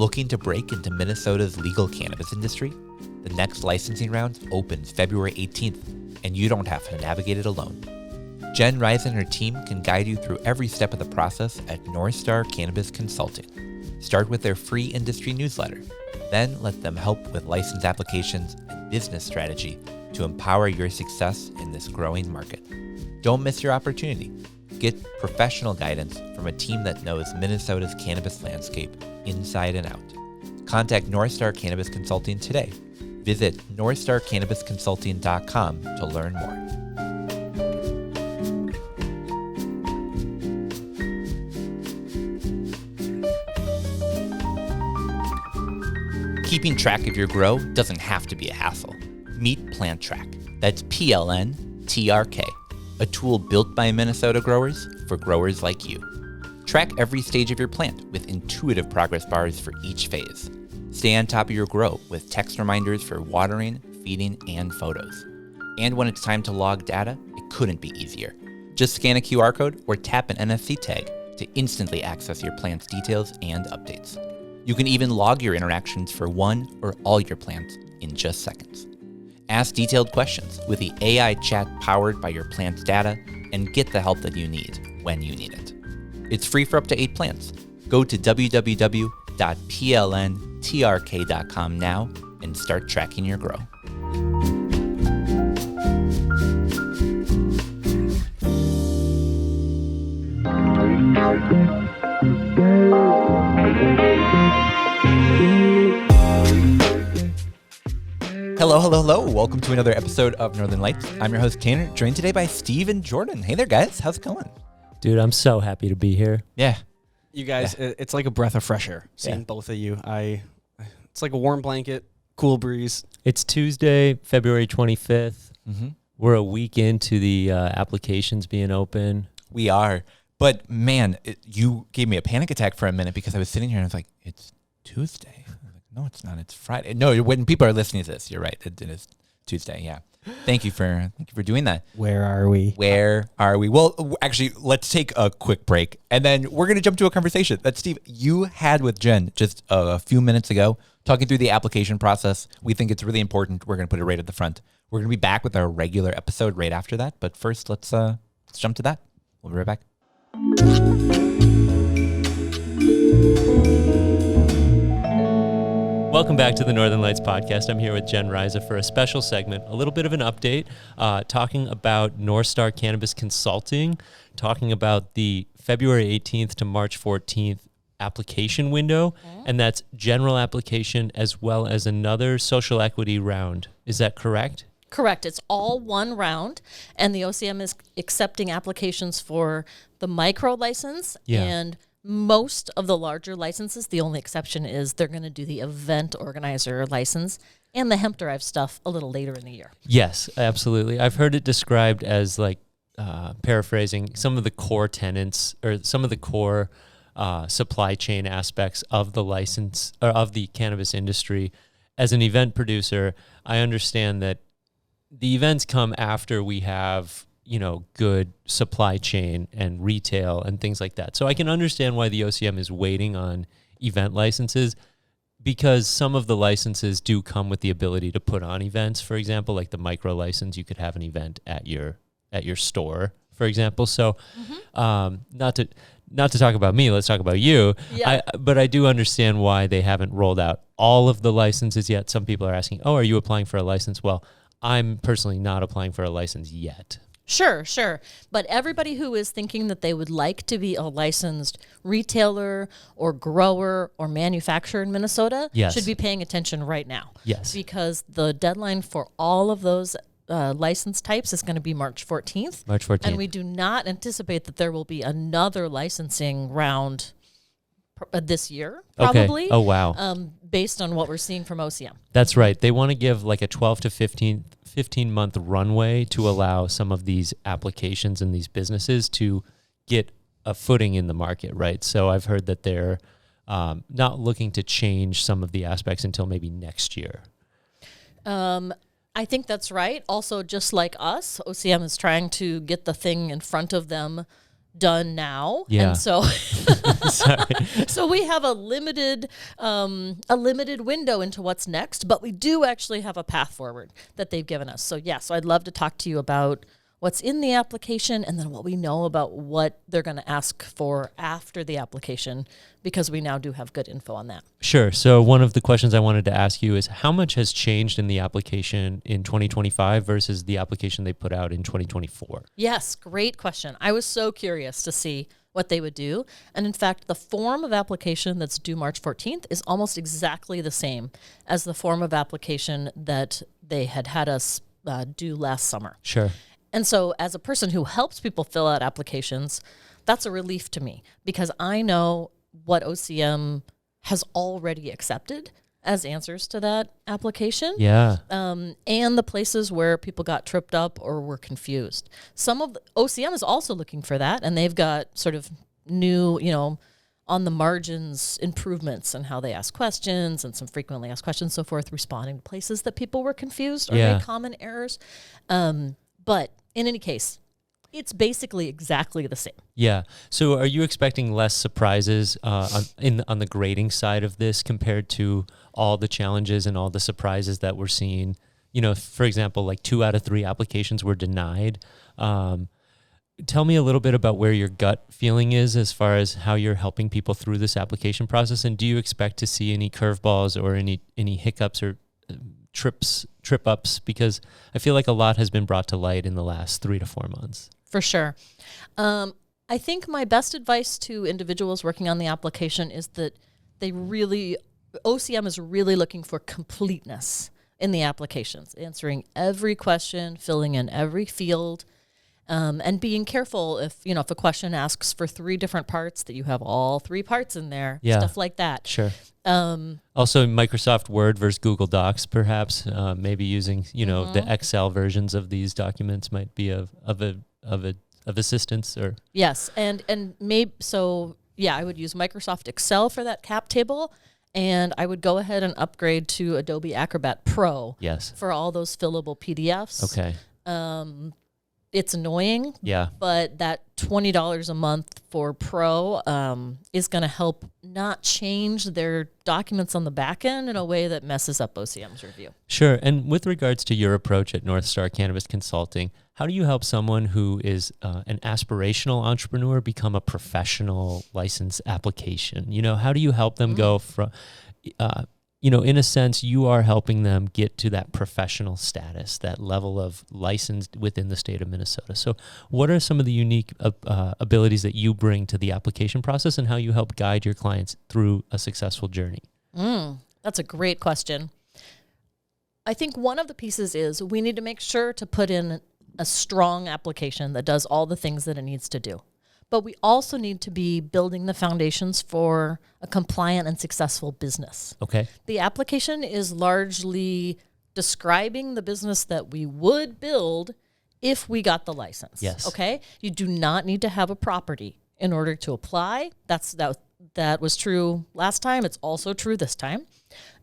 Looking to break into Minnesota's legal cannabis industry? The next licensing round opens February 18th, and you don't have to navigate it alone. Jen Rice and her team can guide you through every step of the process at North Star Cannabis Consulting. Start with their free industry newsletter. Then let them help with license applications and business strategy to empower your success in this growing market. Don't miss your opportunity. Get professional guidance from a team that knows Minnesota's cannabis landscape inside and out. Contact North Star Cannabis Consulting today. Visit northstarcannabisconsulting.com to learn more. Keeping track of your grow doesn't have to be a hassle. Meet Plant Track. That's PLNTRK, a tool built by Minnesota growers for growers like you. Track every stage of your plant with intuitive progress bars for each phase. Stay on top of your grow with text reminders for watering, feeding, and photos. And when it's time to log data, it couldn't be easier. Just scan a QR code or tap an NFC tag to instantly access your plant's details and updates. You can even log your interactions for one or all your plants in just seconds. Ask detailed questions with the AI chat powered by your plant's data and get the help that you need when you need it. It's free for up to 8 plants. Go to www.plntrk.com now and start tracking your grow. Hello. Welcome to another episode of Northern Lights. I'm your host, Tanner, joined today by Steve and Jordan. Hey there, guys. How's it going? Dude, I'm so happy to be here. Yeah. You guys, it's like a breath of fresh air seeing both of you. It's like a warm blanket, cool breeze. It's Tuesday, February 25th. Mm-hmm. We're a week into the applications being open. We are. But man, you gave me a panic attack for a minute because I was sitting here and I was like, it's Tuesday. I was like, no, it's not. It's Friday. No, when people are listening to this, you're right. It is Tuesday. Yeah. Thank you for doing that. Where are we? Well, actually, let's take a quick break, and then we're going to jump to a conversation that, Steve, you had with Jen just a few minutes ago, talking through the application process. We think it's really important. We're going to put it right at the front. We're going to be back with our regular episode right after that, but first, let's jump to that. We'll be right back. Welcome back to the Northern Lights podcast. I'm here with Jen Riza for a special segment, a little bit of an update, talking about North Star Cannabis Consulting, talking about the February 18th to March 14th application window, and that's general application as well as another social equity round. Is that correct? Correct. It's all one round, and the OCM is accepting applications for the micro license and most of the larger licenses. The only exception is they're going to do the event organizer license and the hemp-derived stuff a little later in the year. Yes, absolutely. I've heard it described as like, paraphrasing, some of the core tenants or some of the core supply chain aspects of the license or of the cannabis industry. As an event producer, I understand that the events come after we have good supply chain and retail and things like that. So I can understand why the OCM is waiting on event licenses, because some of the licenses do come with the ability to put on events. For example, like the micro license, you could have an event at your store, for example. So not to talk about me, let's talk about you. Yeah. But I do understand why they haven't rolled out all of the licenses yet. Some people are asking, are you applying for a license? Well, I'm personally not applying for a license yet. Sure. But everybody who is thinking that they would like to be a licensed retailer or grower or manufacturer in Minnesota should be paying attention right now. Yes. Because the deadline for all of those license types is going to be March 14th. And we do not anticipate that there will be another licensing round this year, probably. Okay. Oh, wow. Based on what we're seeing from OCM. That's right. They want to give like a 12 to 15-month runway to allow some of these applications and these businesses to get a footing in the market, right? So I've heard that they're not looking to change some of the aspects until maybe next year. I think that's right. Also, just like us, OCM is trying to get the thing in front of them done now. Yeah. And so Sorry. so we have a limited window into what's next, but we do actually have a path forward that they've given us. So so I'd love to talk to you about what's in the application and then what we know about what they're going to ask for after the application, because we now do have good info on that. Sure. So one of the questions I wanted to ask you is how much has changed in the application in 2025 versus the application they put out in 2024? Yes, great question. I was so curious to see what they would do. And in fact, the form of application that's due March 14th is almost exactly the same as the form of application that they had us do last summer. Sure. And so as a person who helps people fill out applications, that's a relief to me because I know what OCM has already accepted as answers to that application. Yeah. And the places where people got tripped up or were confused. Some of the OCM is also looking for that, and they've got sort of new, on the margins improvements in how they ask questions and some frequently asked questions, so forth, responding to places that people were confused or made common errors. But in any case, it's basically exactly the same. Yeah. So are you expecting less surprises on the grading side of this compared to all the challenges and all the surprises that we're seeing? For example, like 2 out of 3 applications were denied. Tell me a little bit about where your gut feeling is as far as how you're helping people through this application process. And do you expect to see any curveballs or any hiccups or trip ups? Because I feel like a lot has been brought to light in the last 3 to 4 months. For sure. I think my best advice to individuals working on the application is that OCM is really looking for completeness in the applications, answering every question, filling in every field, and being careful if a question asks for 3 different parts, that you have all 3 parts in there, stuff like that. Sure. Also, Microsoft Word versus Google Docs, perhaps, maybe using, the Excel versions of these documents might be of assistance. Or yes, and maybe I would use Microsoft Excel for that cap table, and I would go ahead and upgrade to Adobe Acrobat Pro. Yes. For all those fillable PDFs. Okay. It's annoying. Yeah. But that $20 a month for Pro is going to help not change their documents on the back end in a way that messes up OCM's review. Sure. And with regards to your approach at North Star Cannabis Consulting, how do you help someone who is an aspirational entrepreneur become a professional license application? How do you help them go from, in a sense, you are helping them get to that professional status, that level of licensed within the state of Minnesota. So what are some of the unique abilities that you bring to the application process and how you help guide your clients through a successful journey? That's a great question. I think one of the pieces is we need to make sure to put in a strong application that does all the things that it needs to do. But we also need to be building the foundations for a compliant and successful business. Okay. The application is largely describing the business that we would build if we got the license. Yes. Okay? You do not need to have a property in order to apply. That was true last time. It's also true this time.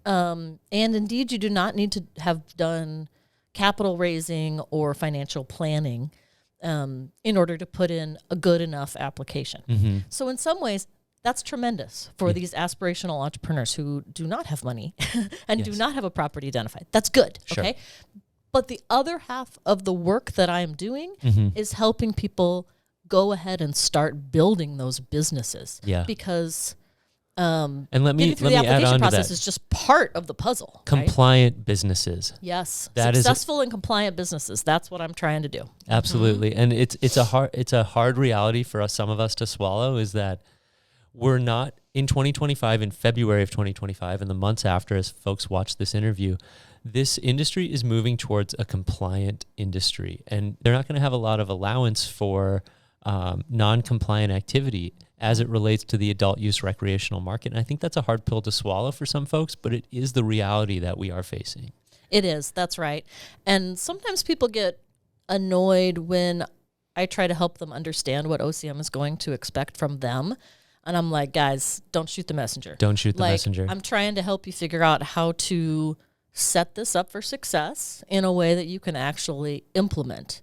And indeed, you do not need to have done capital raising or financial planning in order to put in a good enough application. Mm-hmm. So in some ways, that's tremendous for these aspirational entrepreneurs who do not have money and do not have a property identified. That's good, Sure. okay? But the other half of the work that I'm doing is helping people go ahead and start building those businesses. Yeah. Because and let me getting through the add application on to process that. is just part of the puzzle. Right? Compliant businesses. Yes, That is successful and compliant businesses. That's what I'm trying to do. Absolutely. And it's a hard reality for us, some of us, to swallow, is that we're not in 2025, in February of 2025, and the months after, as folks watch this interview, this industry is moving towards a compliant industry, and they're not going to have a lot of allowance for non-compliant activity as it relates to the adult use recreational market. And I think that's a hard pill to swallow for some folks, but it is the reality that we are facing. It is. That's right. And sometimes people get annoyed when I try to help them understand what OCM is going to expect from them. And I'm like, guys, don't shoot the messenger. Don't shoot the messenger. I'm trying to help you figure out how to set this up for success in a way that you can actually implement.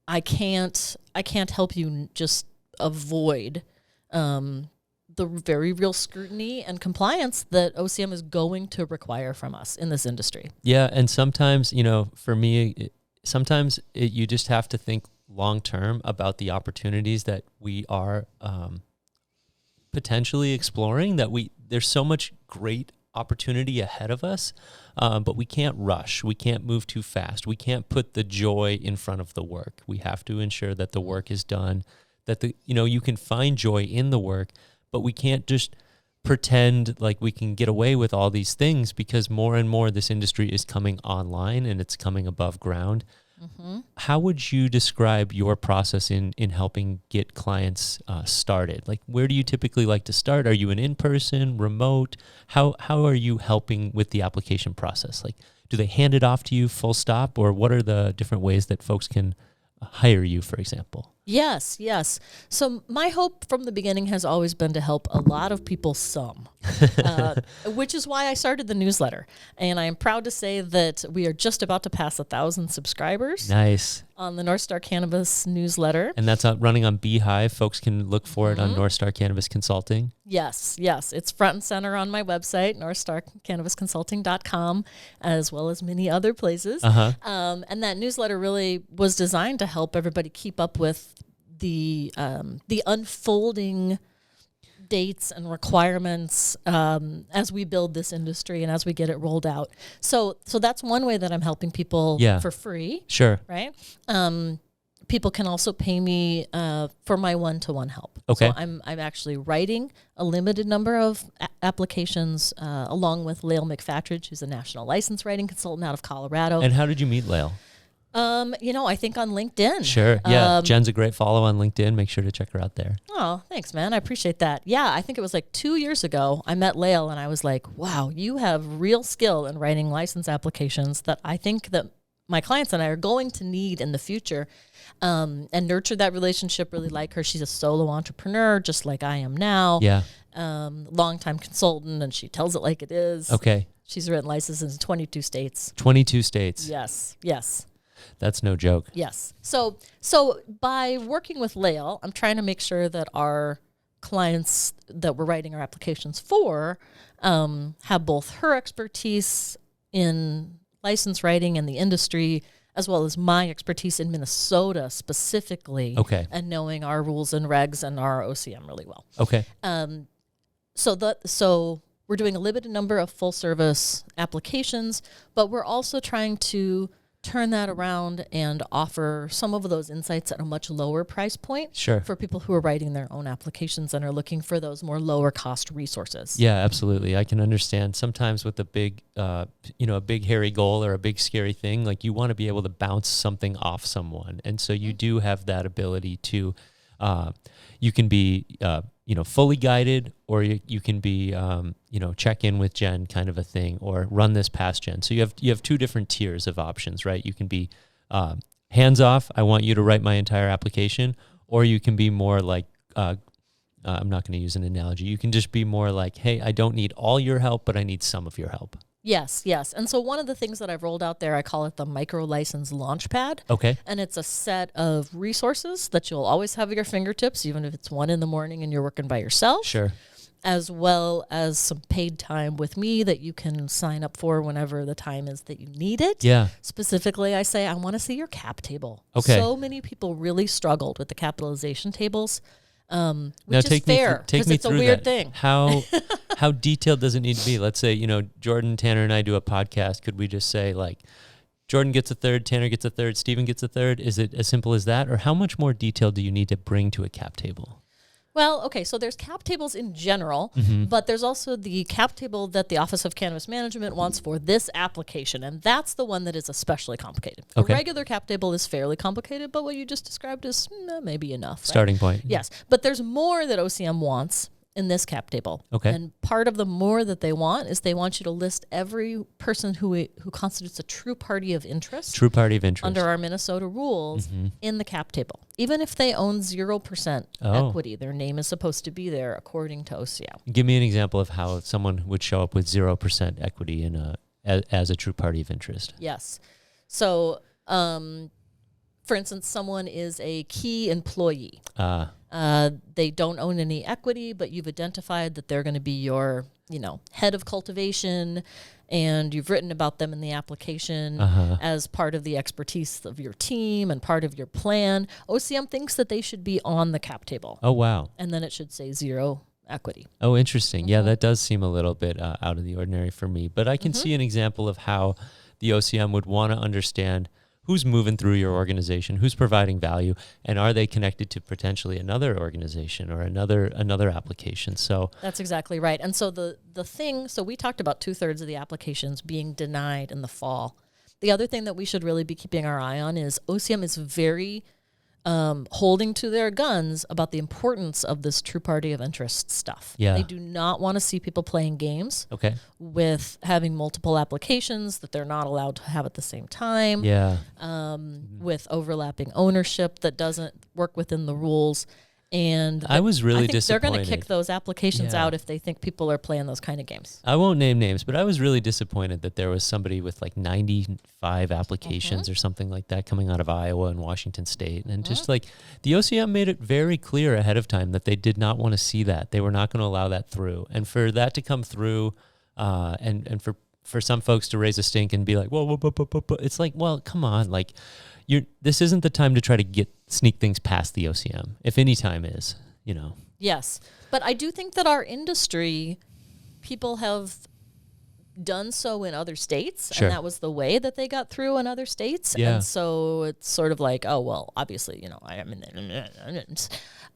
I can't I can't help you just avoid the very real scrutiny and compliance that OCM is going to require from us in this industry. Yeah, and sometimes, for me, you just have to think long term about the opportunities that we are potentially exploring. There's so much great opportunity ahead of us, but we can't rush. We can't move too fast. We can't put the joy in front of the work. We have to ensure that the work is done, that you can find joy in the work, but we can't just pretend like we can get away with all these things, because more and more this industry is coming online and it's coming above ground. Mm-hmm. How would you describe your process in helping get clients started? Like, where do you typically like to start? Are you an in-person, remote? How are you helping with the application process? Like, do they hand it off to you full stop, or what are the different ways that folks can hire you, for example? Yes. So my hope from the beginning has always been to help a lot of people which is why I started the newsletter. And I am proud to say that we are just about to pass 1,000 subscribers. Nice. On the North Star Cannabis newsletter. And that's running on Beehive. Folks can look for it on North Star Cannabis Consulting. Yes. It's front and center on my website, northstarcannabisconsulting.com, as well as many other places. Uh-huh. And that newsletter really was designed to help everybody keep up with the unfolding dates and requirements as we build this industry and as we get it rolled out. So that's one way that I'm helping people for free. Sure. Right. People can also pay me for my one-to-one help. Okay. So I'm actually writing a limited number of applications along with Lael McFatridge, who's a national license writing consultant out of Colorado. And how did you meet Lael? I think on LinkedIn. Sure. Yeah. Jen's a great follow on LinkedIn. Make sure to check her out there. Oh, thanks, man. I appreciate that. Yeah, I think it was like 2 years ago I met Lael and I was like, wow, you have real skill in writing license applications that I think that my clients and I are going to need in the future, and nurture that relationship. Really like her. She's a solo entrepreneur, just like I am now. Yeah. Longtime consultant, and she tells it like it is. Okay. She's written licenses in 22 states. 22 states. Yes. That's no joke. Yes. So by working with Lael, I'm trying to make sure that our clients that we're writing our applications for have both her expertise in license writing and the industry, as well as my expertise in Minnesota specifically. Okay. And knowing our rules and regs and our OCM really well. Okay. So we're doing a limited number of full service applications, but we're also trying to turn that around and offer some of those insights at a much lower price point. Sure. For people who are writing their own applications and are looking for those more lower cost resources. Yeah, absolutely. I can understand sometimes with a big, a big hairy goal or a big scary thing, like you want to be able to bounce something off someone. And so you do have that ability to, you can be, fully guided, or you can be, check in with Jen kind of a thing, or run this past Jen. So you have two different tiers of options, right? You can be hands off. I want you to write my entire application, or you can be more like, I'm not going to use an analogy. You can just be more like, hey, I don't need all your help, but I need some of your help. Yes. And so one of the things that I've rolled out there, I call it the Micro License Launchpad. Okay. And it's a set of resources that you'll always have at your fingertips, even if it's 1 a.m. and you're working by yourself. Sure. As well as some paid time with me that you can sign up for whenever the time is that you need it. Yeah. Specifically, I say, I want to see your cap table. Okay. So many people really struggled with the capitalization tables. Which now is fair, because it's a weird thing. How detailed does it need to be? Let's say, Jordan, Tanner, and I do a podcast. Could we just say, like, Jordan gets a third, Tanner gets a third, Steven gets a third? Is it as simple as that? Or how much more detail do you need to bring to a cap table? Well, okay, so there's cap tables in general, but there's also the cap table that the Office of Cannabis Management wants for this application, and that's the one that is especially complicated. Okay. The regular cap table is fairly complicated, but what you just described is maybe enough. Right? Starting point. Yes, but there's more that OCM wants in this cap table. Okay. And part of the more that they want is they want you to list every person who constitutes a true party of interest. True party of interest. Under our Minnesota rules in the cap table. Even if they own 0% equity, their name is supposed to be there according to OCM. Give me an example of how someone would show up with 0% equity as a true party of interest. Yes. So, for instance, someone is a key employee. Ah, They don't own any equity, but you've identified that they're going to be your, head of cultivation, and you've written about them in the application as part of the expertise of your team and part of your plan. OCM thinks that they should be on the cap table. oh, wow. And then it should say 0 equity. Oh, interesting. Yeah, that does seem a little bit out of the ordinary for me. But I can see an example of how the OCM would want to understand who's moving through your organization, who's providing value, and are they connected to potentially another organization or another application. So That's exactly right. And so so we talked about 2/3 of the applications being denied in the fall. The other thing that we should really be keeping our eye on is OCM is very holding to their guns about the importance of this true party of interest stuff. Yeah. They do not want to see people playing games okay, with having multiple applications that they're not allowed to have at the same time, yeah, with overlapping ownership that doesn't work within the rules. And I was really I think they're going to disappointed. kick those applications Yeah. out if they think people are playing those kind of games. I won't name names, but I was really disappointed that there was somebody with like 95 applications or something like that coming out of Iowa and Washington State. And just like the OCM made it very clear ahead of time that they did not want to see that. They were not going to allow that through. And for that to come through and for some folks to raise a stink and be like, whoa, it's like, well, come on. Like, this isn't the time to try to sneak things past the OCM, if any time is, Yes. But I do think that our industry, people have done so in other states, Sure. and that was the way that they got through in other states. Yeah. And so it's sort of like, oh, well, obviously,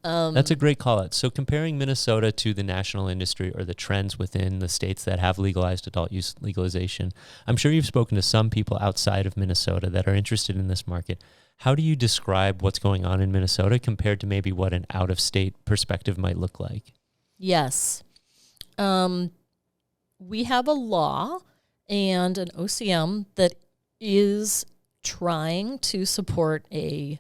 That's a great call out. So comparing Minnesota to the national industry or the trends within the states that have legalized adult use legalization, I'm sure you've spoken to some people outside of Minnesota that are interested in this market. How do you describe what's going on in Minnesota compared to maybe what an out-of-state perspective might look like? Yes. We have a law and an OCM that is trying to support a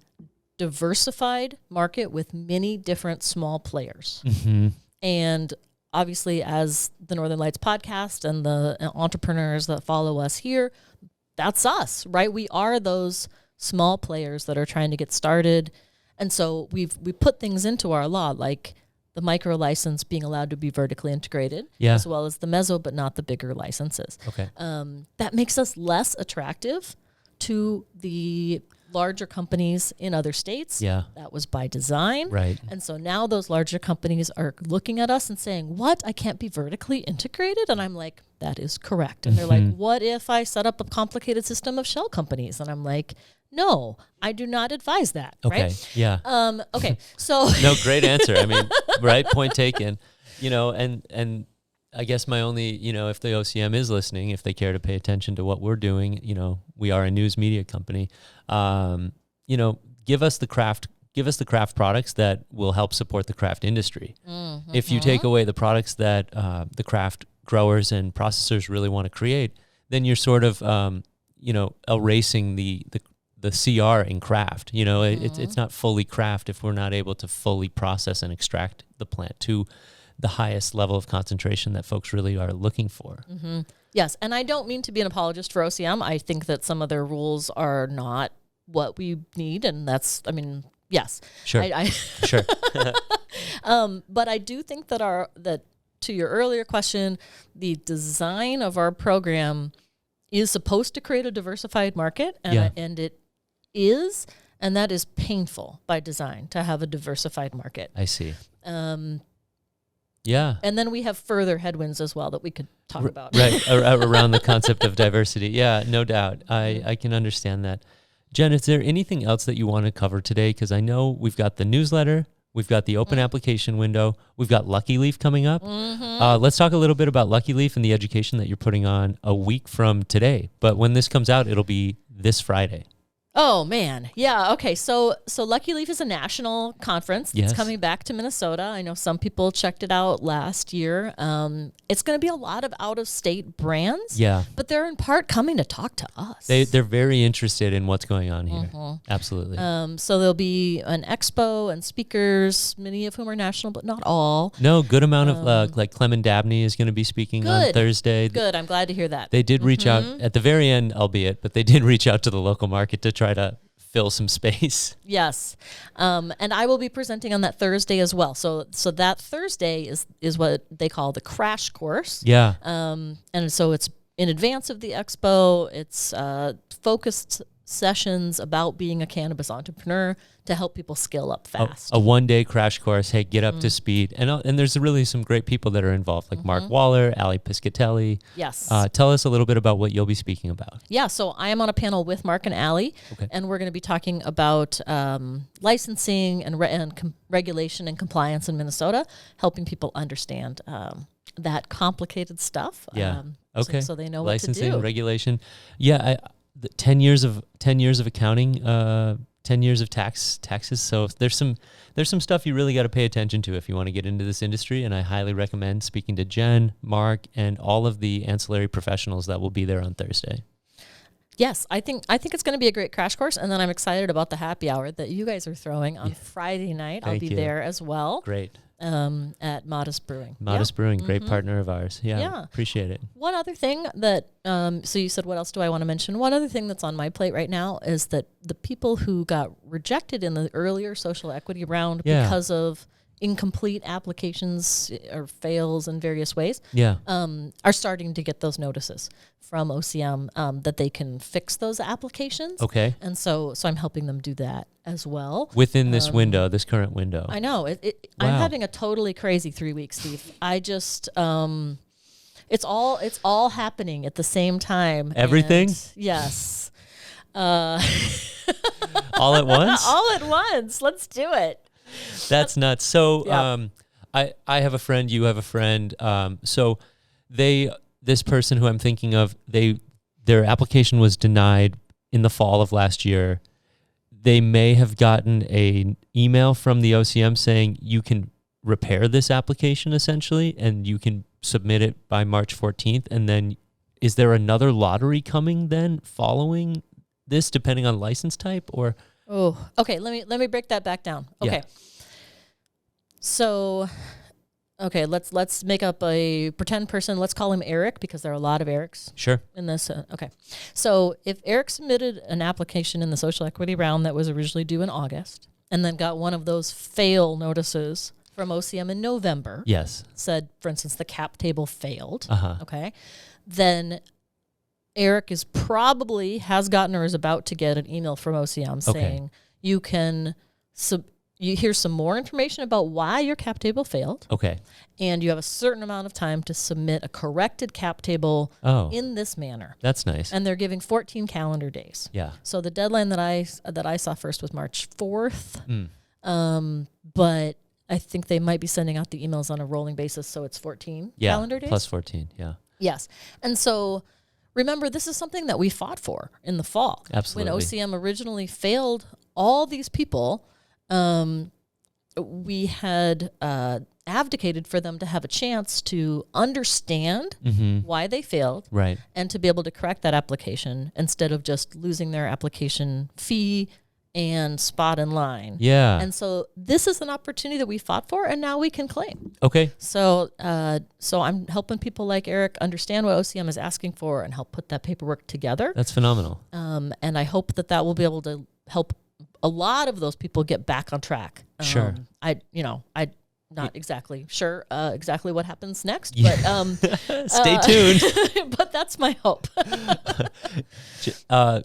diversified market with many different small players. Mm-hmm. And obviously, as the Northern Lights podcast and the entrepreneurs that follow us here, that's us, right? We are those small players that are trying to get started. And so we put things into our law, like the micro license being allowed to be vertically integrated, Yeah. as well as the meso, but not the bigger licenses. Okay. That makes us less attractive to the larger companies in other states. Yeah. That was by design. Right. And so now those larger companies are looking at us and saying, what? I can't be vertically integrated? And I'm like, that is correct. And they're like, what if I set up a complicated system of shell companies? And I'm like, no, I do not advise that. Okay. Right? Yeah. Okay. So No, great answer. I mean, right, point taken. And I guess my only, if the OCM is listening, if they care to pay attention to what we're doing, we are a news media company. Give us the craft products that will help support the craft industry. Mm-hmm. If you take away the products that the craft growers and processors really want to create, then you're sort of, erasing the CR in craft. It's not fully craft if we're not able to fully process and extract the plant to the highest level of concentration that folks really are looking for. Mm-hmm. Yes, and I don't mean to be an apologist for OCM. I think that some of their rules are not what we need, and yes. Sure. Sure. But I do think that to your earlier question, the design of our program is supposed to create a diversified market, and it is, and that is painful by design to have a diversified market. I see. Yeah. And then we have further headwinds as well that we could talk about. Right. Around the concept of diversity. Yeah, no doubt. I can understand that. Jen, is there anything else that you want to cover today? Because I know we've got the newsletter, we've got the open application window, we've got Lucky Leaf coming up. Let's talk a little bit about Lucky Leaf and the education that you're putting on a week from today. But when this comes out, it'll be this Friday. Oh, man. Yeah. Okay. So Lucky Leaf is a national conference. Yes. It's coming back to Minnesota. I know some people checked it out last year. It's going to be a lot of out-of-state brands. Yeah. But they're in part coming to talk to us. They're very interested in what's going on here. Absolutely. So there'll be an expo and speakers, many of whom are national, but not all. No, good amount of like Clemon Dabney is going to be speaking on Thursday. Good. I'm glad to hear that. They did reach out at the very end, albeit, but they did reach out to the local market to try to fill some space. Yes. And I will be presenting on that Thursday as well. So that Thursday is what they call the crash course. Yeah. And so it's in advance of the expo. It's focused sessions about being a cannabis entrepreneur to help people scale up fast. A one-day crash course. Hey, get up to speed. And there's really some great people that are involved, like Mark Waller, Ali Piscatelli. Yes. Tell us a little bit about what you'll be speaking about. Yeah, so I am on a panel with Mark and Ali, and we're going to be talking about licensing and regulation and compliance in Minnesota, helping people understand that complicated stuff. Yeah. So they know Licensing, what to do. regulation. Yeah, 10 years of accounting, 10 years of taxes. So there's some stuff you really got to pay attention to if you want to get into this industry. And I highly recommend speaking to Jen, Mark, and all of the ancillary professionals that will be there on Thursday. Yes, I think it's going to be a great crash course, and then I'm excited about the happy hour that you guys are throwing on Friday night. I'll be there as well. Great. At Modest Brewing. Modest Brewing, great partner of ours. Yeah, appreciate it. One other thing that, so you said, what else do I want to mention? One other thing that's on my plate right now is that the people who got rejected in the earlier social equity round because of incomplete applications or fails in various ways, are starting to get those notices from OCM that they can fix those applications. Okay. And so I'm helping them do that as well. Within this window, this current window. I know. Wow. I'm having a totally crazy 3 weeks, Steve. I just, it's all happening at the same time. Everything? And yes. All at once? All at once. Let's do it. That's nuts. So I have a friend, you have a friend. So this person who I'm thinking of, their application was denied in the fall of last year. They may have gotten an email from the OCM saying you can repair this application essentially, and you can submit it by March 14th. And then is there another lottery coming then following this, depending on license type or? Oh, okay. Let me break that back down. Okay. Yeah. So, okay, let's make up a pretend person. Let's call him Eric because there are a lot of Erics. Sure. In this, okay. So if Eric submitted an application in the social equity round that was originally due in August, and then got one of those fail notices from OCM in November. Yes. Said, for instance, the cap table failed. Uh-huh. Okay. Then Eric has gotten or is about to get an email from OCM saying you can you hear some more information about why your cap table failed. Okay. And you have a certain amount of time to submit a corrected cap table in this manner. That's nice. And they're giving 14 calendar days. Yeah. So the deadline that I saw first was March 4th. But I think they might be sending out the emails on a rolling basis, so it's 14 calendar days. Plus 14, yeah. Yes. And so remember, this is something that we fought for in the fall. Absolutely. When OCM originally failed all these people, we had advocated for them to have a chance to understand why they failed, right, and to be able to correct that application instead of just losing their application fee and spot in line. Yeah. And so this is an opportunity that we fought for, and now we can claim. Okay. So I'm helping people like Eric understand what OCM is asking for and help put that paperwork together. That's phenomenal. And I hope that will be able to help a lot of those people get back on track. Sure. I'm not exactly sure exactly what happens next, but stay tuned. But that's my hope.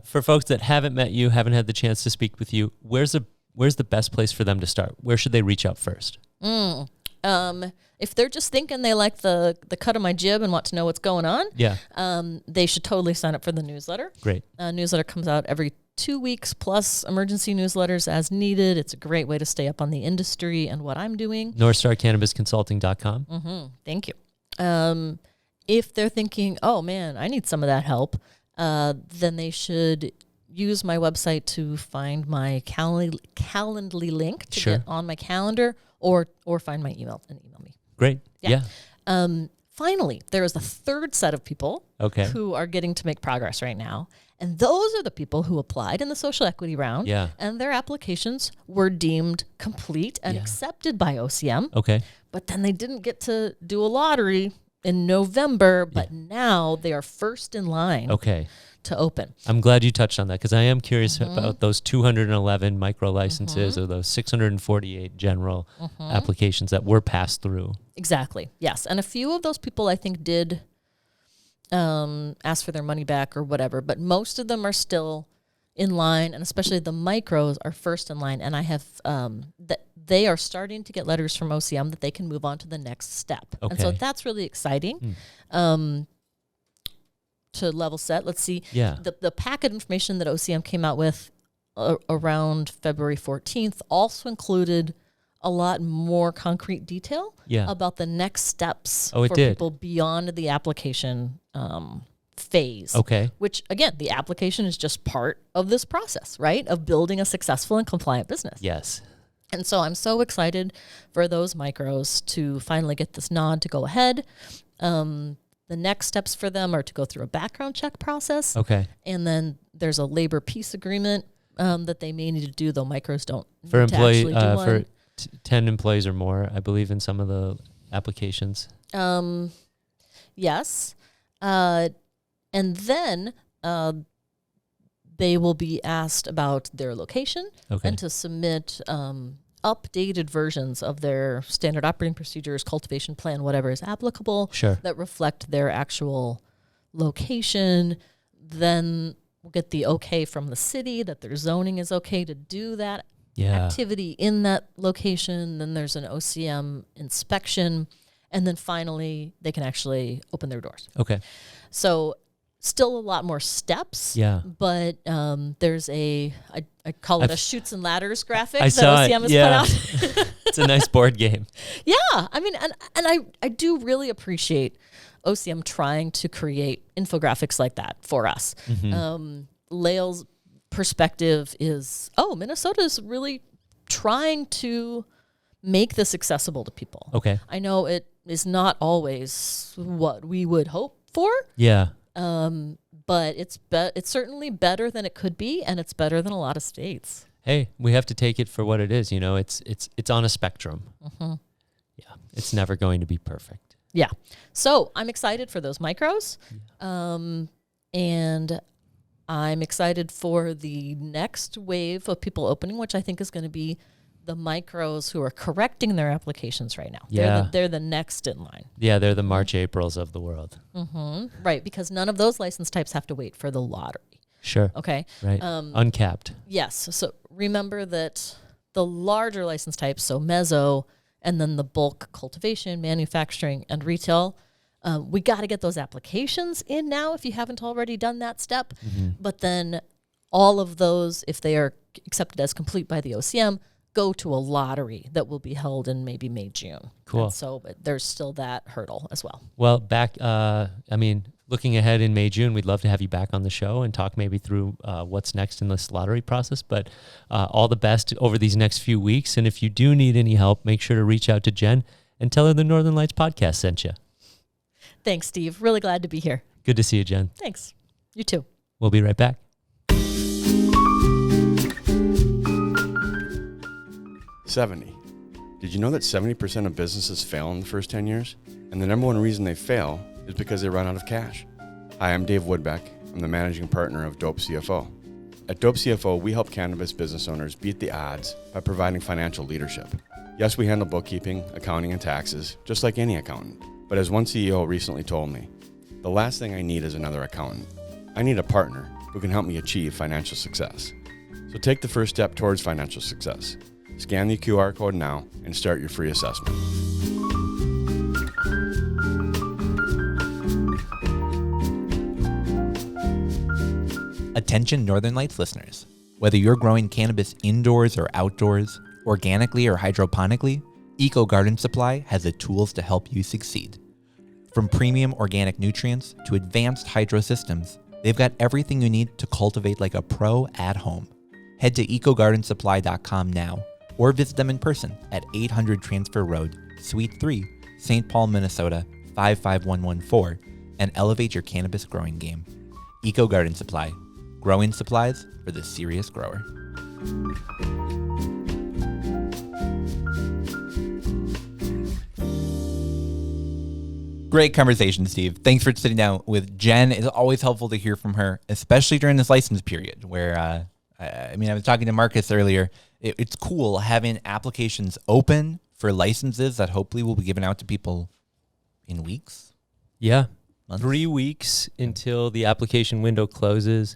For folks that haven't met you, haven't had the chance to speak with you, where's the best place for them to start? Where should they reach out first? If they're just thinking they like the cut of my jib and want to know what's going on, they should totally sign up for the newsletter. Great. Newsletter comes out every 2 weeks plus emergency newsletters as needed. It's a great way to stay up on the industry and what I'm doing. NorthstarCannabisConsulting.com. Thank you. If they're thinking, oh man, I need some of that help, then they should use my website to find my Calendly link to get on my calendar, or find my email and email me. Great. Yeah. Finally, there is a third set of people who are getting to make progress right now. And those are the people who applied in the social equity round. Yeah. And their applications were deemed complete and accepted by OCM. Okay. But then they didn't get to do a lottery in November, but now they are first in line Okay. to open. I'm glad you touched on that because I am curious about those 211 micro licenses or those 648 general applications that were passed through. Exactly. Yes. And a few of those people I think did ask for their money back or whatever, but most of them are still in line, and especially the micros are first in line. And I have that they are starting to get letters from OCM that they can move on to the next step. Okay. And so that's really exciting. To level set, let's see. Yeah. The packet information that OCM came out with around February 14th also included a lot more concrete detail about the next steps Oh, it for did. people beyond the application phase. Okay. Which, again, the application is just part of this process, right, of building a successful and compliant business. Yes. And so I'm so excited for those micros to finally get this nod to go ahead. The next steps for them are to go through a background check process. Okay. And then there's a labor peace agreement that they may need to do, though micros don't For need to actually do for one. 10 employees or more, I believe, in some of the applications. Yes. And then they will be asked about their location and to submit updated versions of their standard operating procedures, cultivation plan, whatever is applicable that reflect their actual location. Then we'll get the okay from the city that their zoning is okay to do that activity in that location. Then there's an OCM inspection. And then finally, they can actually open their doors. Okay. So still a lot more steps. Yeah. But there's I call it a chutes and ladders graphic I that saw OCM it. has put out. It's a nice board game. Yeah. I mean, and I do really appreciate OCM trying to create infographics like that for us. Lael's perspective is, Minnesota's really trying to make this accessible to people. Okay. I know it is not always what we would hope for. Yeah. But it's certainly better than it could be, and it's better than a lot of states. Hey, we have to take it for what it is. You know, it's on a spectrum. Yeah. It's never going to be perfect. Yeah. So I'm excited for those micros. And I'm excited for the next wave of people opening, which I think is going to be the micros who are correcting their applications right now. Yeah. They're the next in line. Yeah, they're the March Aprils of the world. Right, because none of those license types have to wait for the lottery. Sure. Okay. Right. Uncapped. Yes. So remember that the larger license types, so mezzo, and then the bulk cultivation, manufacturing, and retail, we got to get those applications in now if you haven't already done that step. But then all of those, if they are accepted as complete by the OCM, go to a lottery that will be held in maybe May, June. Cool. And so but there's still that hurdle as well. Well, looking ahead in May, June, we'd love to have you back on the show and talk maybe through what's next in this lottery process. But all the best over these next few weeks. And if you do need any help, make sure to reach out to Jen and tell her the Northern Lights podcast sent you. Thanks, Steve. Really glad to be here. Good to see you, Jen. Thanks. You too. We'll be right back. Did you know that 70% of businesses fail in the first 10 years? And the number one reason they fail is because they run out of cash. Hi, I'm Dave Woodbeck. I'm the managing partner of Dope CFO. At Dope CFO, we help cannabis business owners beat the odds by providing financial leadership. Yes, we handle bookkeeping, accounting, and taxes, just like any accountant. But as one CEO recently told me, the last thing I need is another accountant. I need a partner who can help me achieve financial success. So take the first step towards financial success. Scan the QR code now and start your free assessment. Attention Northern Lights listeners. Whether you're growing cannabis indoors or outdoors, organically or hydroponically, Eco Garden Supply has the tools to help you succeed. From premium organic nutrients to advanced hydro systems, they've got everything you need to cultivate like a pro at home. Head to ecogardensupply.com now or visit them in person at 800 Transfer Road, Suite 3, St. Paul, Minnesota 55114 and elevate your cannabis growing game. Eco Garden Supply. Growing supplies for the serious grower. Great conversation, Steve. Thanks for sitting down with Jen. It's always helpful to hear from her, especially during this license period where, I was talking to Marcus earlier. It's cool having applications open for licenses that hopefully will be given out to people in weeks. Yeah. Months. 3 weeks until the application window closes.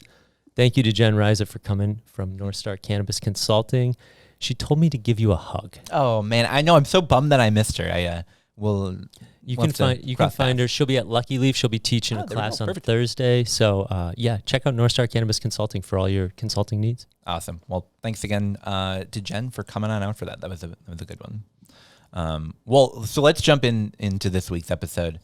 Thank you to Jen Riza for coming from North Star Cannabis Consulting. She told me to give you a hug. Oh, man. I know. I'm so bummed that I missed her. You can find her. She'll be at Lucky Leaf. She'll be teaching a class on Thursday. So, check out North Star Cannabis Consulting for all your consulting needs. Awesome. Well, thanks again to Jen for coming on out for that. That was a good one. So let's jump into this week's episode.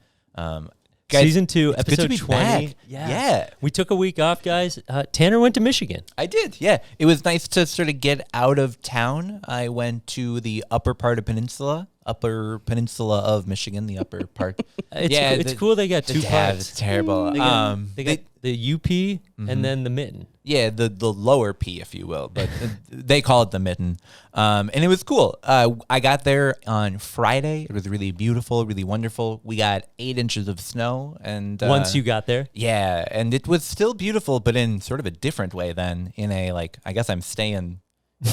Guys, Season 2, it's good to episode be 20. back. Yeah. We took a week off, guys. Tanner went to Michigan. I did, yeah. It was nice to sort of get out of town. I went to the upper peninsula of Michigan, the upper part. It's cool they got two parts. It's terrible. They got the UP and then the mitten. Yeah, the lower P, if you will, but they call it the mitten. And it was cool. I got there on Friday. It was really beautiful, really wonderful. We got 8 inches of snow. And once you got there? Yeah, and it was still beautiful, but in sort of a different way than in a, I guess I'm staying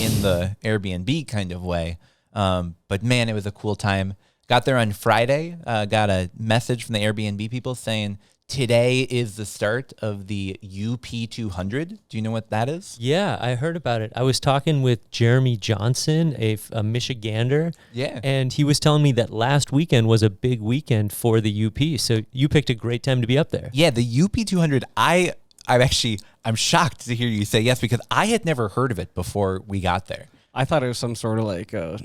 in the Airbnb kind of way. But man, it was a cool time. Got there on Friday, got a message from the Airbnb people saying, today is the start of the UP200. Do you know what that is? Yeah, I heard about it. I was talking with Jeremy Johnson, a Michigander. Yeah. And he was telling me that last weekend was a big weekend for the UP. So you picked a great time to be up there. Yeah, the UP200, I'm shocked to hear you say yes, because I had never heard of it before we got there. I thought it was some sort of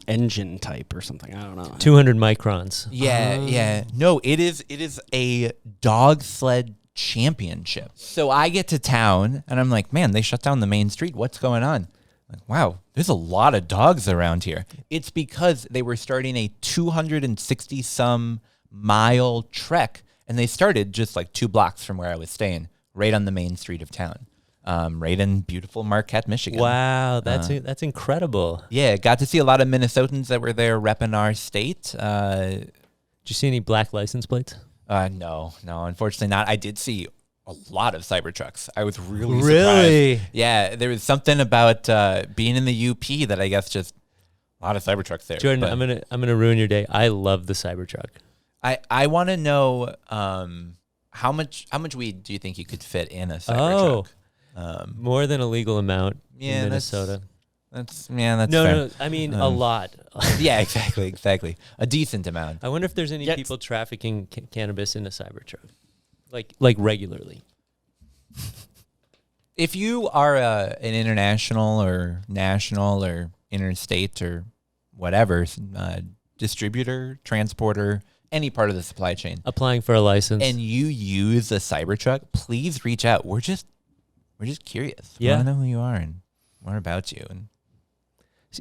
engine type or something. I don't know. 200 microns. Yeah. No, it is a dog sled championship. So I get to town and I'm like, man, they shut down the main street. What's going on? Like, wow, there's a lot of dogs around here. It's because they were starting a 260 some mile trek, and they started just 2 blocks from where I was staying, right on the main street of town. Right in beautiful Marquette, Michigan. Wow, that's incredible. Yeah, got to see a lot of Minnesotans that were there repping our state. Did you see any black license plates? No, unfortunately not. I did see a lot of Cybertrucks. I was really surprised. Yeah, there was something about being in the UP that I guess just a lot of Cybertrucks there. Jordan, I'm gonna ruin your day. I love the Cybertruck. I want to know how much weed do you think you could fit in a Cybertruck? More than a legal amount in Minnesota. That's fair. No, I mean a lot. Yeah, exactly. A decent amount. I wonder if there's any people trafficking cannabis in a Cybertruck, like regularly. If you are an international or national or interstate or whatever distributor, transporter, any part of the supply chain, applying for a license, and you use a Cybertruck, please reach out. We're just curious. Yeah. We want to know who you are and more about you. And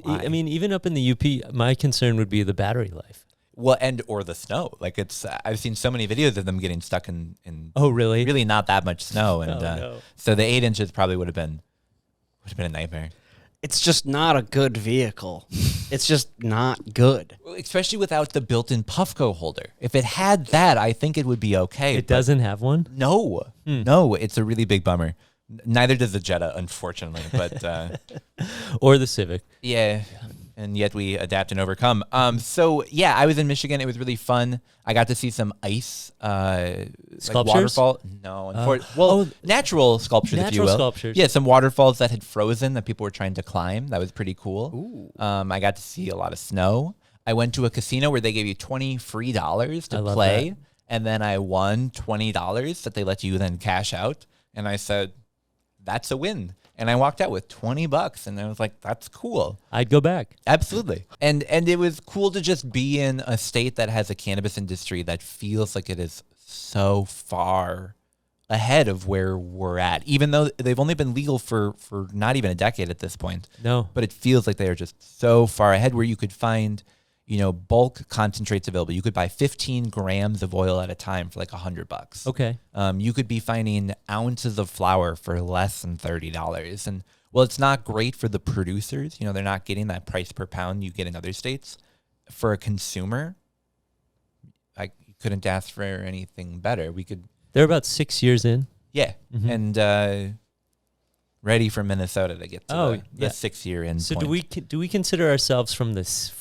why. I mean, even up in the UP, my concern would be the battery life. Well, or the snow. I've seen so many videos of them getting stuck in oh, really? Really not that much snow. And no. So the 8 inches probably would have been a nightmare. It's just not a good vehicle. It's just not good. Well, especially without the built-in Puffco holder. If it had that, I think it would be okay. It doesn't have one? No. No, it's a really big bummer. Neither does the Jetta, unfortunately, but or the Civic. Yeah, and yet we adapt and overcome. So yeah, I was in Michigan. It was really fun. I got to see some ice sculptures. Waterfall. No, natural sculptures, if you will. Natural sculptures. Yeah, some waterfalls that had frozen that people were trying to climb. That was pretty cool. I got to see a lot of snow. I went to a casino where they gave you $20 free to play, and then I won $20 that they let you then cash out. And I said, that's a win. And I walked out with $20 and I was like, that's cool. I'd go back. Absolutely. And it was cool to just be in a state that has a cannabis industry that feels like it is so far ahead of where we're at, even though they've only been legal for not even a decade at this point. No. But it feels like they are just so far ahead where you could find, bulk concentrates available. You could buy 15 grams of oil at a time for $100. Okay. You could be finding ounces of flour for less than $30. And well, it's not great for the producers. They're not getting that price per pound you get in other states. For a consumer, couldn't ask for anything better. We could, They're about 6 years in. yeah, Mhm. and ready for Minnesota to get to the yeah. 6-year end So point. do we consider ourselves from August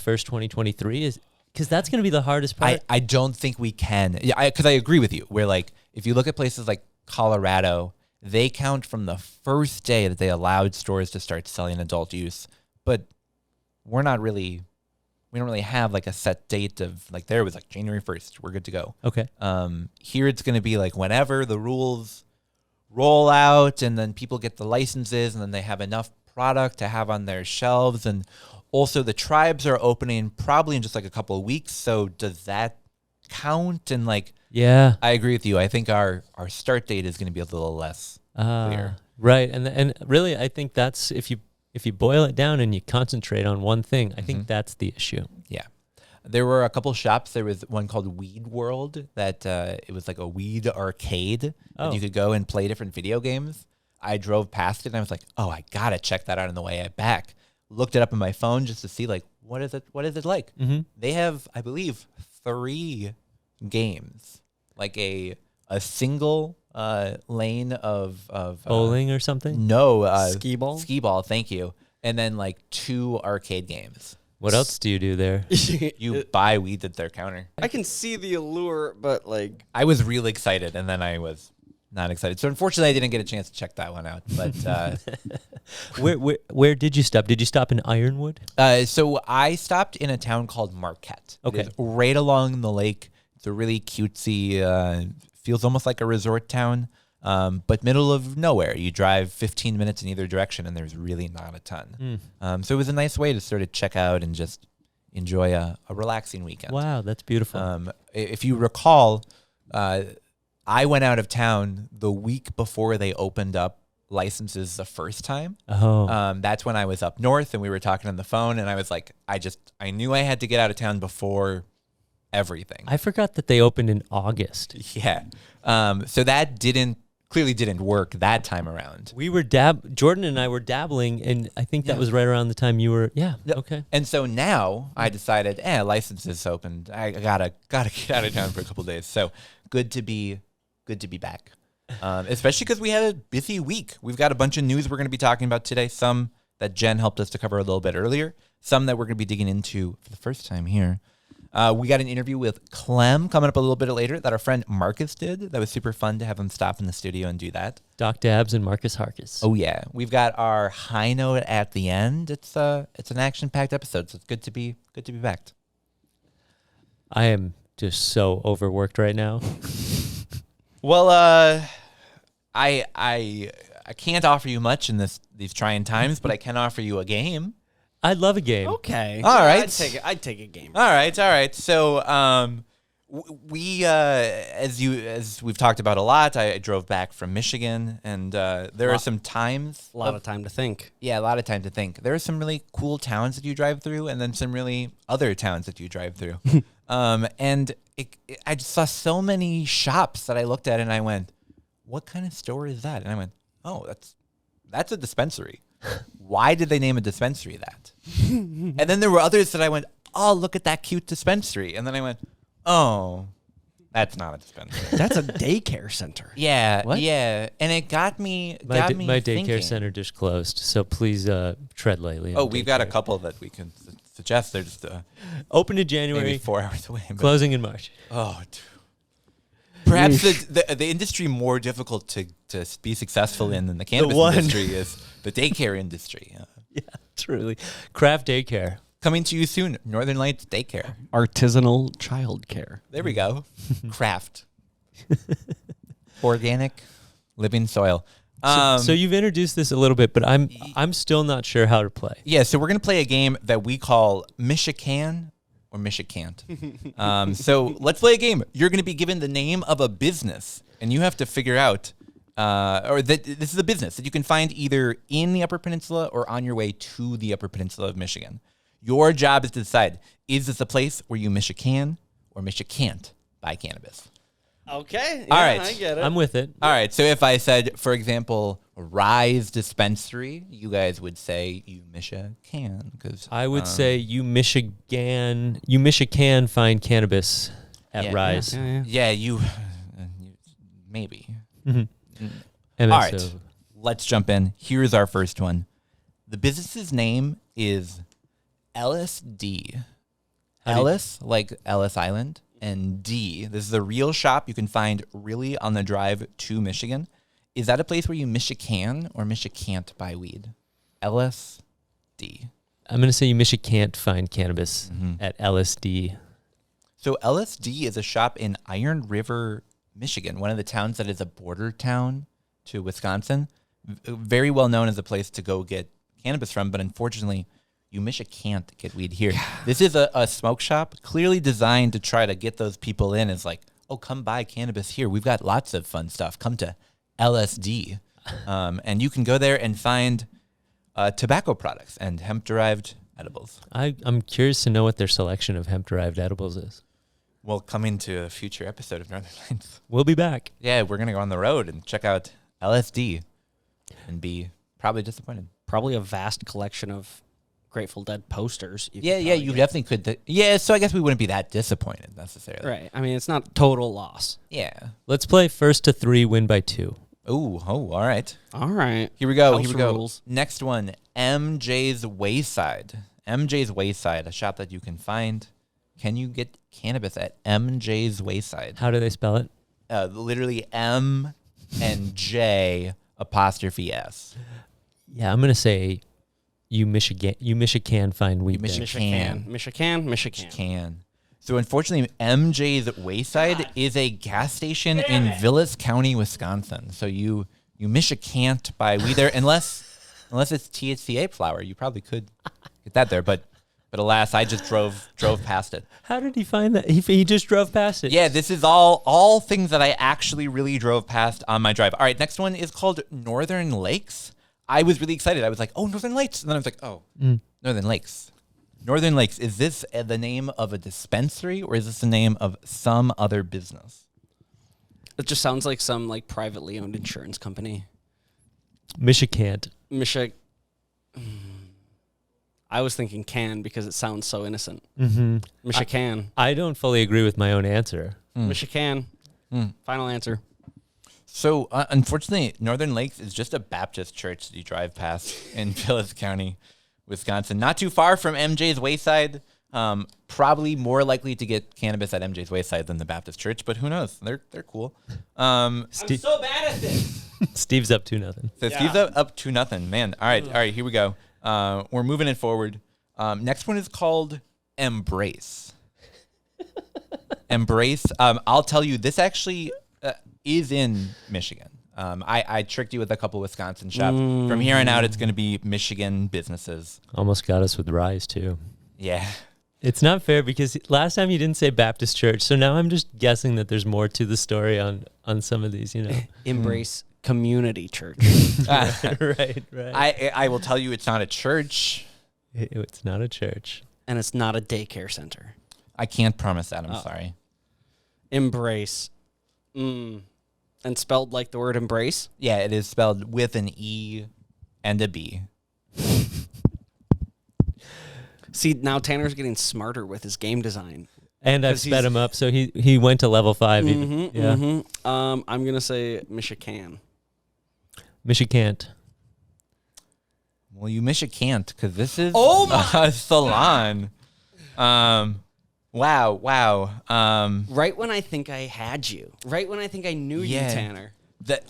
1st, 2023? Because that's going to be the hardest part. I don't think we can. Yeah, because I agree with you. Where like if you look at places like Colorado, they count from the first day that they allowed stores to start selling adult use, but we don't really have like a set date of like there was like January 1st, we're good to go. Okay. Here it's going to be like whenever the rules roll out and then people get the licenses and then they have enough product to have on their shelves. And also the tribes are opening probably in just like a couple of weeks. So does that count? And like, Yeah. I agree with you. I think our start date is going to be a little less clear. Right. And really, I think that's if you boil it down and you concentrate on one thing, I think that's the issue. Yeah. There were a couple shops. There was one called Weed World that it was like a weed arcade that you could go and play different video games. I drove past it and I was like, oh, I got to check that out on the way back. Looked it up on my phone just to see like, what is it like? Mm-hmm. They have, I believe, 3 games, like a single lane of Bowling or something? no, Skee ball? skee ball. Thank you. And then like 2 arcade games. What else do you do there? You buy weed at their counter. I can see the allure, but like I was real excited, and then I was not excited. So unfortunately, I didn't get a chance to check that one out. But Where did you stop? Did you stop in Ironwood? so I stopped in a town called Marquette. Okay. It is right along the lake. It's a really cutesy, feels almost like a resort town, but middle of nowhere. You drive 15 minutes in either direction, and there's really not a ton. So it was a nice way to sort of check out and just enjoy a relaxing weekend. Wow, that's beautiful. If you recall, I went out of town the week before they opened up licenses the first time. That's when I was up north and we were talking on the phone, and I was like, I knew I had to get out of town before everything. I forgot that they opened in August. Yeah. So that clearly didn't work that time around. We were Jordan and I were dabbling, and I think that was right around the time you were. Yeah. Yep. Okay. And so now I decided, licenses opened. I gotta get out of town for a couple days. So good to be back. Especially because we had a busy week. We've got a bunch of news we're going to be talking about today. Some that Jen helped us to cover a little bit earlier. Some that we're going to be digging into for the first time here. We got an interview with Clem coming up a little bit later that our friend Marcus did. That was super fun to have him stop in the studio and do that. Doc Dabbs and Marcus Harkis. Oh yeah, we've got our high note at the end. It's an action-packed episode, so it's good to be back. I am just so overworked right now. Well, I can't offer you much in these trying times, but I can offer you a game. I love a game. okay. All right. I'd take a game. All right. So, we as we've talked about a lot, I drove back from Michigan, and there are some times. A lot of time to think. Yeah, a lot of time to think. There are some really cool towns that you drive through, and then some really other towns that you drive through. And I just saw so many shops that I looked at, and I went, "What kind of store is that?" And I went, "Oh, that's a dispensary. Why did they name a dispensary that?" And then there were others that I went, "Oh, look at that cute dispensary," and then I went, "Oh, that's not a dispensary." That's a daycare center. Yeah, What? yeah, and it got me. My daycare thinking. center just closed, so please tread lightly. Oh, on we've got a daycare. couple that we can suggest. They're just Open in maybe January, 4 hours away. But, closing in March. oh, dude. Perhaps the industry more difficult to be successful in than the cannabis one. industry is the daycare industry. Yeah, truly. Craft daycare. Coming to you soon, Northern Lights Daycare. Artisanal childcare. There we go. Craft. Organic, living soil. So you've introduced this a little bit, but I'm still not sure how to play. Yeah, so we're going to play a game that we call Michican or Michicant. So let's play a game. You're going to be given the name of a business, and you have to figure out, this is a business that you can find either in the Upper Peninsula or on your way to the Upper Peninsula of Michigan. Your job is to decide, is this a place where you Michican or Michicant buy cannabis? Okay. All right. I get it. I'm with it. All right, so if I said, for example, Rise Dispensary, you guys would say you Michigan, because I would say you Michigan find cannabis. at Yeah. Rise. Yeah. Yeah, maybe. MSO. All right, let's jump in. Here's our first one. The business's name is LSD. Ellis, like Ellis Island, and D. This is a real shop you can find really on the drive to Michigan. Is that a place where you Michigan or Michicant buy weed? LSD. I'm going to say you can't find cannabis at LSD. So LSD is a shop in Iron River, Michigan, one of the towns that is a border town to Wisconsin. Very well known as a place to go get cannabis from, but unfortunately, you can't get weed here. This is a smoke shop clearly designed to try to get those people in. It's like, oh, come buy cannabis here. We've got lots of fun stuff. Come to LSD. And you can go there and find tobacco products and hemp-derived edibles. I'm curious to know what their selection of hemp-derived edibles is. Well, coming to a future episode of Northern Lights. We'll be back. Yeah, we're going to go on the road and check out LSD and be probably disappointed. Probably a vast collection of Grateful Dead posters. Yeah, you definitely could. So I guess we wouldn't be that disappointed necessarily. Right. I mean, it's not total loss. Yeah. Let's play first to 3, win by 2. Oh, all right. All right. Here we go. House rules. Next one, MJ's Wayside. MJ's Wayside, a shop that you can find. Can you get cannabis at MJ's Wayside? How do they spell it? Literally M and J apostrophe S. Yeah, I'm going to say you Michigan find weed there. Michigan. So unfortunately, MJ's Wayside is a gas station in Vilas County, Wisconsin. So you can't buy weed there unless it's THCA flower. You probably could get that there, but alas, I just drove past it. How did he find that? He just drove past it. Yeah, this is all things that I actually really drove past on my drive. All right, next one is called Northern Lakes. I was really excited. I was like, oh, Northern Lakes. And then I was like, oh, Northern Lakes. Northern Lakes, is this the name of a dispensary or is this the name of some other business? It just sounds like some like privately owned insurance company. Michigan. I was thinking can because it sounds so innocent. Mm-hmm. Michigan. I don't fully agree with my own answer. Michigan. Final answer. So, unfortunately, Northern Lakes is just a Baptist church that you drive past in Vilas County, Wisconsin. Not too far from MJ's Wayside. Probably more likely to get cannabis at MJ's Wayside than the Baptist church, but who knows? They're cool. I'm so bad at this. Steve's up 2-0. So Steve's up 2-0. Man, all right, here we go. We're moving it forward. Next one is called Embrace. Embrace. I'll tell you, this actually is in Michigan. I tricked you with a couple Wisconsin shops. From here on out, it's going to be Michigan businesses. Almost got us with Rise, too. Yeah. It's not fair because last time you didn't say Baptist church, so now I'm just guessing that there's more to the story on some of these, Embrace Community Church. Right. I will tell you, it's not a church. It's not a church. And it's not a daycare center. I can't promise that. I'm sorry. Embrace. And spelled like the word embrace? Yeah, it is spelled with an E and a B. See, now Tanner's getting smarter with his game design. And I've sped him up, so he went to level 5. I'm going to say Michigan. Michigan. Well, you Michigan because this is a salon. Wow. Right when I think I had you. Right when I think I knew you, Tanner.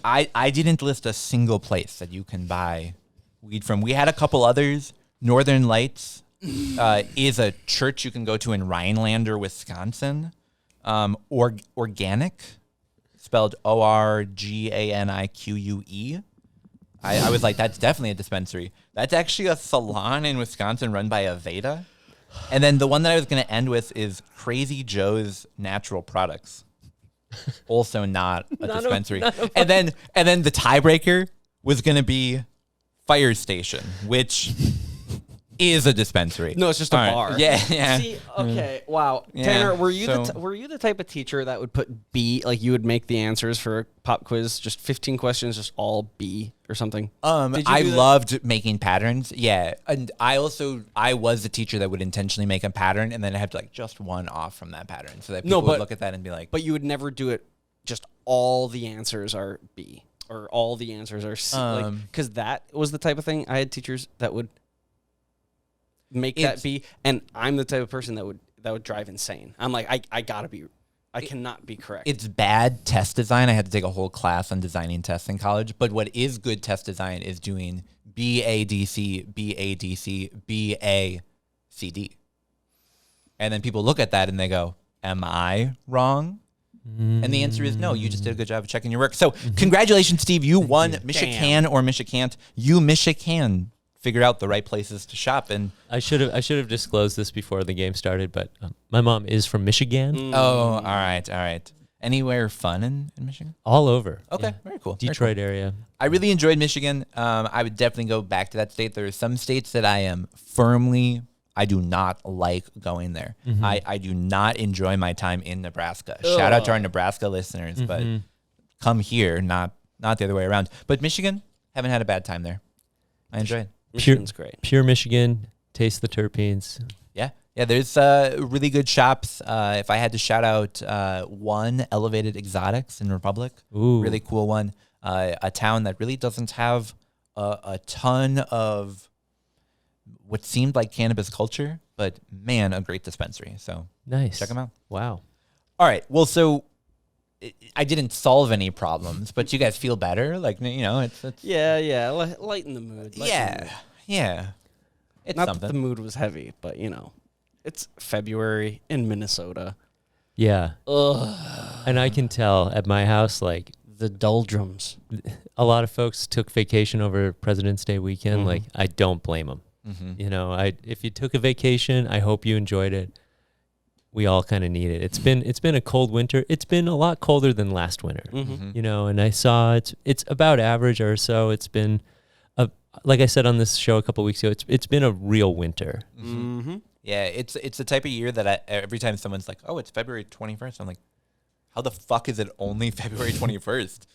I didn't list a single place that you can buy weed from. We had a couple others. Northern Lights is a church you can go to in Rhinelander, Wisconsin. Organic, spelled ORGANIQUE. I was like, that's definitely a dispensary. That's actually a salon in Wisconsin run by Aveda. And then the one that I was going to end with is Crazy Joe's Natural Products. Also not a dispensary. And then the tiebreaker was going to be Fire Station, which is a dispensary. No, it's just a All right. bar. Yeah, yeah. See, okay, wow. Yeah, Tanner, were you so- were you the type of teacher that would put B, like you would make the answers for a pop quiz, just 15 questions, just all B or something? Did you I do that? loved making patterns. Yeah, and I was the teacher that would intentionally make a pattern and then have to like just one off from that pattern, so that people would look at that and be like, But you would never do it. Just all the answers are B or all the answers are C, because that was the type of thing. I had teachers that would make that B, and I'm the type of person that would drive insane. I'm like, I cannot be correct. It's bad test design. I had to take a whole class on designing tests in college. But what is good test design is doing BADC, BADC, BACD. And then people look at that and they go, am I wrong? And the answer is no. You just did a good job of checking your work. So congratulations, Steve. You won Michigan or Michigan. You Michigan figured out the right places to shop. And I should have disclosed this before the game started, but my mom is from Michigan. oh, all right. Anywhere fun in Michigan? All over. Okay, Yeah. very cool. Detroit area. I really enjoyed Michigan. I would definitely go back to that state. There are some states that I do not like going there. I do not enjoy my time in Nebraska. Shout out to our Nebraska listeners, but come here, not the other way around. But Michigan, haven't had a bad time there. I enjoy it. Michigan's great. Pure Michigan. Taste the terpenes. Yeah, there's really good shops. If I had to shout out one, Elevated Exotics in Republic. Ooh. Really cool one. A town that really doesn't have a ton of what seemed like cannabis culture, but man, a great dispensary. So Nice. check them out. Wow. All right. Well, so I didn't solve any problems, but you guys feel better. Like, you know, it's Yeah. Lighten the mood. yeah. It's Not something. that the mood was heavy, but it's February in Minnesota. Yeah. Ugh. And I can tell at my house, like, The doldrums. a lot of folks took vacation over President's Day weekend. Like, I don't blame them. Mm-hmm. You know, if you took a vacation, I hope you enjoyed it. We all kind of need it. It's been a cold winter. It's been a lot colder than last winter. Mm-hmm. You know, and I saw it's about average or so. It's been like I said on this show a couple of weeks ago, it's been a real winter. Mm-hmm. Yeah, it's the type of year that every time someone's like, "Oh, it's February 21st," I'm like, "How the fuck is it only February 21st?"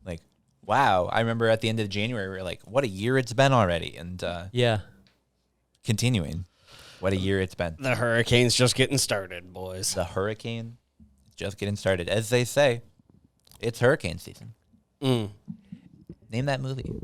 Like, wow. I remember at the end of January, we were like, "What a year it's been already," and Yeah. continuing, what a year it's been. The hurricane's just getting started, boys. The hurricane is just getting started, as they say. It's hurricane season. Name that movie.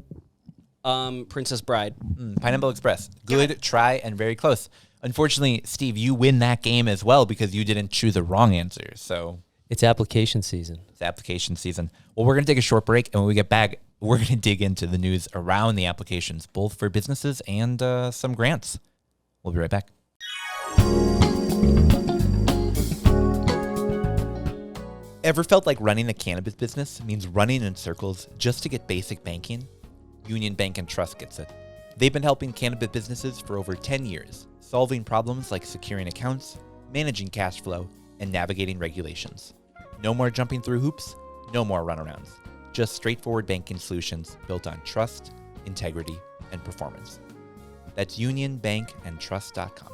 Princess Bride. Pineapple Express. Good try and very close. Unfortunately, Steve, you win that game as well because you didn't choose a wrong answer. So It's application season. it's application season. Well, we're going to take a short break, and when we get back, we're going to dig into the news around the applications, both for businesses and some grants. We'll be right back. Ever felt like running a cannabis business means running in circles just to get basic banking? Union Bank and Trust gets it. They've been helping cannabis businesses for over 10 years, solving problems like securing accounts, managing cash flow, and navigating regulations. No more jumping through hoops, no more runarounds. Just straightforward banking solutions built on trust, integrity, and performance. That's unionbankandtrust.com.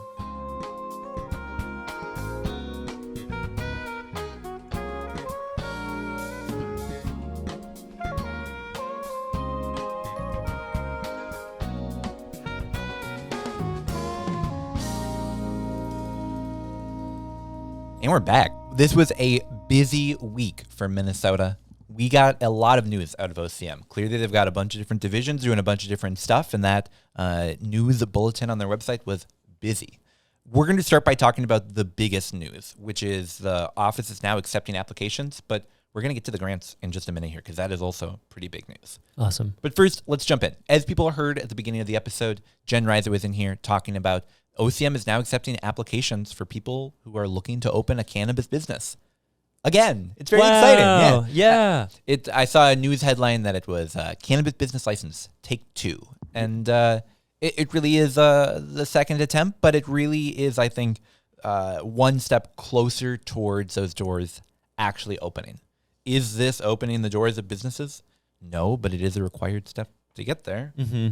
And we're back. This was a busy week for Minnesota. We got a lot of news out of OCM. Clearly, they've got a bunch of different divisions doing a bunch of different stuff, and that news bulletin on their website was busy. We're going to start by talking about the biggest news, which is the office is now accepting applications, but we're going to get to the grants in just a minute here because that is also pretty big news. Awesome. But first, let's jump in. As people heard at the beginning of the episode, Jen Reiser was in here talking about OCM is now accepting applications for people who are looking to open a cannabis business. Again, it's very exciting. Yeah. I saw a news headline that it was cannabis business license, take 2. And it really is the second attempt, but it really is, I think, one step closer towards those doors actually opening. Is this opening the doors of businesses? No, but it is a required step to get there. Mm-hmm.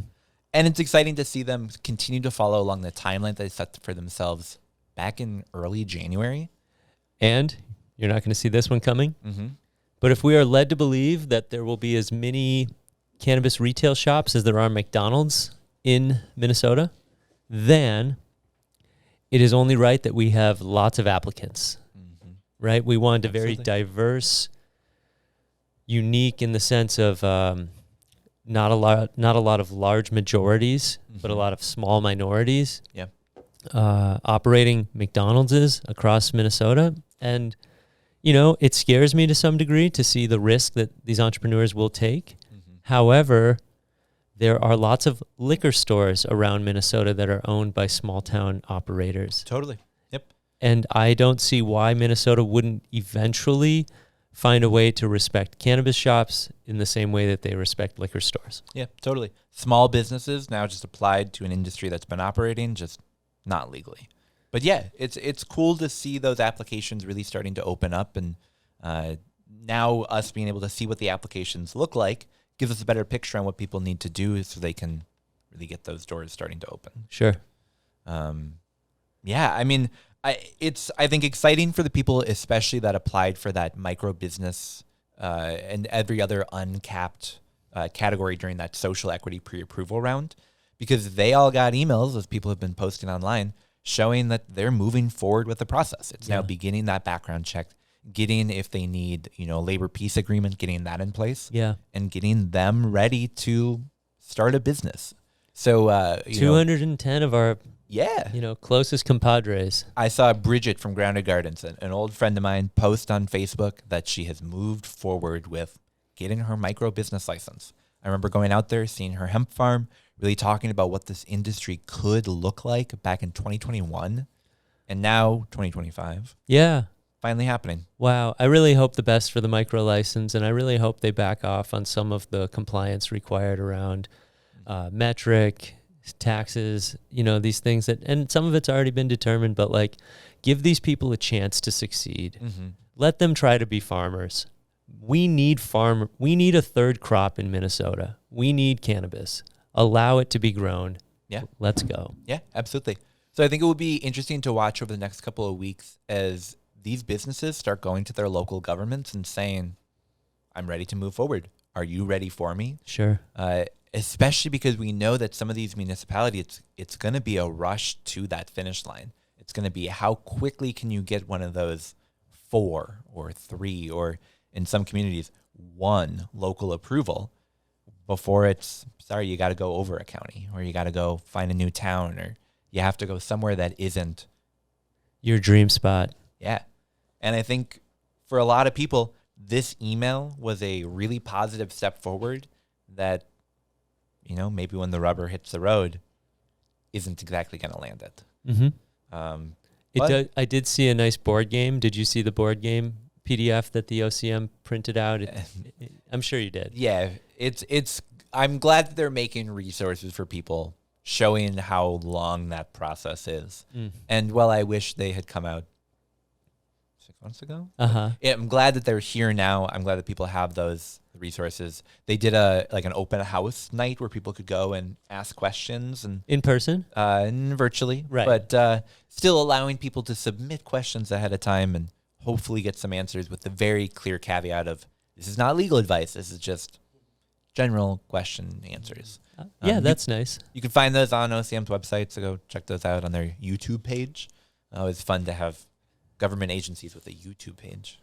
And it's exciting to see them continue to follow along the timeline they set for themselves back in early January. And you're not going to see this one coming. Mm-hmm. But if we are led to believe that there will be as many cannabis retail shops as there are McDonald's in Minnesota, then it is only right that we have lots of applicants, right? We want a very diverse, unique in the sense of not a lot of large majorities, but a lot of small minorities. Yeah. Operating McDonald's across Minnesota. And, it scares me to some degree to see the risk that these entrepreneurs will take. However, there are lots of liquor stores around Minnesota that are owned by small town operators. Totally. Yep. And I don't see why Minnesota wouldn't eventually find a way to respect cannabis shops in the same way that they respect liquor stores. Yeah, totally. Small businesses now just applied to an industry that's been operating, just not legally. But yeah, it's cool to see those applications really starting to open up, and now us being able to see what the applications look like gives us a better picture on what people need to do so they can really get those doors starting to open. Sure. Yeah, I mean, I think exciting for the people, especially that applied for that micro business and every other uncapped category during that social equity pre-approval round, because they all got emails, as people have been posting online, showing that they're moving forward with the process. It's now beginning that background check, getting, if they need, labor peace agreement, getting that in place, and getting them ready to start a business. So 210 of our closest compadres. I saw Bridget from Grounded Gardens, an old friend of mine, post on Facebook that she has moved forward with getting her micro business license. I remember going out there, seeing her hemp farm, really talking about what this industry could look like back in 2021, and now 2025. Yeah. Finally happening. Wow. I really hope the best for the micro license, and I really hope they back off on some of the compliance required around metric, taxes, these things that, and some of it's already been determined, but give these people a chance to succeed. Let them try to be farmers. We need a third crop in Minnesota. We need cannabis. Allow it to be grown. Yeah. Let's go. Yeah, absolutely. So I think it will be interesting to watch over the next couple of weeks as these businesses start going to their local governments and saying, I'm ready to move forward. Are you ready for me? Sure. Especially because we know that some of these municipalities, it's going to be a rush to that finish line. It's going to be how quickly can you get one of those 4 or 3 or in some communities 1 local approval before you got to go over a county, or you got to go find a new town, or you have to go somewhere that isn't your dream spot. Yeah. And I think for a lot of people, this email was a really positive step forward that, maybe when the rubber hits the road, isn't exactly going to land it. I did see a nice board game. Did you see the board game PDF that the OCM printed out? I'm sure you did. Yeah. I'm glad that they're making resources for people, showing how long that process is. And while I wish they had come out 6 months ago, I'm glad that they're here now. I'm glad that people have those resources. They did an open house night where people could go and ask questions, and in person, and virtually, right? But still allowing people to submit questions ahead of time and hopefully get some answers with the very clear caveat of this is not legal advice. This is just general question answers. That's nice. You can find those on OCM's website, so go check those out on their YouTube page. It's fun to have government agencies with a YouTube page.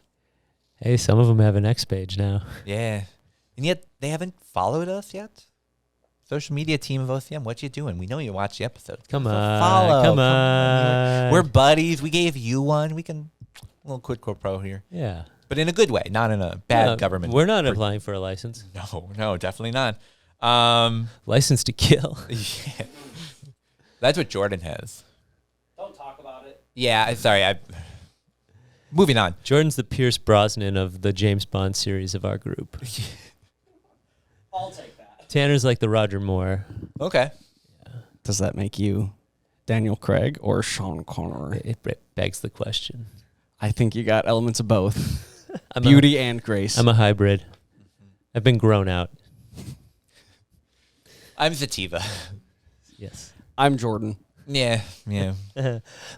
Hey, some of them have an X page now. Yeah. And yet they haven't followed us yet. Social media team of OCM, what you doing? We know you watch the episode. Come on. We're buddies. We gave you one. We can, a little quid pro quo here. Yeah. But in a good way, not in a bad government. We're not applying for a license. No, definitely not. License to kill. Yeah. That's what Jordan has. Don't talk about it. Yeah, sorry. Moving on. Jordan's the Pierce Brosnan of the James Bond series of our group. I'll take that. Tanner's like the Roger Moore. Okay. Yeah. Does that make you Daniel Craig or Sean Connery? It begs the question. I think you got elements of both. Beauty and grace. I'm a hybrid. I've been grown out. I'm Sativa. Yes. I'm Jordan. Yeah.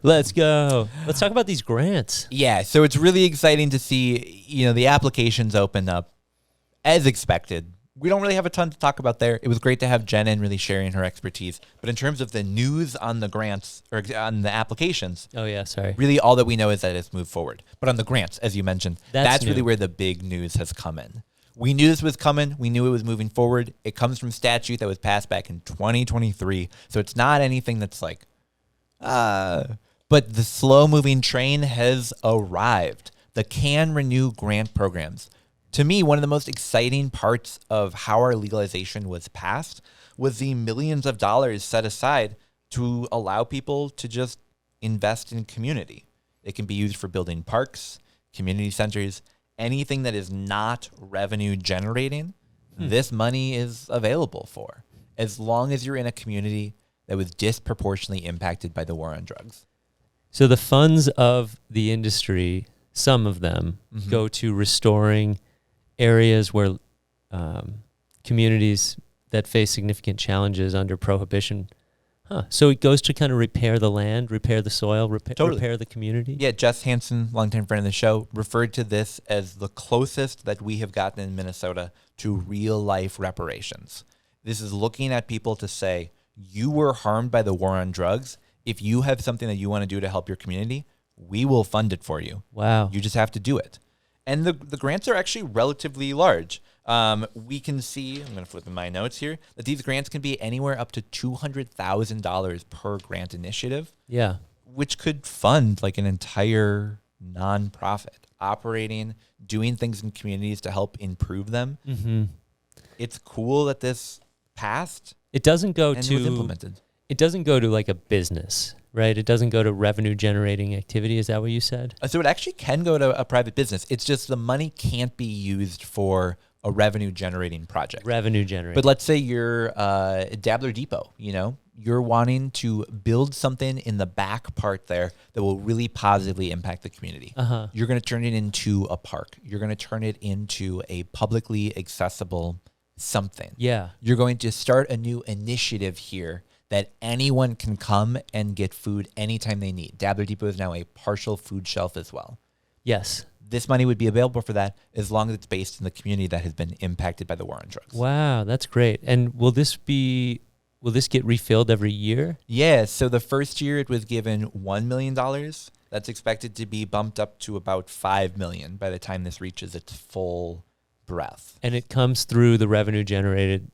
Let's go. Let's talk about these grants. Yeah, so it's really exciting to see, the applications open up as expected. We don't really have a ton to talk about there. It was great to have Jen in really sharing her expertise. But in terms of the news on the grants or on the applications, Oh, yeah, sorry. really all that we know is that it's moved forward. But on the grants, as you mentioned, that's really new. where the big news has come in. We knew this was coming. We knew it was moving forward. It comes from statute that was passed back in 2023. So it's not anything that's like, but the slow-moving train has arrived. The Can Renew grant programs. To me, one of the most exciting parts of how our legalization was passed was the millions of dollars set aside to allow people to just invest in community. It can be used for building parks, community centers, anything that is not revenue generating. This money is available for, as long as you're in a community that was disproportionately impacted by the war on drugs. So the funds of the industry, some of them, go to restoring areas where communities that face significant challenges under prohibition. So it goes to kind of repair the land, repair the soil, repair the community? Yeah, Jess Hansen, longtime friend of the show, referred to this as the closest that we have gotten in Minnesota to real-life reparations. This is looking at people to say, you were harmed by the war on drugs. If you have something that you want to do to help your community, we will fund it for you. Wow. You just have to do it. And the grants are actually relatively large. We can see, I'm going to flip in my notes here, that these grants can be anywhere up to $200,000 per grant initiative. Yeah. Which could fund like an entire nonprofit operating, doing things in communities to help improve them. Mm-hmm. It's cool that this passed. It doesn't go and to was implemented. It doesn't go to like a business, right? It doesn't go to revenue generating activity. Is that what you said? So it actually can go to a private business. It's just the money can't be used for a revenue generating project. Revenue generating. But let's say you're Dabbler Depot, you're wanting to build something in the back part there that will really positively impact the community. You're going to turn it into a park. You're going to turn it into a publicly accessible something. Yeah. You're going to start a new initiative here that anyone can come and get food anytime they need. Dabbler Depot is now a partial food shelf as well. Yes. This money would be available for that as long as it's based in the community that has been impacted by the war on drugs. Wow, that's great. And will this get refilled every year? Yeah, so the first year it was given $1 million. That's expected to be bumped up to about $5 million by the time this reaches its full breadth. And it comes through the revenue generated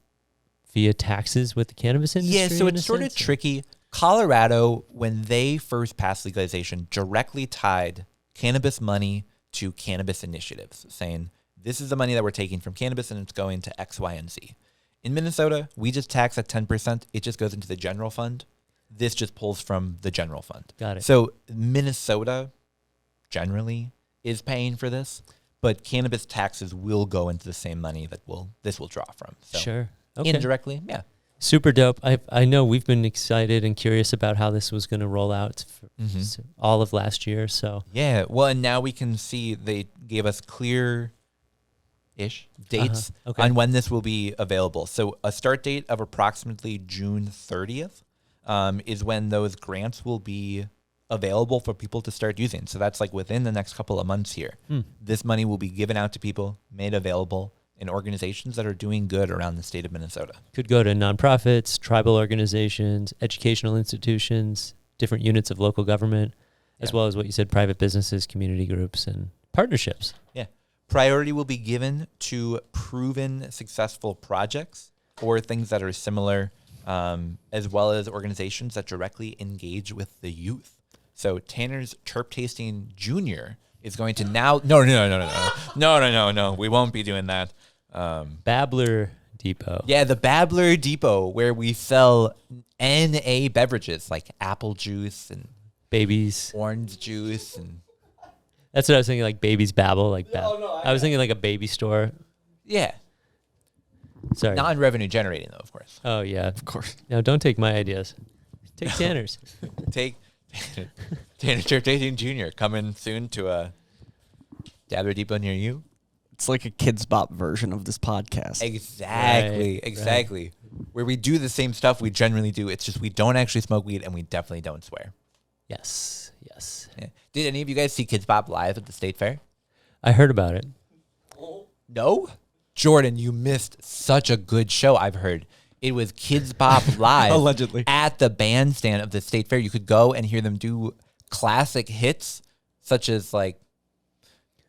via taxes with the cannabis industry? Yeah, so it's sort of tricky. Colorado, when they first passed legalization, directly tied cannabis money to cannabis initiatives, saying this is the money that we're taking from cannabis and it's going to X, Y, and Z. In Minnesota, we just tax at 10%. It just goes into the general fund. This just pulls from the general fund. Got it. So Minnesota generally is paying for this, but cannabis taxes will go into the same money that this will draw from. So Sure. Okay. indirectly, yeah. Super dope. I know we've been excited and curious about how this was going to roll out for all of last year. So Yeah, well, and now we can see they gave us clear-ish dates Okay. on when this will be available. So a start date of approximately June 30th is when those grants will be available for people to start using. So that's like within the next couple of months here. This money will be given out to people, made available in organizations that are doing good around the state of Minnesota. could go to nonprofits, tribal organizations, educational institutions, different units of local government, as well as what you said, private businesses, community groups, and partnerships. Yeah. Priority will be given to proven successful projects or things that are similar, as well as organizations that directly engage with the youth. So Tanner's Chirp Tasting Jr. is going to now... No. We won't be doing that. Babbler Depot. Yeah, the Babbler Depot, where we sell NA beverages like apple juice and Babies. orange juice and... That's what I was thinking, like Babies Babble. I was thinking like a baby store. Yeah. Sorry. Non-revenue generating, though, of course. Oh, yeah. Of course. No, don't take my ideas. Take Tanner's. Take Tanner Chirp Tasting Jr. coming soon to a Dabbler Depot near you. It's like a Kids Bop version of this podcast. Exactly. Right. where we do the same stuff we generally do. It's just we don't actually smoke weed and we definitely don't swear. Yes. Yeah. Did any of you guys see Kids Bop live at the state fair? I heard about it. No? Jordan, you missed such a good show, I've heard. It was Kids Bop live. Allegedly. At the bandstand of the state fair. You could go and hear them do classic hits, such as like,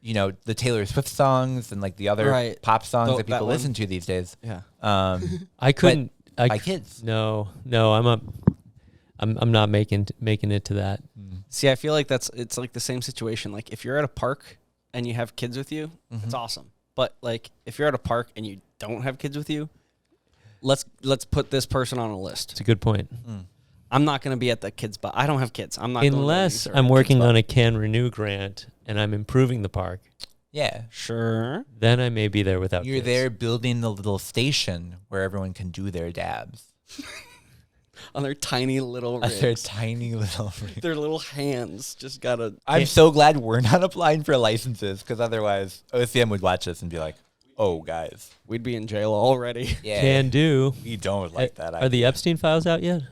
you know, the Taylor Swift songs and like the other pop songs that people listen to these days. Yeah. I couldn't. By kids. No, I'm not making it to that. See, I feel like it's like the same situation. Like if you're at a park and you have kids with you, it's awesome. But like if you're at a park and you don't have kids with you, let's put this person on a list. It's a good point. I'm not going to be at the Kids Bop. I don't have kids. I'm not. Unless I'm working on a Can Renew grant and I'm improving the park. Yeah. Sure. Then I may be there without You're kids. there building the little station where everyone can do their dabs. On their tiny little rigs. Their tiny little rigs. Their little hands just got to... I'm so glad we're not applying for licenses, because otherwise OCM would watch this and be like, oh, guys. We'd be in jail already. Yeah. Can do. We don't like that Are the Epstein files out yet?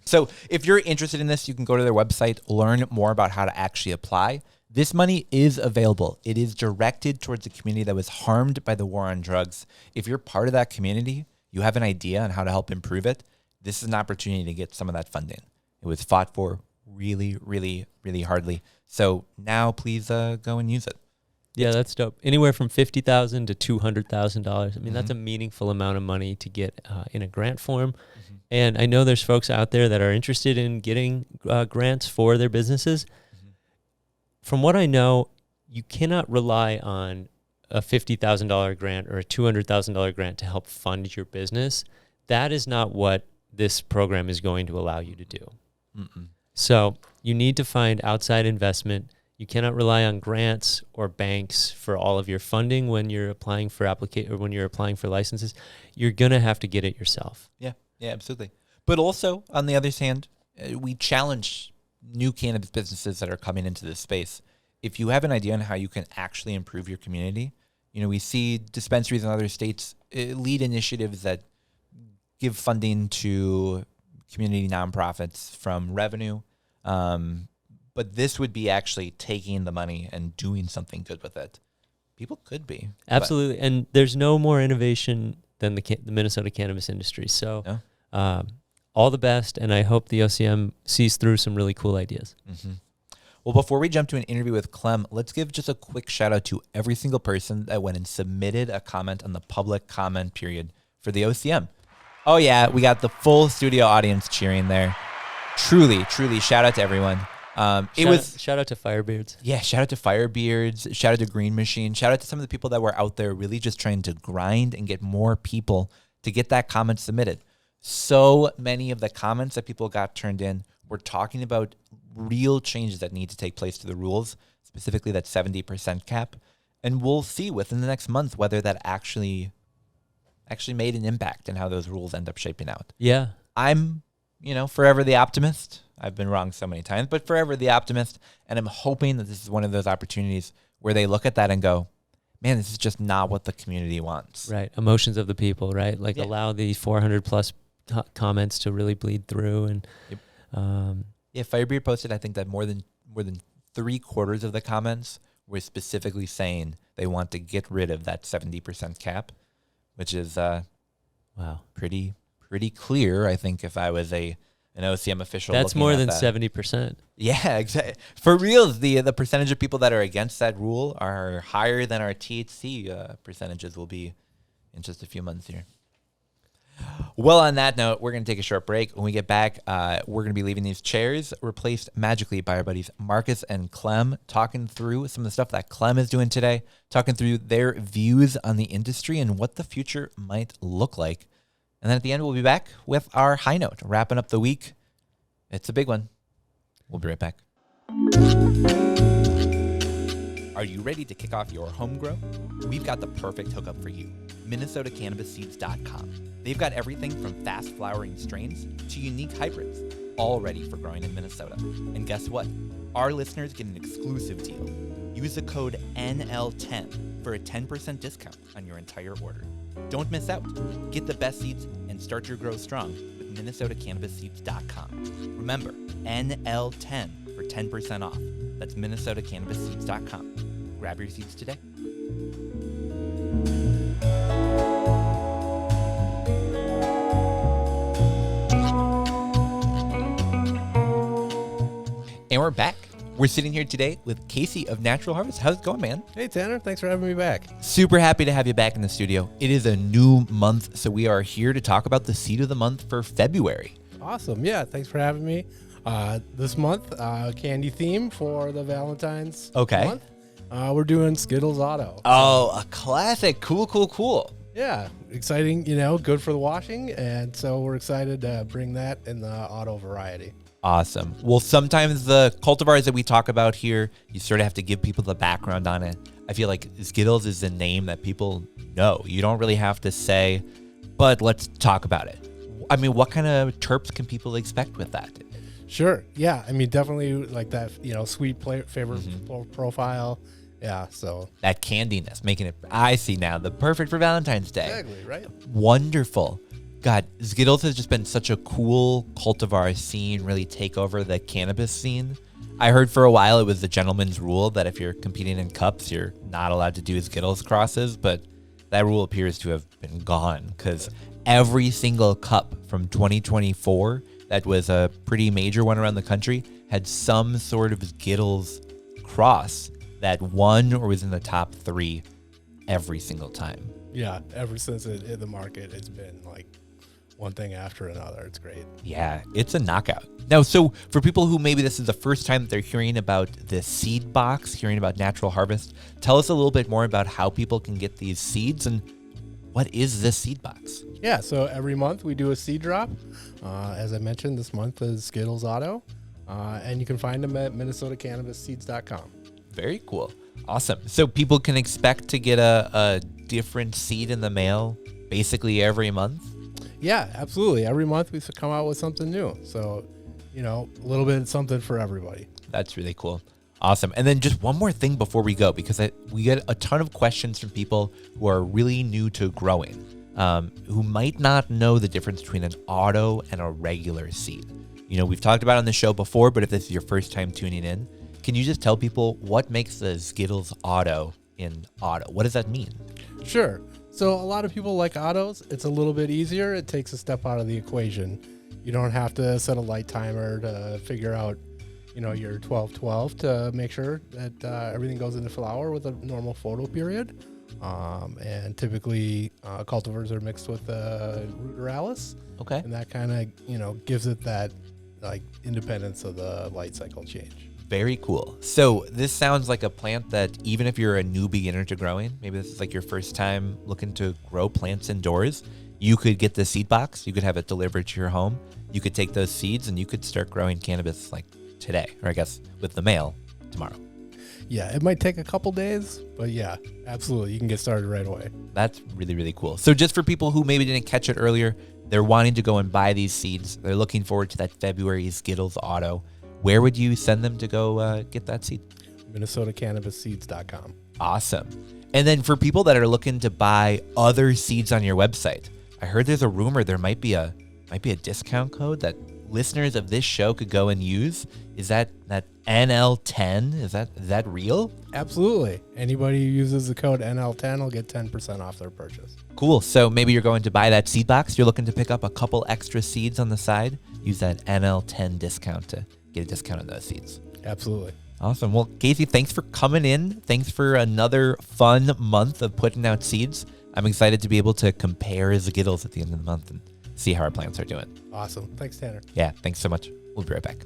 So if you're interested in this, you can go to their website, learn more about how to actually apply. This money is available. It is directed towards the community that was harmed by the war on drugs. If you're part of that community, you have an idea on how to help improve it, this is an opportunity to get some of that funding. It was fought for really, really, really hardly. So now please go and use it. Yeah, that's dope. Anywhere from $50,000 to $200,000. I mean, that's a meaningful amount of money to get in a grant form. And I know there's folks out there that are interested in getting grants for their businesses. From what I know, you cannot rely on a $50,000 grant or a $200,000 grant to help fund your business. That is not what this program is going to allow you to do. So you need to find outside investment. You cannot rely on grants or banks for all of your funding when you're applying for when you're applying for licenses. You're gonna have to get it yourself. Yeah, absolutely. But also, on the other hand, we challenge new cannabis businesses that are coming into this space. If you have an idea on how you can actually improve your community, you know, we see dispensaries in other states lead initiatives that give funding to community nonprofits from revenue. But this would be actually taking the money and doing something good with it. People could be. Absolutely. And there's no more innovation than the Minnesota cannabis industry. So all the best, and I hope the OCM sees through some really cool ideas. Well, before we jump to an interview with Clem, let's give just a quick shout out to every single person that went and submitted a comment on the public comment period for the OCM. Oh yeah, we got the full studio audience cheering there. Truly, shout out to everyone. Shout out to Firebeards. Yeah, shout out to Firebeards, shout out to Green Machine, shout out to some of the people that were out there really just trying to grind and get more people to get that comment submitted. So many of the comments that people got turned in were talking about real changes that need to take place to the rules, specifically that 70% cap. And we'll see within the next month whether that actually made an impact and how those rules end up shaping out. Yeah. I'm, forever the optimist. I've been wrong so many times, but forever the optimist. And I'm hoping that this is one of those opportunities where they look at that and go, man, this is just not what the community wants. Right. Emotions of the people, right? Like allow the 400 plus comments to really bleed through. And Firebeard posted, I think that more than 3/4 of the comments were specifically saying they want to get rid of that 70% cap, which is pretty clear. I think if I was an OCM official, that's more than 70%. Yeah, exactly. For real, the percentage of people that are against that rule are higher than our THC percentages will be in just a few months here. Well, on that note, we're going to take a short break. When we get back, we're going to be leaving these chairs replaced magically by our buddies Marcus and Clem, talking through some of the stuff that Clem is doing today, talking through their views on the industry and what the future might look like. And then at the end, we'll be back with our high note, wrapping up the week. It's a big one. We'll be right back. Are you ready to kick off your home grow? We've got the perfect hookup for you. MinnesotaCannabisSeeds.com. They've got everything from fast flowering strains to unique hybrids, all ready for growing in Minnesota. And guess what? Our listeners get an exclusive deal. Use the code NL10 for a 10% discount on your entire order. Don't miss out. Get the best seeds and start your growth strong with MinnesotaCannabisSeeds.com. Remember, NL10 for 10% off. That's MinnesotaCannabisSeeds.com. Grab your seeds today. And we're back. We're sitting here today with Casey of Natural Harvest. How's it going, man? Hey, Tanner. Thanks for having me back. Super happy to have you back in the studio. It is a new month, so we are here to talk about the seed of the month for February. Awesome. Yeah, thanks for having me. This month, candy theme for the Valentine's month. We're doing Skittles Auto. Oh, a classic. Cool. Yeah, exciting, good for the washing. And so we're excited to bring that in the auto variety. Awesome. Well, sometimes the cultivars that we talk about here, you sort of have to give people the background on it. I feel like Skittles is a name that people know. You don't really have to say, but let's talk about it. I mean, what kind of terps can people expect with that? Sure. Yeah. I mean, definitely like that, sweet flavor profile. Yeah. So that candiness, making it, I see now, the perfect for Valentine's Day. Exactly. Right. Wonderful. God, Skittles has just been such a cool cultivar scene, really take over the cannabis scene. I heard for a while it was the gentleman's rule that if you're competing in cups, you're not allowed to do Skittles crosses, but that rule appears to have been gone because every single cup from 2024 that was a pretty major one around the country had some sort of Skittles cross that won or was in the top 3 every single time. Yeah, ever since it hit the market, it's been like one thing after another. It's great. Yeah, it's a knockout. Now, so for people who maybe this is the first time that they're hearing about the seed box, hearing about Natural Harvest, tell us a little bit more about how people can get these seeds and what is this seed box? Yeah, so every month we do a seed drop. As I mentioned, this month is Skittles Auto, and you can find them at MinnesotaCannabisSeeds.com. Very cool. Awesome. So people can expect to get a different seed in the mail basically every month? Yeah, absolutely. Every month we come out with something new. So, a little bit of something for everybody. That's really cool. Awesome. And then just one more thing before we go, because we get a ton of questions from people who are really new to growing, who might not know the difference between an auto and a regular seed. We've talked about it on the show before, but if this is your first time tuning in, can you just tell people what makes the Skittles Auto in auto? What does that mean? Sure. So a lot of people like autos. It's a little bit easier. It takes a step out of the equation. You don't have to set a light timer to figure out, your 12-12 to make sure that everything goes into flower with a normal photo period. And typically cultivars are mixed with ruderalis. Okay. And that kind of, gives it that like independence of the light cycle change. Very cool. So this sounds like a plant that even if you're a new beginner to growing, maybe this is like your first time looking to grow plants indoors, you could get the seed box. You could have it delivered to your home. You could take those seeds and you could start growing cannabis like today, or I guess with the mail tomorrow. Yeah, it might take a couple days, but yeah, absolutely. You can get started right away. That's really, really cool. So just for people who maybe didn't catch it earlier, they're wanting to go and buy these seeds. They're looking forward to that February Skittles Auto. Where would you send them to go get that seed? MinnesotaCannabisSeeds.com. Awesome. And then for people that are looking to buy other seeds on your website, I heard there's a rumor there might be a discount code that listeners of this show could go and use. Is that NL10? Is that real? Absolutely. Anybody who uses the code NL10 will get 10% off their purchase. Cool. So maybe you're going to buy that seed box. You're looking to pick up a couple extra seeds on the side. Use that NL10 discount to get a discount on those seeds. Absolutely. Awesome. Well, Casey, thanks for coming in. Thanks for another fun month of putting out seeds. I'm excited to be able to compare Skittles at the end of the month and see how our plants are doing. Awesome. Thanks, Tanner. Yeah, thanks so much. We'll be right back.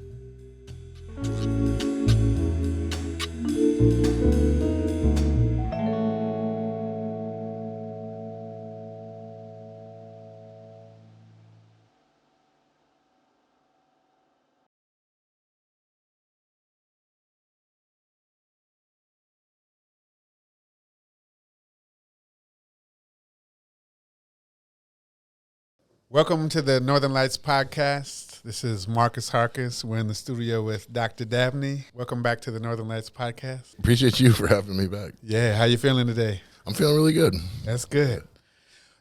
Welcome to the Northern Lights podcast. This is Marcus Harkis. We're in the studio with Dr. Dabney. Welcome back to the Northern Lights podcast. Appreciate you for having me back. Yeah, how you feeling today? I'm feeling really good. That's good.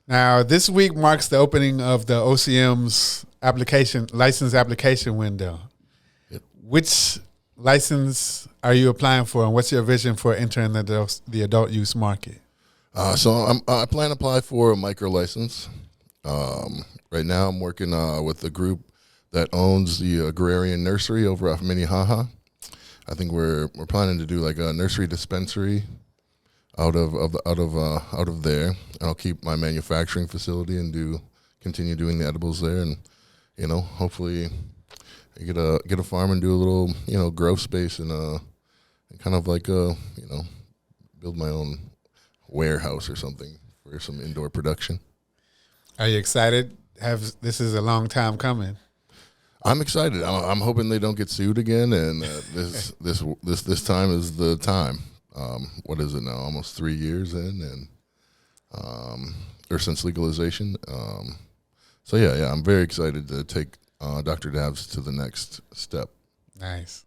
Now, this week marks the opening of the OCM's license application window. Yep. Which license are you applying for, and what's your vision for entering the adult use market? So I plan to apply for a micro license. Right now, I'm working with a group that owns the agrarian nursery over off Minnehaha. I think we're planning to do like a nursery dispensary out of there, and I'll keep my manufacturing facility and continue doing the edibles there, and hopefully get a farm and do a little grow space and kind of like build my own warehouse or something for some indoor production. Are you excited? This is a long time coming. I'm excited. I'm hoping they don't get sued again, and this time is the time. What is it now? Almost 3 years in, and or since legalization. So yeah, I'm very excited to take Dr. Dabs to the next step. Nice.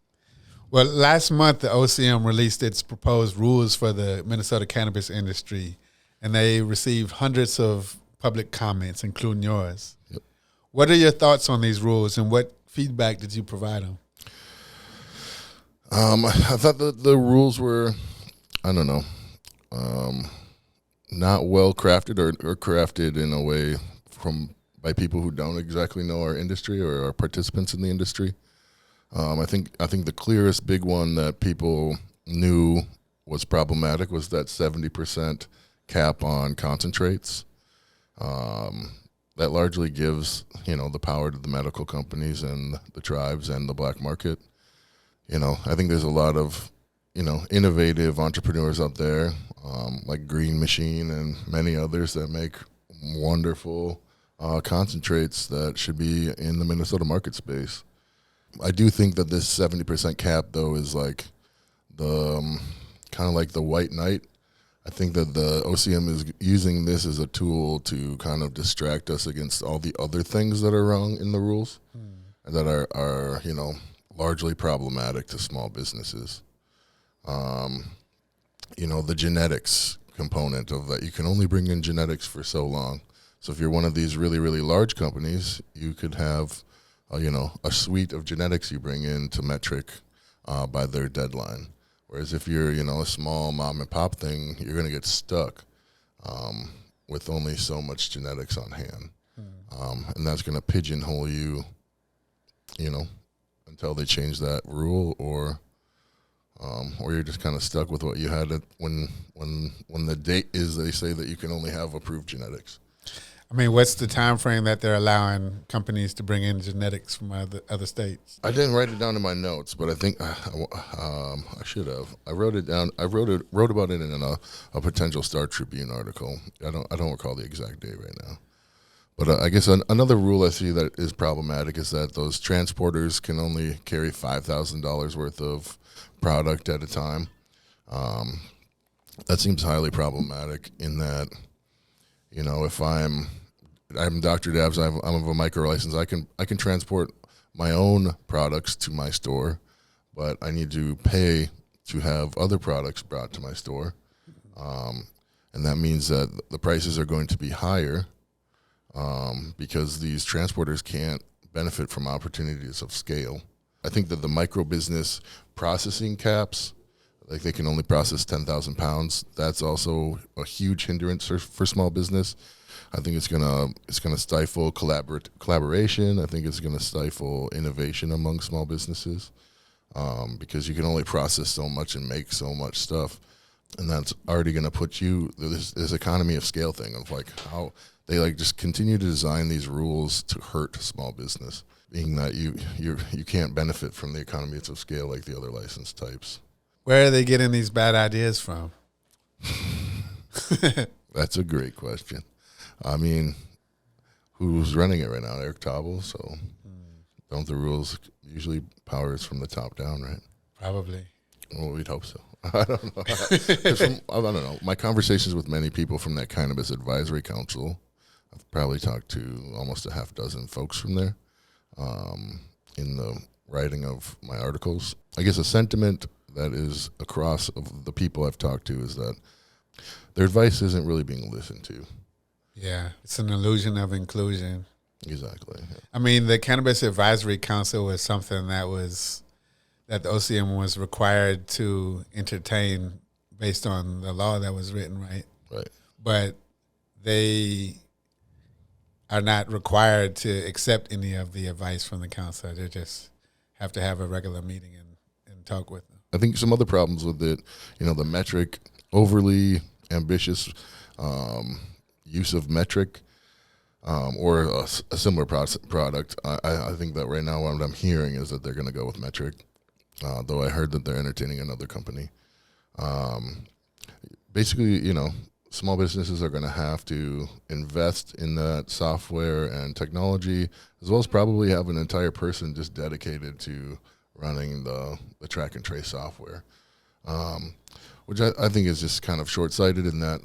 Well, last month the OCM released its proposed rules for the Minnesota cannabis industry, and they received hundreds of public comments, including yours. Yep. What are your thoughts on these rules, and what feedback did you provide them? I thought the rules were, not well crafted or crafted in a way by people who don't exactly know our industry or are participants in the industry. I think the clearest big one that people knew was problematic was that 70% cap on concentrates. That largely gives, the power to the medical companies and the tribes and the black market. I think there's a lot of, innovative entrepreneurs out there, like Green Machine and many others that make wonderful concentrates that should be in the Minnesota market space. I do think that this 70% cap, though, is like the kind of like the white knight. I think that the OCM is using this as a tool to kind of distract us against all the other things that are wrong in the rules and that are largely problematic to small businesses. The genetics component of that, you can only bring in genetics for so long. So if you're one of these really, really large companies, you could have, a suite of genetics you bring in to metric by their deadline. Whereas if you're, a small mom and pop thing, you're going to get stuck with only so much genetics on hand. And that's going to pigeonhole you, until they change that rule, or you're just kind of stuck with what you had when the date is they say that you can only have approved genetics. I mean, what's the time frame that they're allowing companies to bring in genetics from other states? I didn't write it down in my notes, but I think I should have. I wrote it down. I wrote about it in a potential Star Tribune article. I don't recall the exact date right now. But I guess another rule I see that is problematic is that those transporters can only carry $5,000 worth of product at a time. That seems highly problematic in that, if I'm Dr. Dabs, I'm of a micro license, I can transport my own products to my store, but I need to pay to have other products brought to my store. And that means that the prices are going to be higher because these transporters can't benefit from opportunities of scale. I think that the micro business processing caps, like they can only process 10,000 pounds. That's also a huge hindrance for small business. I think it's gonna stifle collaboration. I think it's gonna stifle innovation among small businesses because you can only process so much and make so much stuff, and that's already gonna put you this economy of scale thing of like how they like just continue to design these rules to hurt small business, being that you can't benefit from the economies of scale like the other license types. Where are they getting these bad ideas from? That's a great question. I mean, who's running it right now? Eric Tobel. So don't the rules usually power is from the top down, right? Probably. Well, we'd hope so. I don't know. I don't know. My conversations with many people from that Cannabis Advisory Council, I've probably talked to almost a half dozen folks from there in the writing of my articles. I guess a sentiment that is across of the people I've talked to is that their advice isn't really being listened to. Yeah, it's an illusion of inclusion. Exactly. Yeah. I mean, the Cannabis Advisory Council was something that the OCM was required to entertain based on the law that was written, right? Right. But they are not required to accept any of the advice from the council. They just have to have a regular meeting and talk with them. I think some other problems with it, the metric, overly ambitious use of metric, or a similar product. I think that right now what I'm hearing is that they're going to go with metric, though I heard that they're entertaining another company. Basically, small businesses are going to have to invest in that software and technology, as well as probably have an entire person just dedicated to running the track and trace software, which I think is just kind of short-sighted in that,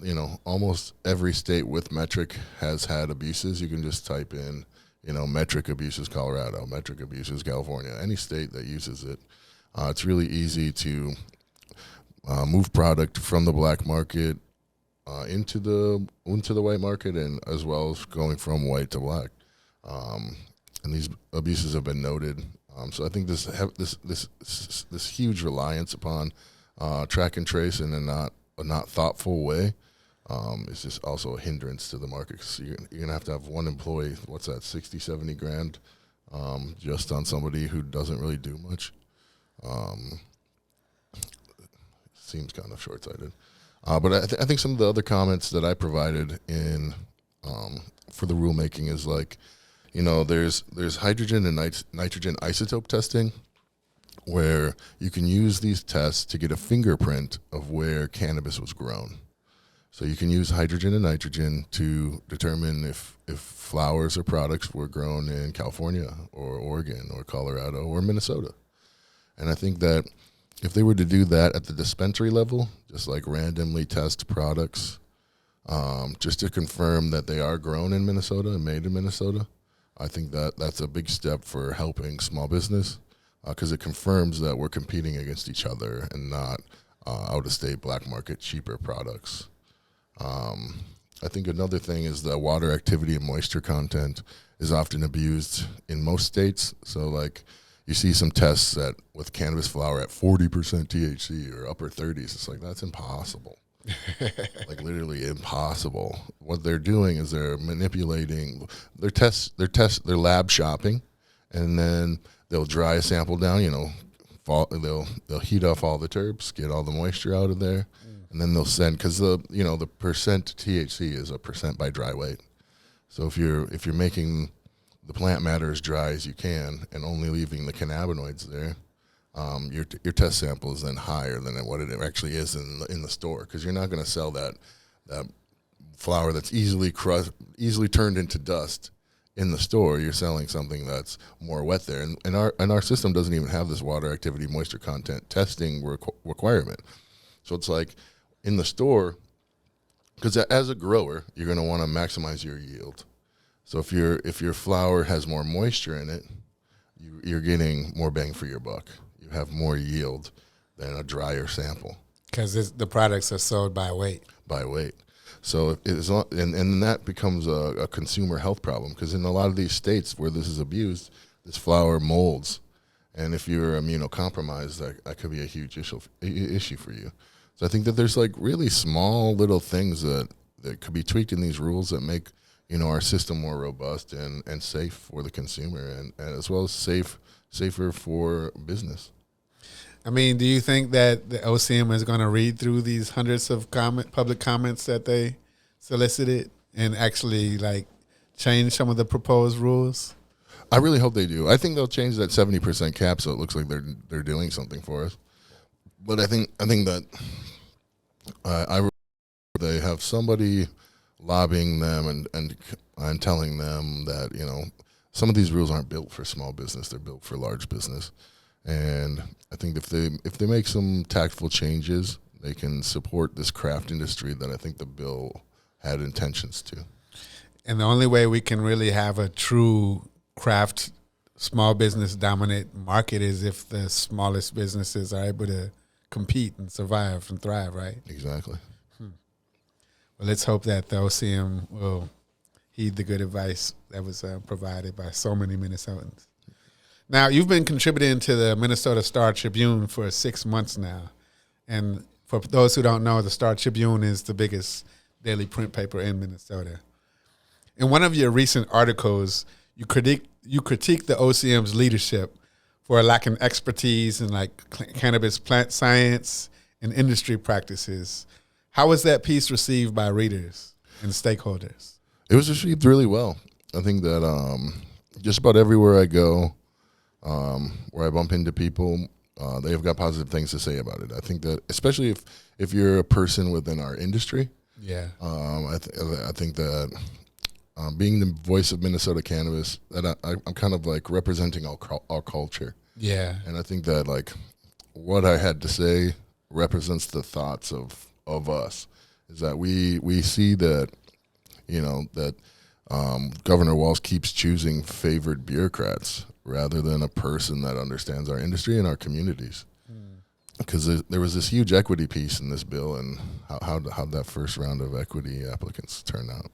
almost every state with metric has had abuses. You can just type in, metric abuses Colorado, metric abuses California, any state that uses it. It's really easy to move product from the black market into the white market, and as well as going from white to black. And these abuses have been noted. So I think this huge reliance upon track and trace in a not thoughtful way is just also a hindrance to the market. Cause you're going to have one employee, what's that, 60, 70 grand just on somebody who doesn't really do much. Seems kind of short-sighted. But I think some of the other comments that I provided in for the rulemaking is like, there's hydrogen and nitrogen isotope testing, where you can use these tests to get a fingerprint of where cannabis was grown. So you can use hydrogen and nitrogen to determine if flowers or products were grown in California or Oregon or Colorado or Minnesota. And I think that if they were to do that at the dispensary level, just like randomly test products, just to confirm that they are grown in Minnesota and made in Minnesota, I think that that's a big step for helping small business, because it confirms that we're competing against each other and not out-of-state black market cheaper products. I think another thing is that water activity and moisture content is often abused in most states. So like, you see some tests with cannabis flower at 40% THC or upper 30s. It's like, that's impossible. Like literally impossible. What they're doing is they're manipulating they're lab shopping, and then they'll dry a sample down, they'll heat off all the terps, get all the moisture out of there, and then they'll send, because the percent THC is a percent by dry weight. So if you're making the plant matter as dry as you can and only leaving the cannabinoids there, your test sample is then higher than what it actually is in the store, because you're not going to sell that flour that's easily turned into dust in the store. You're selling something that's more wet there, and our system doesn't even have this water activity moisture content testing requirement. So it's like in the store, because as a grower, you're going to want to maximize your yield. So if your flower has more moisture in it, you're getting more bang for your buck. You have more yield than a drier sample. Because the products are sold by weight. By weight. So and that becomes a consumer health problem, because in a lot of these states where this is abused, this flower molds, and if you're immunocompromised, that could be a huge issue for you. So I think that there's like really small little things that could be tweaked in these rules that make our system more robust and safe for the consumer, and as well as safer for business. I mean, do you think that the OCM is going to read through these hundreds of public comments that they solicited and actually change some of the proposed rules? I really hope they do. I think they'll change that 70% cap so it looks like they're doing something for us. But I think that they have somebody lobbying them and telling them that some of these rules aren't built for small business; they're built for large business. And I think if they make some tactful changes, they can support this craft industry that I think the bill had intentions to. And the only way we can really have a true craft, small business dominant market is if the smallest businesses are able to compete and survive and thrive, right? Exactly. Well, let's hope that the OCM will heed the good advice that was provided by so many Minnesotans. Now, you've been contributing to the Minnesota Star Tribune for 6 months now. And for those who don't know, the Star Tribune is the biggest daily print paper in Minnesota. In one of your recent articles, you critique the OCM's leadership for lacking expertise in like cannabis plant science and industry practices. How was that piece received by readers and stakeholders? It was received really well. I think that just about everywhere I go, where I bump into people, they have got positive things to say about it. I think that, especially if you're a person within our industry, I think that being the voice of Minnesota cannabis, that I'm kind of like representing our culture. Yeah, and I think that like what I had to say represents the thoughts of us. Is that we see that, you know, that Governor Walz keeps choosing favored bureaucrats rather than a person that understands our industry and our communities. Because there was this huge equity piece in this bill, and how that first round of equity applicants turned out.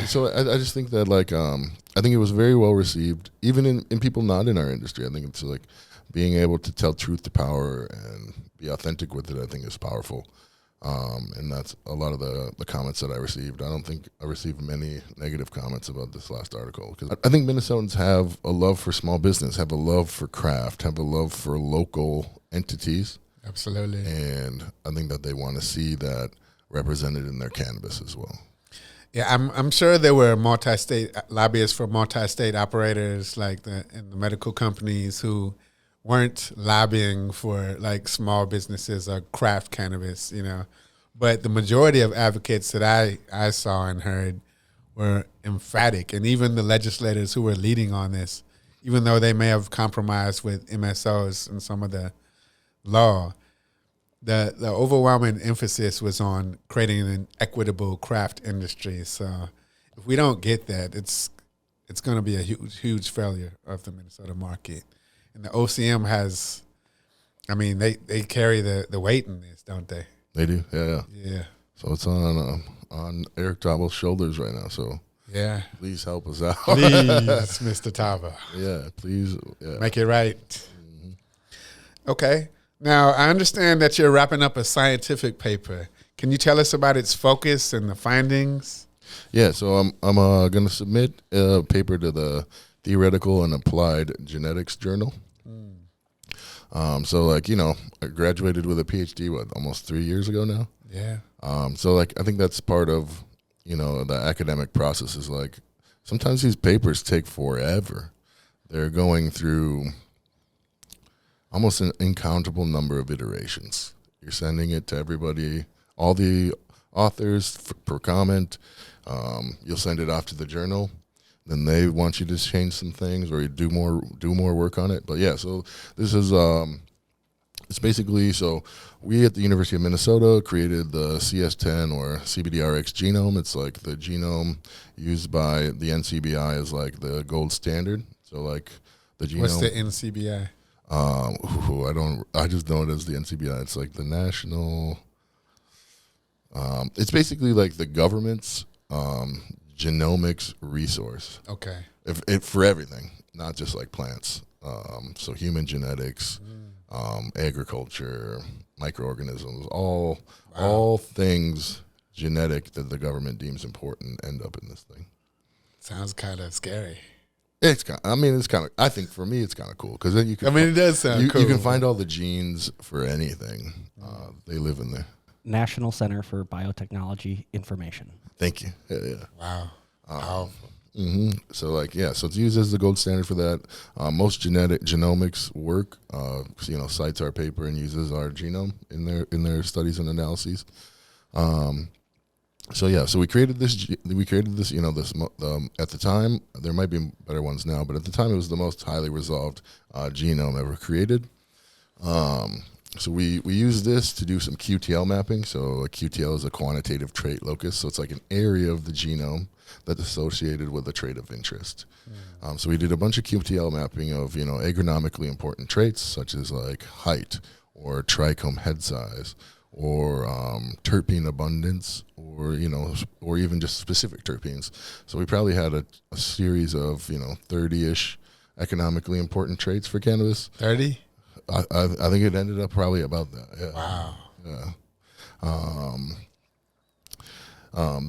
So I just think that like I think it was very well received, even in people not in our industry. I think it's like being able to tell truth to power and be authentic with it, I think is powerful. And that's a lot of the comments that I received. I don't think I received many negative comments about this last article, because I think Minnesotans have a love for small business, have a love for craft, have a love for local entities. Absolutely. And I think that they want to see that represented in their cannabis as well. Yeah, I'm sure there were multi-state lobbyists for multi-state operators like the medical companies who weren't lobbying for like small businesses or craft cannabis, you know. But the majority of advocates that I saw and heard were emphatic. And even the legislators who were leading on this, even though they may have compromised with MSOs and some of the law, the overwhelming emphasis was on creating an equitable craft industry. So if we don't get that, it's going to be a huge failure of the Minnesota market. And the OCM has, I mean, they carry the weight in this, don't they? They do, yeah. So it's on Eric Tabo's shoulders right now. So yeah, please help us out. Please, Mr. Tabo. Yeah, please. Yeah. Make it right. Mm-hmm. Okay. Now, I understand that you're wrapping up a scientific paper. Can you tell us about its focus and the findings? Yeah, so I'm going to submit a paper to the Theoretical and Applied Genetics Journal. So, like, you know, I graduated with a PhD, almost 3 years ago now? Yeah. So, like, I think that's part of, you know, the academic process is, like, sometimes these papers take forever. They're going through almost an incountable number of iterations. You're sending it to everybody, all the authors per comment. You'll send it off to the journal. Then they want you to change some things or you do more work on it. But yeah, so this is it's basically, so we at the University of Minnesota created the CS10 or CBDRX genome. It's like the genome used by the NCBI is like the gold standard. So like the genome. What's the NCBI? I just know it as the NCBI. It's like the national. It's basically like the government's genomics resource. Okay. If for everything, not just like plants. So human genetics, agriculture, microorganisms, all things genetic that the government deems important end up in this thing. Sounds kind of scary. I think for me it's kind of cool because then you can. It does sound cool. You can find all the genes for anything. They live in there. National Center for Biotechnology Information. Thank you. Yeah. Wow. Powerful. Mm-hmm. So like, yeah, so it's used as the gold standard for that. Most genomics work, cites our paper and uses our genome in their studies and analyses. So we created this. At the time, there might be better ones now, but at the time it was the most highly resolved genome ever created. So we use this to do some QTL mapping. So a QTL is a quantitative trait locus. So it's like an area of the genome that's associated with a trait of interest. So we did a bunch of QTL mapping of, agronomically important traits such as like height or trichome head size or terpene abundance or, or even just specific terpenes. So we probably had a series of, 30-ish economically important traits for cannabis. 30? I think it ended up probably about that. Yeah. Wow. Yeah.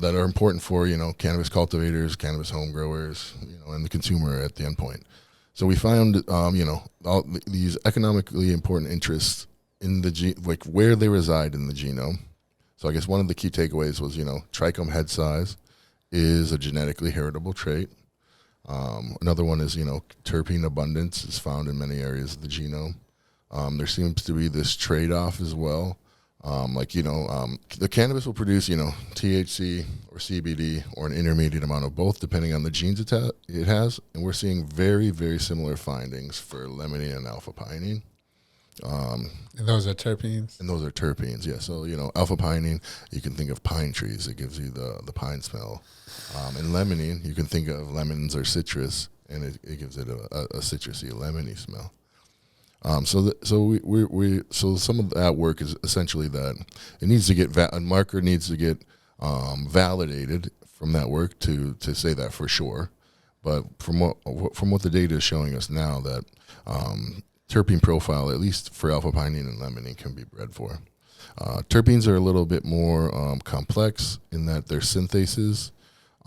That are important for, cannabis cultivators, cannabis home growers, and the consumer at the end point. So we found, all these economically important interests in the like where they reside in the genome. So I guess one of the key takeaways was, trichome head size is a genetically heritable trait. Another one is, terpene abundance is found in many areas of the genome. There seems to be this trade-off as well. The cannabis will produce, THC or CBD or an intermediate amount of both, depending on the genes it has. And we're seeing very, very similar findings for limonene and alpha-pinene. And those are terpenes? And those are terpenes, yeah. So, alpha-pinene, you can think of pine trees. It gives you the pine smell. And limonene, you can think of lemons or citrus, and it gives it a citrusy, lemony smell. So some of that work is essentially that it needs to get a marker needs to get validated from that work to say that for sure. But from what the data is showing us now, that terpene profile, at least for alpha-pinene and limonene, can be bred for. Terpenes are a little bit more complex in that their synthases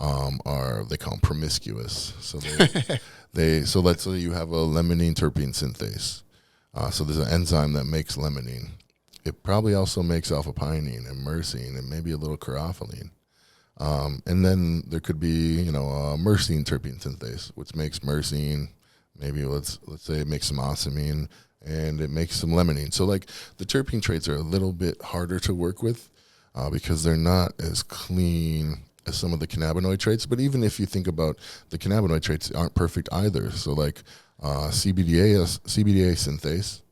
they call them promiscuous. So so let's say you have a limonene terpene synthase. So there's an enzyme that makes limonene. It probably also makes alpha-pinene and myrcene and maybe a little caryophyllene. And then there could be, a myrcene terpene synthase, which makes myrcene. Maybe let's say it makes some ocimene and it makes some limonene. So like the terpene traits are a little bit harder to work with because they're not as clean as some of the cannabinoid traits. But even if you think about the cannabinoid traits, aren't perfect either. So like CBDA synthase.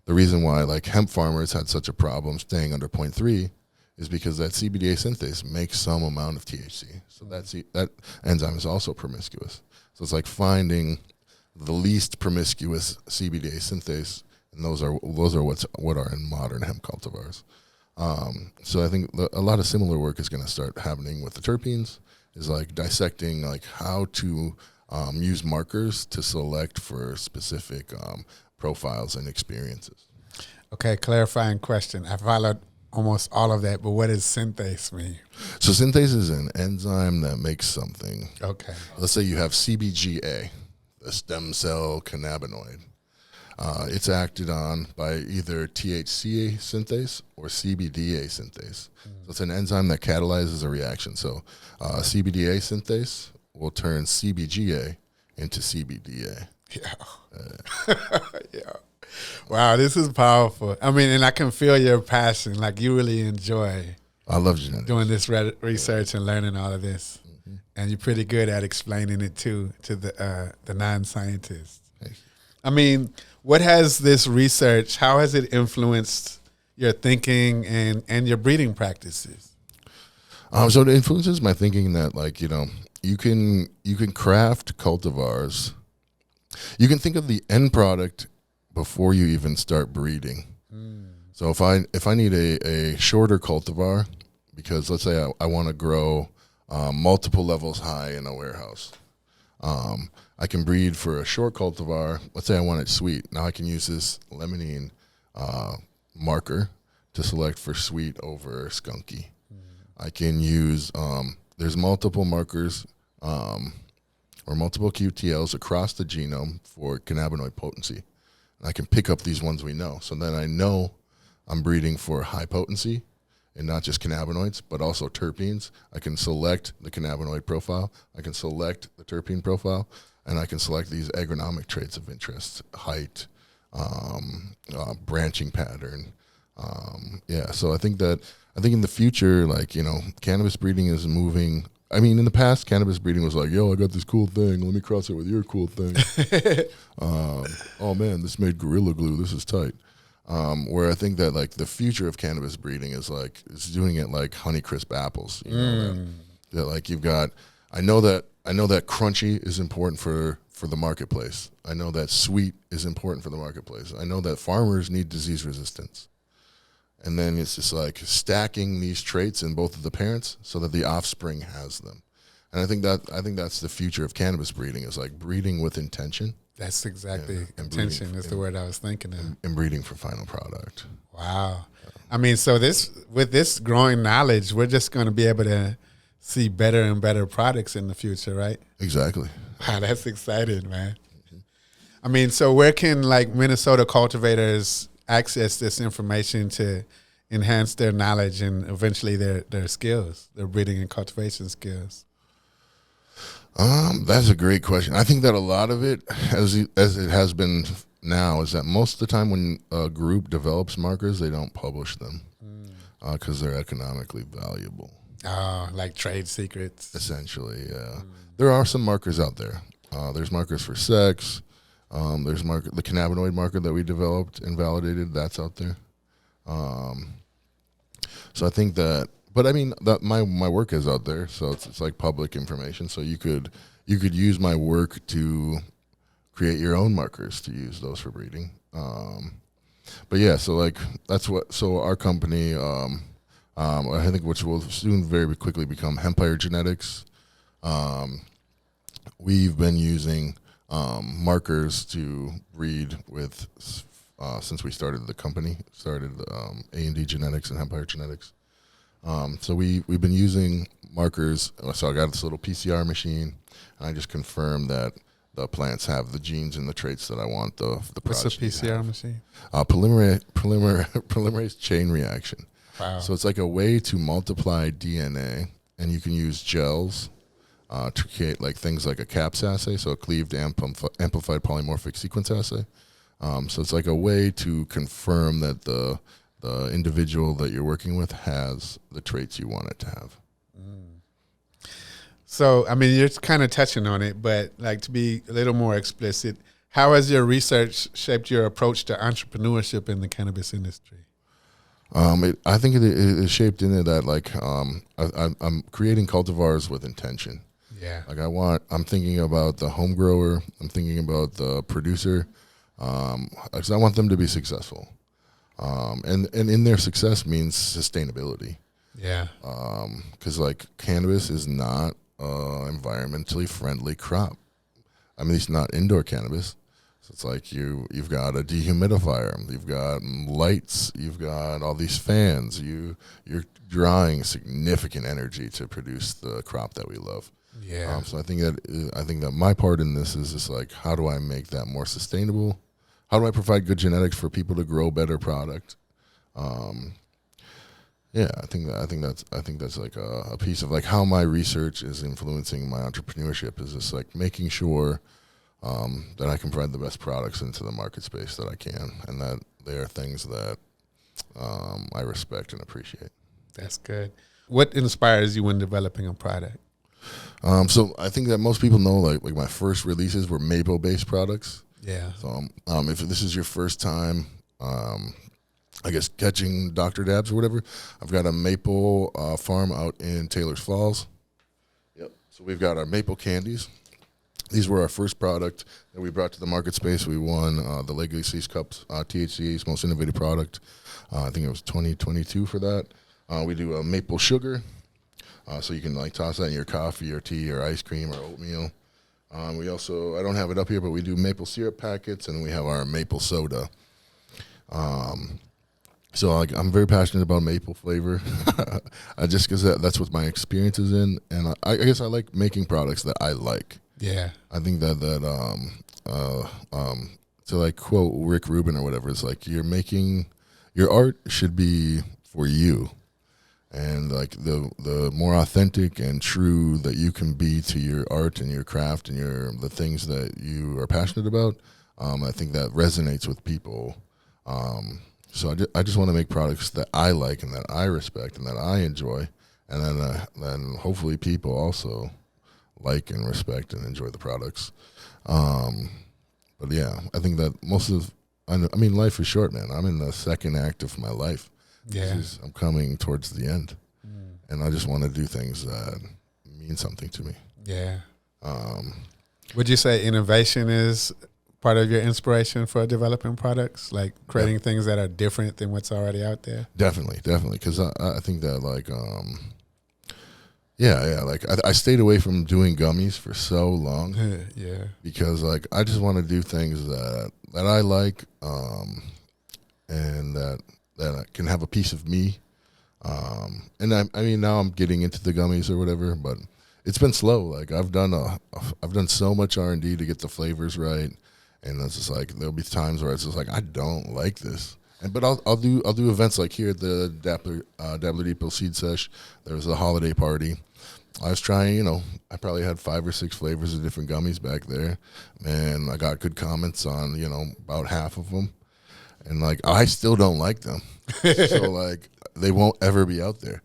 The reason why like hemp farmers had such a problem staying under 0.3 is because that CBDA synthase makes some amount of THC. So that enzyme is also promiscuous. So it's like finding the least promiscuous CBDA synthase, and those are what are in modern hemp cultivars. So I think a lot of similar work is going to start happening with the terpenes, is like dissecting like how to use markers to select for specific profiles and experiences. Okay, clarifying question. I followed almost all of that, but what does synthase mean? So synthase is an enzyme that makes something. Okay. Let's say you have CBGA, the stem cell cannabinoid. It's acted on by either THCA synthase or CBDA synthase. So it's an enzyme that catalyzes a reaction. So CBDA synthase will turn CBGA into CBDA. Yeah. Yeah. Wow, this is powerful. I mean, and I can feel your passion. Like you really enjoy I love genetics. Doing this research and learning all of this. Mm-hmm. And you're pretty good at explaining it too to the non-scientists. I mean, what has this research, how has it influenced your thinking and your breeding practices? So it influences my thinking that, like, you can craft cultivars. You can think of the end product before you even start breeding. So if I need a shorter cultivar, because let's say I want to grow multiple levels high in a warehouse, I can breed for a short cultivar. Let's say I want it sweet. Now I can use this limonene marker to select for sweet over skunky. I can use, there's multiple markers or multiple QTLs across the genome for cannabinoid potency. And I can pick up these ones we know. So then I know I'm breeding for high potency and not just cannabinoids, but also terpenes. I can select the cannabinoid profile. I can select the terpene profile. And I can select these agronomic traits of interest, height, branching pattern. So I think in the future, like, cannabis breeding is moving. I mean, in the past, cannabis breeding was like, yo, I got this cool thing. Let me cross it with your cool thing. Oh, man, this made Gorilla Glue. This is tight. Where I think that like the future of cannabis breeding is doing it like Honeycrisp apples. You know, that like you've got. I know that crunchy is important for the marketplace. I know that sweet is important for the marketplace. I know that farmers need disease resistance. And then it's just like stacking these traits in both of the parents so that the offspring has them. And I think that's the future of cannabis breeding, is like breeding with intention. That's exactly intention is the word I was thinking of. And breeding for final product. Wow. I mean, so with this growing knowledge, we're just going to be able to see better and better products in the future, right? Exactly. Wow, that's exciting, man. I mean, so where can like Minnesota cultivators access this information to enhance their knowledge and eventually their skills, their breeding and cultivation skills? That's a great question. I think that a lot of it, as it has been now, is that most of the time when a group develops markers, they don't publish them because they're economically valuable. Oh, like trade secrets. Essentially, yeah. There are some markers out there. There's markers for sex. There's the cannabinoid marker that we developed and validated. That's out there. So I think that, but I mean, that my work is out there, so it's like public information. So you could use my work to create your own markers to use those for breeding. But yeah, so like so our company, I think, which will soon very quickly become Hempire Genetics. We've been using markers to breed with since we started the company, A&D Genetics and Hempire Genetics. So we've been using markers. So I got this little PCR machine, and I just confirmed that the plants have the genes and the traits that I want the What's a progeny to PCR have. machine? Polymerase chain reaction. Wow. So it's like a way to multiply DNA, and you can use gels to create like things like a CAPS assay, so a cleaved amplified polymorphic sequence assay. So it's like a way to confirm that the individual that you're working with has the traits you want it to have. So, I mean, you're kind of touching on it, but like to be a little more explicit, how has your research shaped your approach to entrepreneurship in the cannabis industry? I think it is shaped into that, like, I'm creating cultivars with intention. Yeah. Like I'm thinking about the home grower, I'm thinking about the producer, because I want them to be successful. And in their success means sustainability. Yeah. Because like cannabis is not environmentally friendly crop. I mean, it's not indoor cannabis. So it's like you've got a dehumidifier, you've got lights, you've got all these fans. You're drawing significant energy to produce the crop that we love. Yeah. So I think that my part in this is just like, how do I make that more sustainable? How do I provide good genetics for people to grow better product? Yeah, I think that's like a piece of like how my research is influencing my entrepreneurship, is just like making sure that I can provide the best products into the market space that I can, and that they are things that I respect and appreciate. That's good. What inspires you when developing a product? So I think that most people know like my first releases were maple-based products. Yeah. So if this is your first time, I guess catching Dr. Dabs or whatever, I've got a maple farm out in Taylor's Falls. Yep. So we've got our maple candies. These were our first product that we brought to the market space. We won the Legacy's Cups THCA's Most Innovative Product. I think it was 2022 for that. We do a maple sugar, so you can like toss that in your coffee or tea or ice cream or oatmeal. We also, I don't have it up here, but we do maple syrup packets, and we have our maple soda. So I'm very passionate about maple flavor, just because that's what my experience is in, and I guess I like making products that I like. Yeah. I think that to like quote Rick Rubin or whatever, it's like your art should be for you, and like the more authentic and true that you can be to your art and your craft and the things that you are passionate about, I think that resonates with people. So I just want to make products that I like and that I respect and that I enjoy, and then hopefully people also like and respect and enjoy the products. But yeah, I think that most of I mean, life is short, man. I'm in the second act of my life. Yeah. I'm coming towards the end, and I just want to do things that mean something to me. Yeah. Would you say innovation is part of your inspiration for developing products, like creating things that are different than what's already out there? Definitely, because I think that like like I stayed away from doing gummies for so long. Yeah. Because like I just want to do things that I like, and that can have a piece of me. And I mean now I'm getting into the gummies or whatever, but it's been slow. Like I've done so much R&D to get the flavors right, and it's just like there'll be times where it's just like I don't like this. But I'll do events like here at the Dabbler Depot Seed Sesh. There was a holiday party. I was trying, I probably had 5 or 6 flavors of different gummies back there, and I got good comments on, about half of them, and like I still don't like them, so like they won't ever be out there,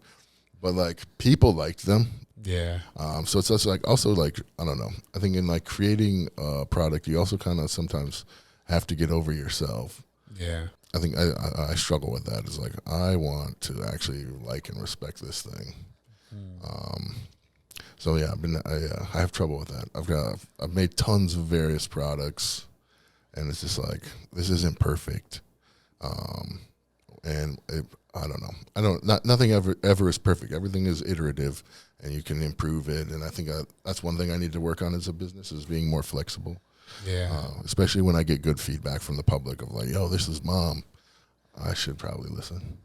but like people liked them. Yeah. So it's also like I don't know. I think in like creating a product, you also kind of sometimes have to get over yourself. Yeah. I think I struggle with that. It's like I want to actually like and respect this thing. So yeah, I have trouble with that. I've made tons of various products, and it's just like this isn't perfect. And I don't know. Nothing ever is perfect. Everything is iterative, and you can improve it. And I think that's one thing I need to work on as a business is being more flexible. Yeah. Especially when I get good feedback from the public of like, yo, this is mom. I should probably listen.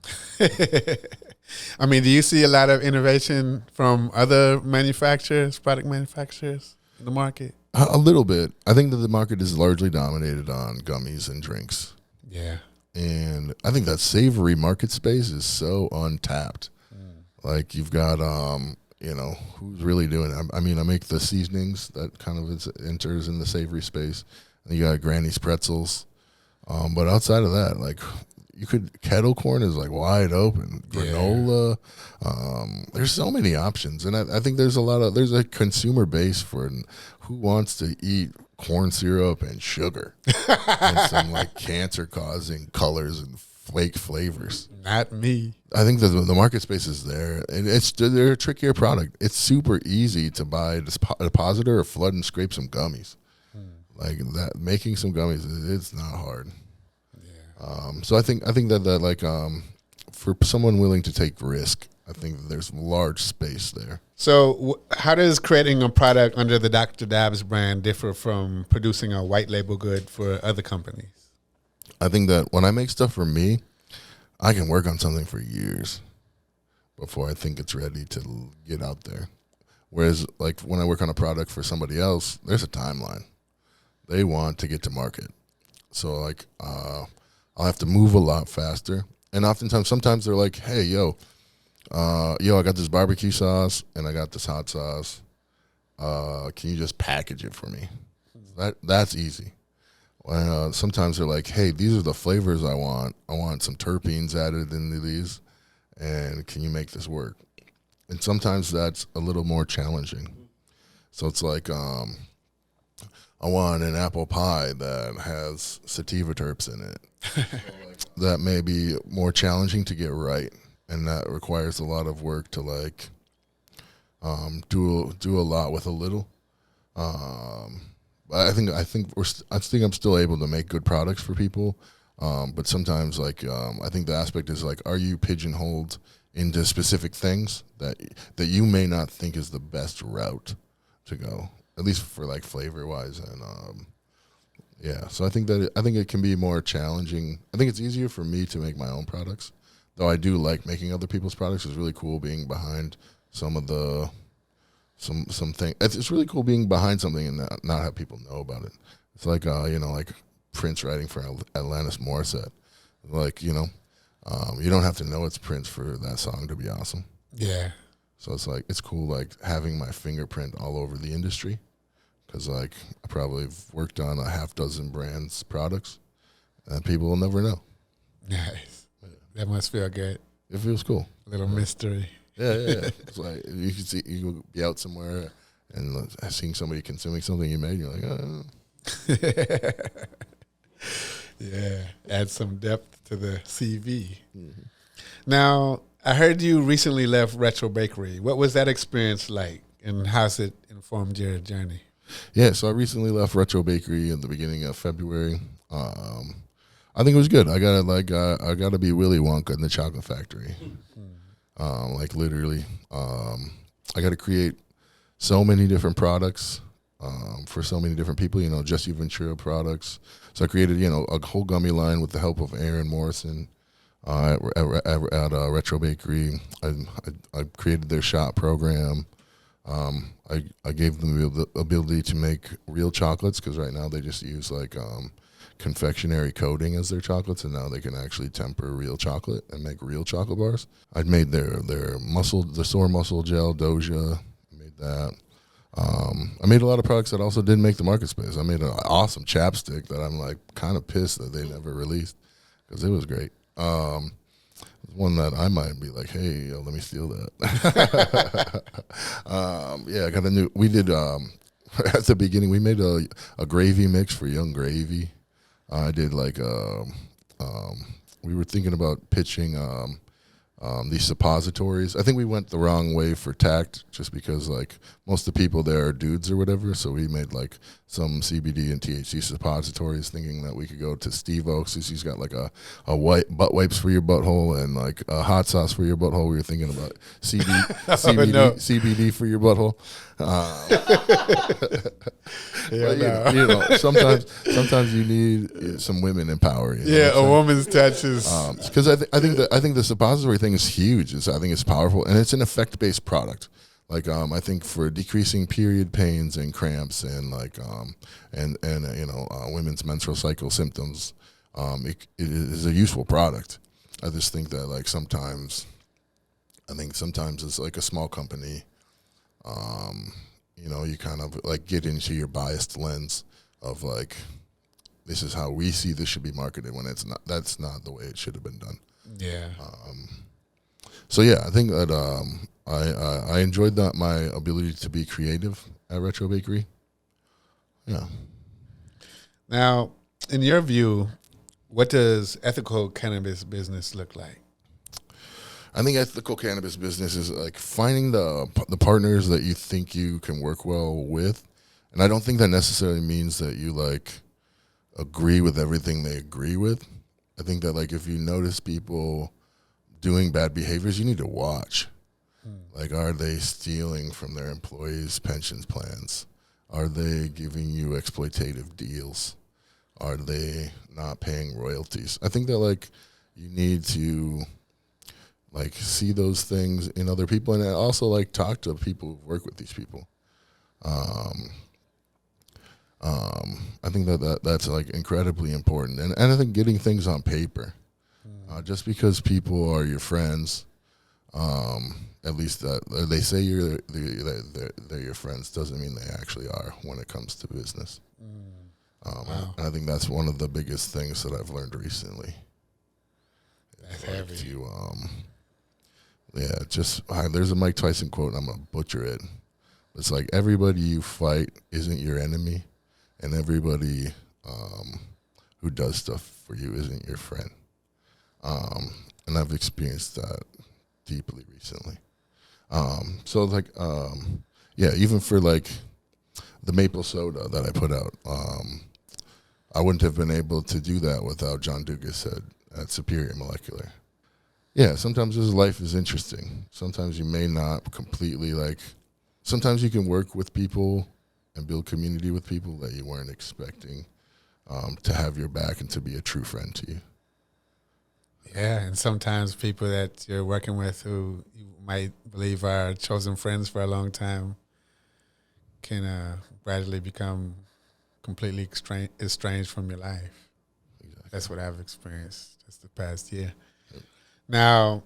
I mean, do you see a lot of innovation from other product manufacturers in the market? A little bit. I think that the market is largely dominated on gummies and drinks. Yeah. And I think that savory market space is so untapped. Like you've got, who's really doing it? I mean, I make the seasonings that kind of enters in the savory space. And you got Granny's pretzels. But outside of that, like kettle corn is like wide open. Granola. There's so many options. And I think there's a consumer base for who wants to eat corn syrup and sugar and some like cancer causing colors and flake flavors. Not me. I think the market space is there, and they're a trickier product. It's super easy to buy a depositor or flood and scrape some gummies. Like that, making some gummies, it's not hard. So I think that like for someone willing to take risk, I think there's large space there. So how does creating a product under the Dr. Dabs brand differ from producing a white label good for other companies? I think that when I make stuff for me, I can work on something for years before I think it's ready to get out there. Whereas like when I work on a product for somebody else, there's a timeline. They want to get to market. So like I'll have to move a lot faster. And sometimes they're like, hey, I got this barbecue sauce and I got this hot sauce. Can you just package it for me? That's easy. Sometimes they're like, hey, these are the flavors I want. I want some terpenes added into these, and can you make this work? And sometimes that's a little more challenging. So it's like, I want an apple pie that has sativa terps in it. That may be more challenging to get right, and that requires a lot of work to like do a lot with a little. I think I'm still able to make good products for people, but sometimes like I think the aspect is like, are you pigeonholed into specific things that you may not think is the best route to go, at least for like flavor wise, and so I think it can be more challenging. I think it's easier for me to make my own products, though I do like making other people's products. It's really cool being behind some of the something. It's really cool being behind something and not have people know about it. It's like like Prince writing for Alanis Morissette. Like you don't have to know it's Prince for that song to be awesome. Yeah. So it's like it's cool like having my fingerprint all over the industry, because like I probably have worked on a half dozen brands products, and people will never know. Nice. That must feel good. It feels cool. A little mystery. Yeah. It's like you can see you could be out somewhere and seeing somebody consuming something you made. You're like, oh. Yeah, add some depth to the CV. Now, I heard you recently left Retro Bakery. What was that experience like, and how's it informed your journey? Yeah, so I recently left Retro Bakery in the beginning of February. I think it was good. I gotta be Willy Wonka in the chocolate factory. Like literally, I got to create so many different products for so many different people. You know, Jesse Ventura products. So I created a whole gummy line with the help of Aaron Morrison at Retro Bakery. I created their shop program. I gave them the ability to make real chocolates because right now they just use like confectionery coating as their chocolates, and now they can actually temper real chocolate and make real chocolate bars. I'd made the sore muscle gel doja. Made that. I made a lot of products that also didn't make the market space. I made an awesome chapstick that I'm like kind of pissed that they never released because it was great. One that I might be like, hey, let me steal that. Yeah, I got a new. We did at the beginning. We made a gravy mix for Young Gravy. I did like we were thinking about pitching these suppositories. I think we went the wrong way for tact, just because like most of the people there are dudes or whatever. So we made like some CBD and THC suppositories, thinking that we could go to Steve Oaks, because he's got like a white butt wipes for your butthole and like a hot sauce for your butthole. We were thinking about CBD for your butthole. Sometimes you need some women in power. A woman's touch is because I think the suppository thing is huge. I think it's powerful, and it's an effect-based product. Like I think for decreasing period pains and cramps and like women's menstrual cycle symptoms, it is a useful product. I just think that like sometimes it's like a small company. You kind of like get into your biased lens of like, this is how we see this should be marketed, when it's not. That's not the way it should have been done. Yeah. So yeah, I think that I enjoyed my ability to be creative at Retro Bakery. Yeah. Now, in your view, what does ethical cannabis business look like? I think ethical cannabis business is like finding the partners that you think you can work well with, and I don't think that necessarily means that you like agree with everything they agree with. I think that like if you notice people doing bad behaviors, you need to watch. Like, are they stealing from their employees' pensions plans? Are they giving you exploitative deals? Are they not paying royalties? I think that like you need to like see those things in other people, and also like talk to people who work with these people. I think that's like incredibly important, and I think getting things on paper. Just because people are your friends, at least that they say they're your friends, doesn't mean they actually are when it comes to business. Wow. And I think that's one of the biggest things that I've learned recently. That's heavy. There's a Mike Tyson quote, and I'm gonna butcher it. It's like, everybody you fight isn't your enemy, and everybody who does stuff for you isn't your friend. And I've experienced that deeply recently. Even for like the maple soda that I put out, I wouldn't have been able to do that without John Dugas at Superior Molecular. Yeah, sometimes this life is interesting. Sometimes you may not completely sometimes you can work with people and build community with people that you weren't expecting to have your back and to be a true friend to you. Yeah, and sometimes people that you're working with who you might believe are chosen friends for a long time can gradually become completely estranged from your life. Exactly. That's what I've experienced just the past year. Yep. Now,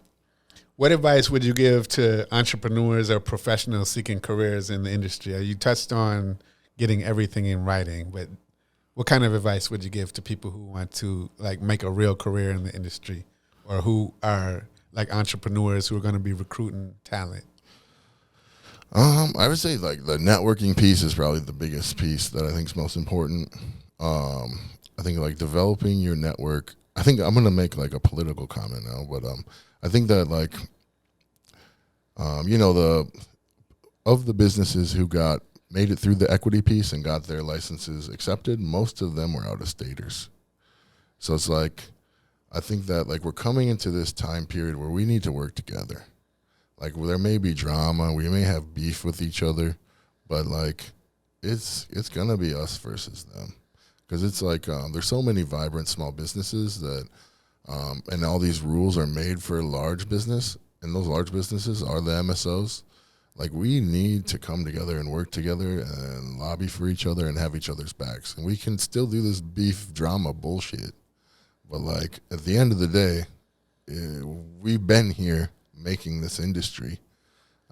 what advice would you give to entrepreneurs or professionals seeking careers in the industry? You touched on getting everything in writing, but what kind of advice would you give to people who want to like make a real career in the industry, or who are like entrepreneurs who are going to be recruiting talent? I would say like the networking piece is probably the biggest piece that I think is most important. I think like developing your network. I think I'm gonna make like a political comment now, but I think that like of the businesses who made it through the equity piece and got their licenses accepted, most of them were out of staters. So it's like, I think that like we're coming into this time period where we need to work together. Like there may be drama, we may have beef with each other, but like it's gonna be us versus them, because it's like there's so many vibrant small businesses that and all these rules are made for large business, and those large businesses are the MSOs. Like we need to come together and work together and lobby for each other and have each other's backs, and we can still do this beef drama bullshit. But like at the end of the day, we've been here making this industry,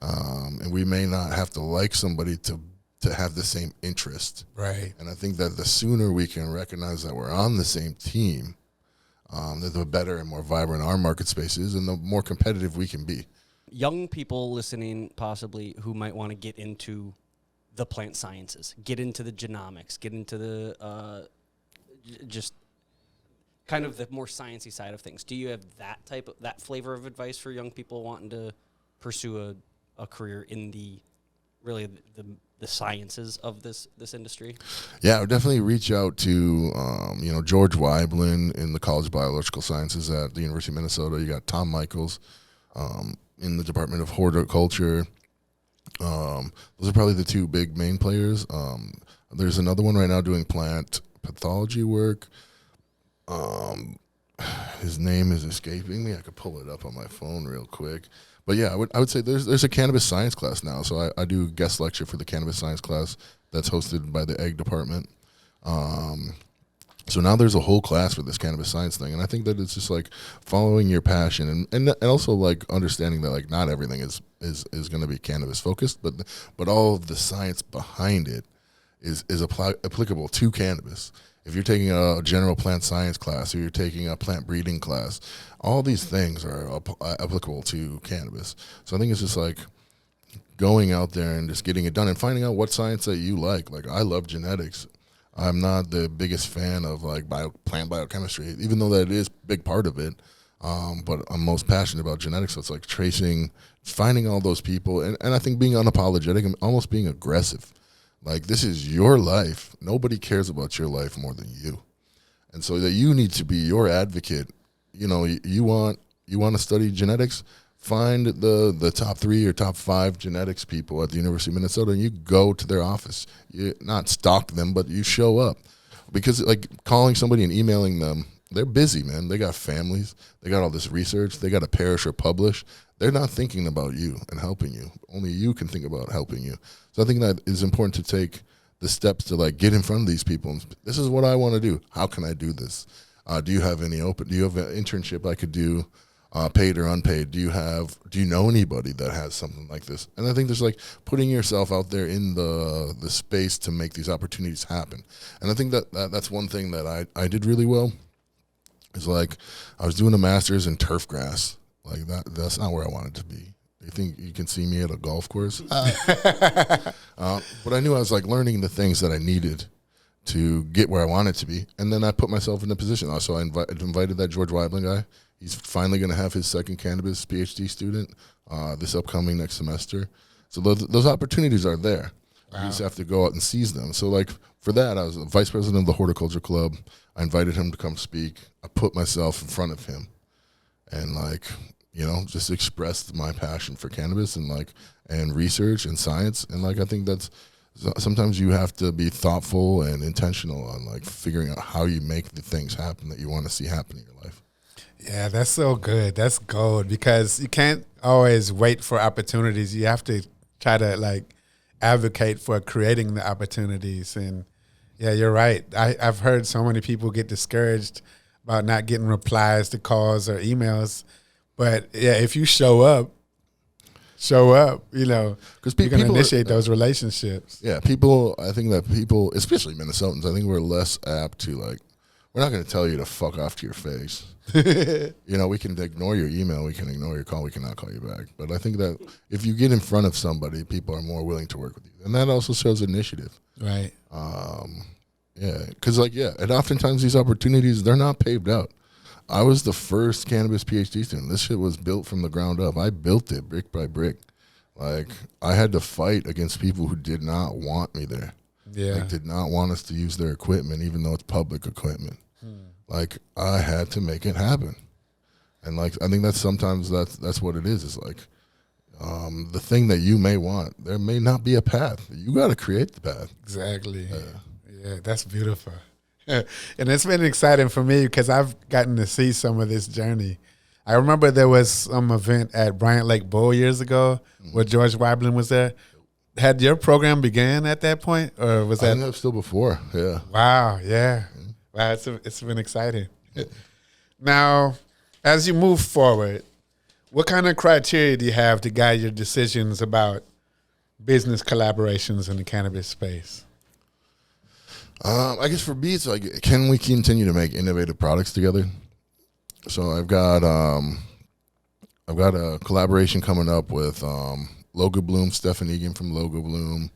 and we may not have to like somebody to have the same interest. Right. And I think that the sooner we can recognize that we're on the same team, the better and more vibrant our market space is, and the more competitive we can be. Young people listening, possibly, who might want to get into the plant sciences, get into the genomics, get into the just kind of the more sciencey side of things. Do you have that flavor of advice for young people wanting to pursue a career in the sciences of this industry? Yeah, I would definitely reach out to George Weiblin in the College of Biological Sciences at the University of Minnesota. You got Tom Michaels in the Department of Horticulture. Those are probably the two big main players. There's another one right now doing plant pathology work. His name is escaping me. I could pull it up on my phone real quick. But yeah, I would say there's a cannabis science class now. So I do guest lecture for the cannabis science class that's hosted by the Ag department. So now there's a whole class for this cannabis science thing, and I think that it's just like following your passion and also like understanding that like not everything is going to be cannabis focused, but all of the science behind it is applicable to cannabis. If you're taking a general plant science class or you're taking a plant breeding class, all these things are applicable to cannabis. So I think it's just like going out there and just getting it done and finding out what science that you like. Like I love genetics. I'm not the biggest fan of like plant biochemistry, even though that is a big part of it. But I'm most passionate about genetics. So it's like finding all those people. And I think being unapologetic and almost being aggressive. Like, this is your life. Nobody cares about your life more than you. And so that you need to be your advocate. You know, you want to study genetics, find the top 3 or top 5 genetics people at the University of Minnesota, and you go to their office. You not stalk them, but you show up. Because, like, calling somebody and emailing them, they're busy, man. They got families. They got all this research. They got to perish or publish. They're not thinking about you and helping you. Only you can think about helping you. So I think that it's important to take the steps to like get in front of these people. And this is what I want to do. How can I do this? Do you have an internship I could do, paid or unpaid? Do you know anybody that has something like this? And I think there's like putting yourself out there in the space to make these opportunities happen. And I think that's one thing that I did really well. Is like I was doing a master's in turf grass. Like that's not where I wanted to be. You think you can see me at a golf course? But I knew I was like learning the things that I needed to get where I wanted to be. And then I put myself in a position. So I invited that George Weiblin guy. He's finally going to have his second cannabis PhD student this upcoming next semester. So those opportunities are there. Wow. You just have to go out and seize them. So like for that, I was the vice president of the Horticulture Club. I invited him to come speak. I put myself in front of him and like, just expressed my passion for cannabis and research and science. And like, I think that's sometimes you have to be thoughtful and intentional on like figuring out how you make the things happen that you want to see happen in your life. Yeah, that's so good. That's gold, because you can't always wait for opportunities. You have to try to like advocate for creating the opportunities. And yeah, you're right. I've heard so many people get discouraged about not getting replies to calls or emails. But yeah, if you show up, because you're going to initiate those relationships. Yeah, I think that people, especially Minnesotans, I think we're less apt to like, we're not going to tell you to fuck off to your face. We can ignore your email, we can ignore your call, we cannot call you back. But I think that if you get in front of somebody, people are more willing to work with you. And that also shows initiative. Right. Yeah, because and oftentimes these opportunities, they're not paved out. I was the first cannabis PhD student. This shit was built from the ground up. I built it brick by brick. Like, I had to fight against people who did not want me there. Yeah. Like, did not want us to use their equipment, even though it's public equipment. Like, I had to make it happen. And, like, I think that's what it is. It's like, the thing that you may want, there may not be a path. You got to create the path. Exactly. Yeah, that's beautiful. And it's been exciting for me because I've gotten to see some of this journey. I remember there was some event at Bryant Lake Bowl years ago where George Weiblin was there. Had your program began at that point, or was that? I think that was still before, yeah. Wow, yeah. Wow, it's been exciting. Now, as you move forward, what kind of criteria do you have to guide your decisions about business collaborations in the cannabis space? I guess for me, it's like, can we continue to make innovative products together? So I've got a collaboration coming up with Logo Bloom, Stefan Egan from Logo Bloom.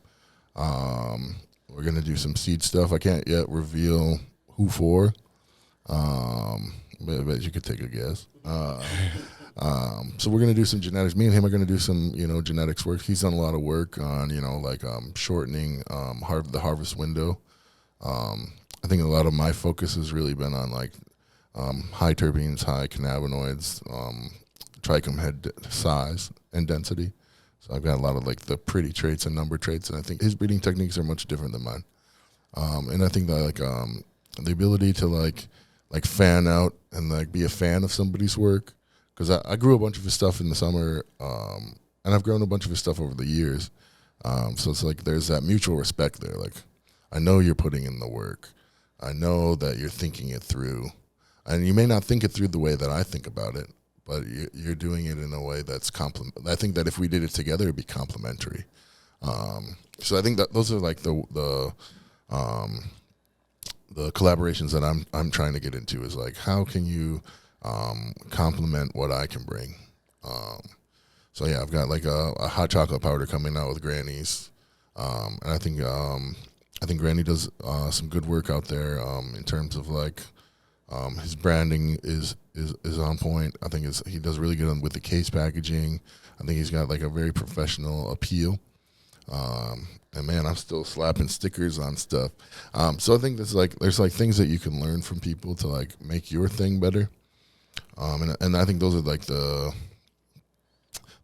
We're gonna do some seed stuff. I can't yet reveal who for, but you could take a guess. So we're gonna do some genetics. Me and him are gonna do some genetics work. He's done a lot of work on shortening the harvest window. I think a lot of my focus has really been on high terpenes, high cannabinoids, trichome head size and density. So I've got a lot of the pretty traits and number traits, and I think his breeding techniques are much different than mine. And I think that the ability to fan out and be a fan of somebody's work, because I grew a bunch of his stuff in the summer, and I've grown a bunch of his stuff over the years. So it's there's that mutual respect there. I know you're putting in the work. I know that you're thinking it through. And you may not think it through the way that I think about it, but you're doing it in a way that's I think that if we did it together, it'd be complementary. So I think that those are the collaborations that I'm trying to get into is how can you complement what I can bring. So yeah, I've got a hot chocolate powder coming out with Granny's, and I think Granny does some good work out there in terms of his branding is on point. I think he does really good with the case packaging. I think he's got a very professional appeal. And man, I'm still slapping stickers on stuff. So I think there's things that you can learn from people to make your thing better. And I think those are the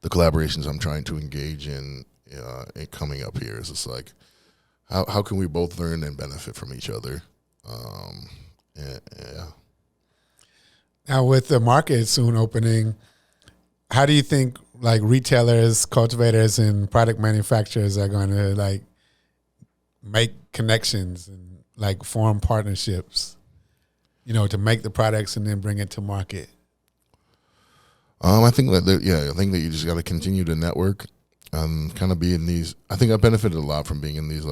collaborations I'm trying to engage in coming up here. Is just how can we both learn and benefit from each other? Yeah. Now, with the market soon opening, how do you think retailers, cultivators, and product manufacturers are going to make connections and form partnerships, to make the products and then bring it to market? I think that you just got to continue to network and kind of be in these. I think I benefited a lot from being in these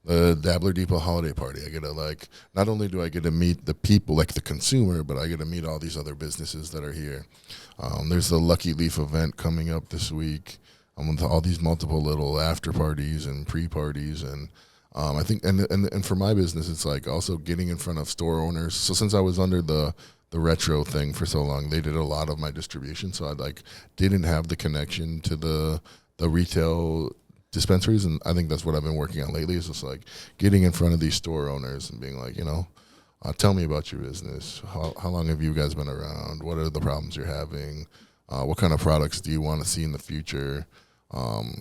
the Dabbler Depot holiday party. I get to not only do I get to meet the people, the consumer, but I get to meet all these other businesses that are here. There's the Lucky Leaf event coming up this week. I'm with all these multiple little after parties and pre-parties, and I think and for my business, it's also getting in front of store owners. So since I was under the retro thing for so long, they did a lot of my distribution. So I didn't have the connection to the retail dispensaries, and I think that's what I've been working on lately. Is just getting in front of these store owners and being tell me about your business. How long have you guys been around? What are the problems you're having? What kind of products do you want to see in the future?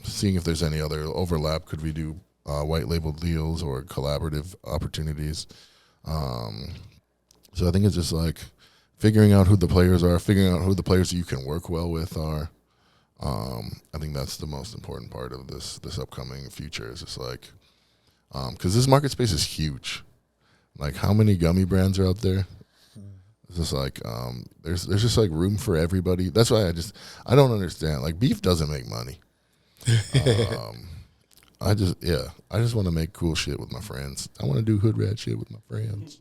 Seeing if there's any other overlap. Could we do white label deals or collaborative opportunities? So I think it's just figuring out who the players are, figuring out who the players you can work well with are. I think that's the most important part of this upcoming future. Is just because this market space is huge. How many gummy brands are out there? It's just there's just room for everybody. That's why I don't understand. Beef doesn't make money. I just want to make cool shit with my friends. I want to do hood rat shit with my friends.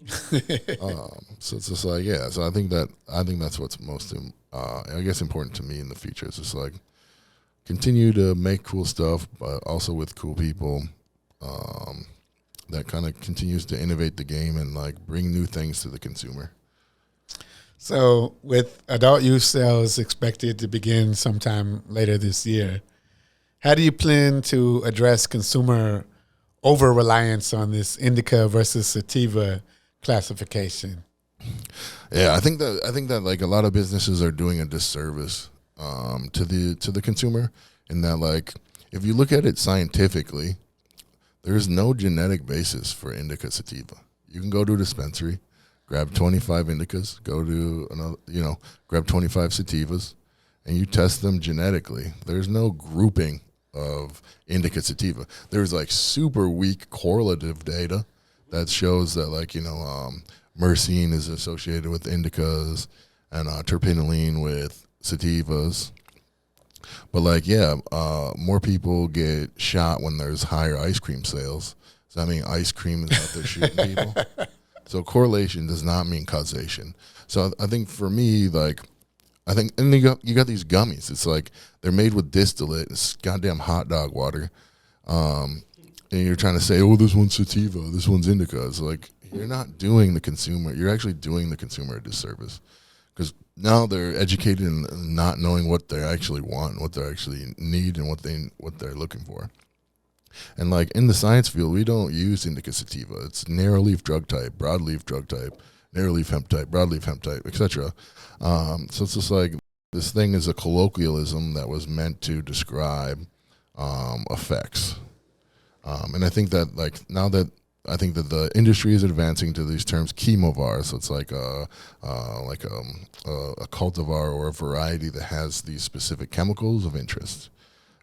So it's just So I think that's what's most important to me in the future. It's just continue to make cool stuff, but also with cool people. that kind of continues to innovate the game and like bring new things to the consumer. So with adult use sales expected to begin sometime later this year, how do you plan to address consumer over-reliance on this indica versus sativa classification? Yeah, I think that like a lot of businesses are doing a disservice to the consumer in that, like, if you look at it scientifically, there's no genetic basis for indica sativa. You can go to a dispensary, grab 25 indicas, go to another, grab 25 sativas, and you test them genetically. There's no grouping of indica sativa. There's like super weak correlative data that shows that, like, myrcene is associated with indicas and terpinolene with sativas. But like, more people get shot when there's higher ice cream sales. So I mean, ice cream is out there shooting people. So correlation does not mean causation. So I think for me, like, and you got these gummies. It's like they're made with distillate. It's goddamn hot dog water. And you're trying to say, oh, this one's sativa, this one's indica. It's like, you're not doing the consumer. You're actually doing the consumer a disservice, because now they're educated and not knowing what they actually want, what they actually need, and what they're looking for. And like in the science field, we don't use indica sativa. It's narrow leaf drug type, broad leaf drug type, narrow leaf hemp type, broad leaf hemp type, etc. So it's just like this thing is a colloquialism that was meant to describe effects. And I think that, like, now that I think that the industry is advancing to these terms, chemovar. So it's like a cultivar or a variety that has these specific chemicals of interest.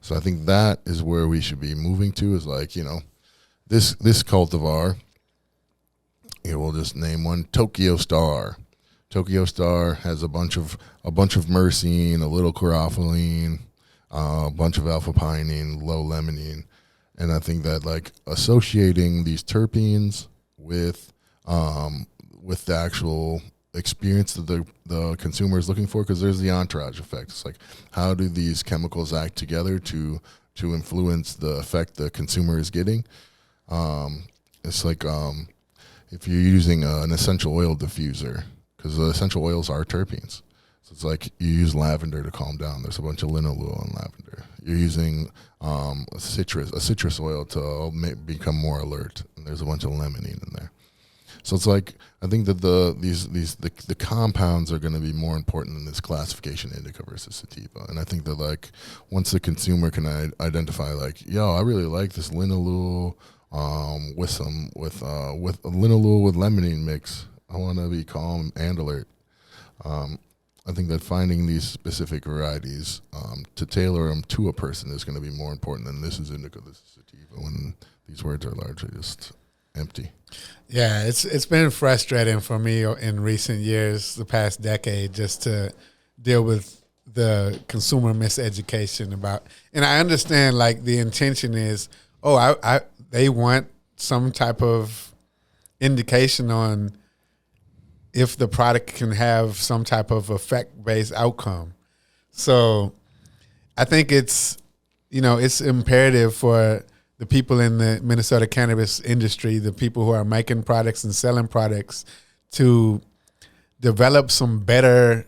So I think that is where we should be moving to, is like, this cultivar, we'll just name one, Tokyo Star. Tokyo Star has a bunch of myrcene, a little chlorophyllene, a bunch of alpha-pinene, low limonene. And I think that, like, associating these terpenes with the actual experience that the consumer is looking for, because there's the entourage effect. It's like, how do these chemicals act together to influence the effect the consumer is getting? It's like if you're using an essential oil diffuser, because the essential oils are terpenes. So it's like you use lavender to calm down. There's a bunch of linalool in lavender. You're using a citrus oil to become more alert, and there's a bunch of limonene in there. So it's like, I think that the compounds are going to be more important than this classification, indica versus sativa. And I think that, like, once the consumer can identify, like, I really like this linalool with linalool with limonene mix. I want to be calm and alert. I think that finding these specific varieties to tailor them to a person is going to be more important than this is indica, this is sativa, when these words are largely just empty. Yeah, it's been frustrating for me in recent years, the past decade, just to deal with the consumer miseducation about. And I understand, like, the intention is, they want some type of indication on if the product can have some type of effect-based outcome. So I think it's imperative for the people in the Minnesota cannabis industry, the people who are making products and selling products, to develop some better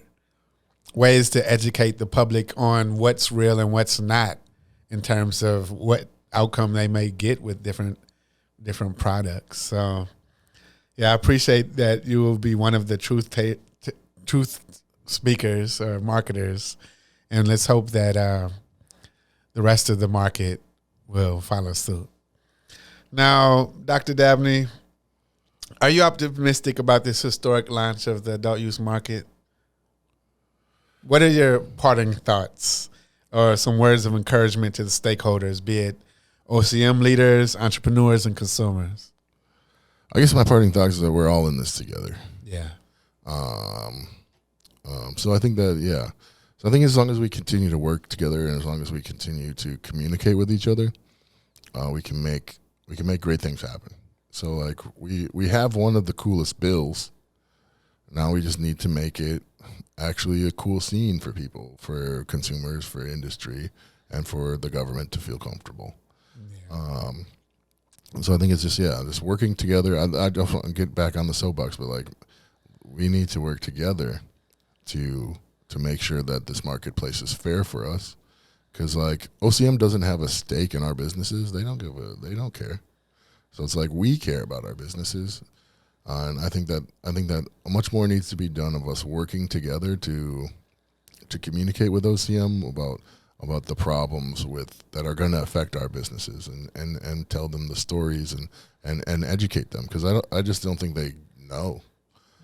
ways to educate the public on what's real and what's not, in terms of what outcome they may get with different products. So yeah, I appreciate that you will be one of the truth speakers or marketers, and let's hope that the rest of the market will follow suit. Now, Dr. Dabney, are you optimistic about this historic launch of the adult use market? What are your parting thoughts or some words of encouragement to the stakeholders, be it OCM leaders, entrepreneurs, and consumers? I guess my parting thoughts is that we're all in this together. Yeah. So I think that, So I think as long as we continue to work together and as long as we continue to communicate with each other, we can make great things happen. So, like, we have one of the coolest bills. Now we just need to make it actually a cool scene for people, for consumers, for industry, and for the government to feel comfortable. Yeah. So I think it's just working together. I don't want to get back on the soapbox, but like we need to work together to make sure that this marketplace is fair for us. Because like OCM doesn't have a stake in our businesses. They don't care. So it's like we care about our businesses, and I think that much more needs to be done of us working together to communicate with OCM about the problems that are going to affect our businesses, and tell them the stories and educate them, because I just don't think they know.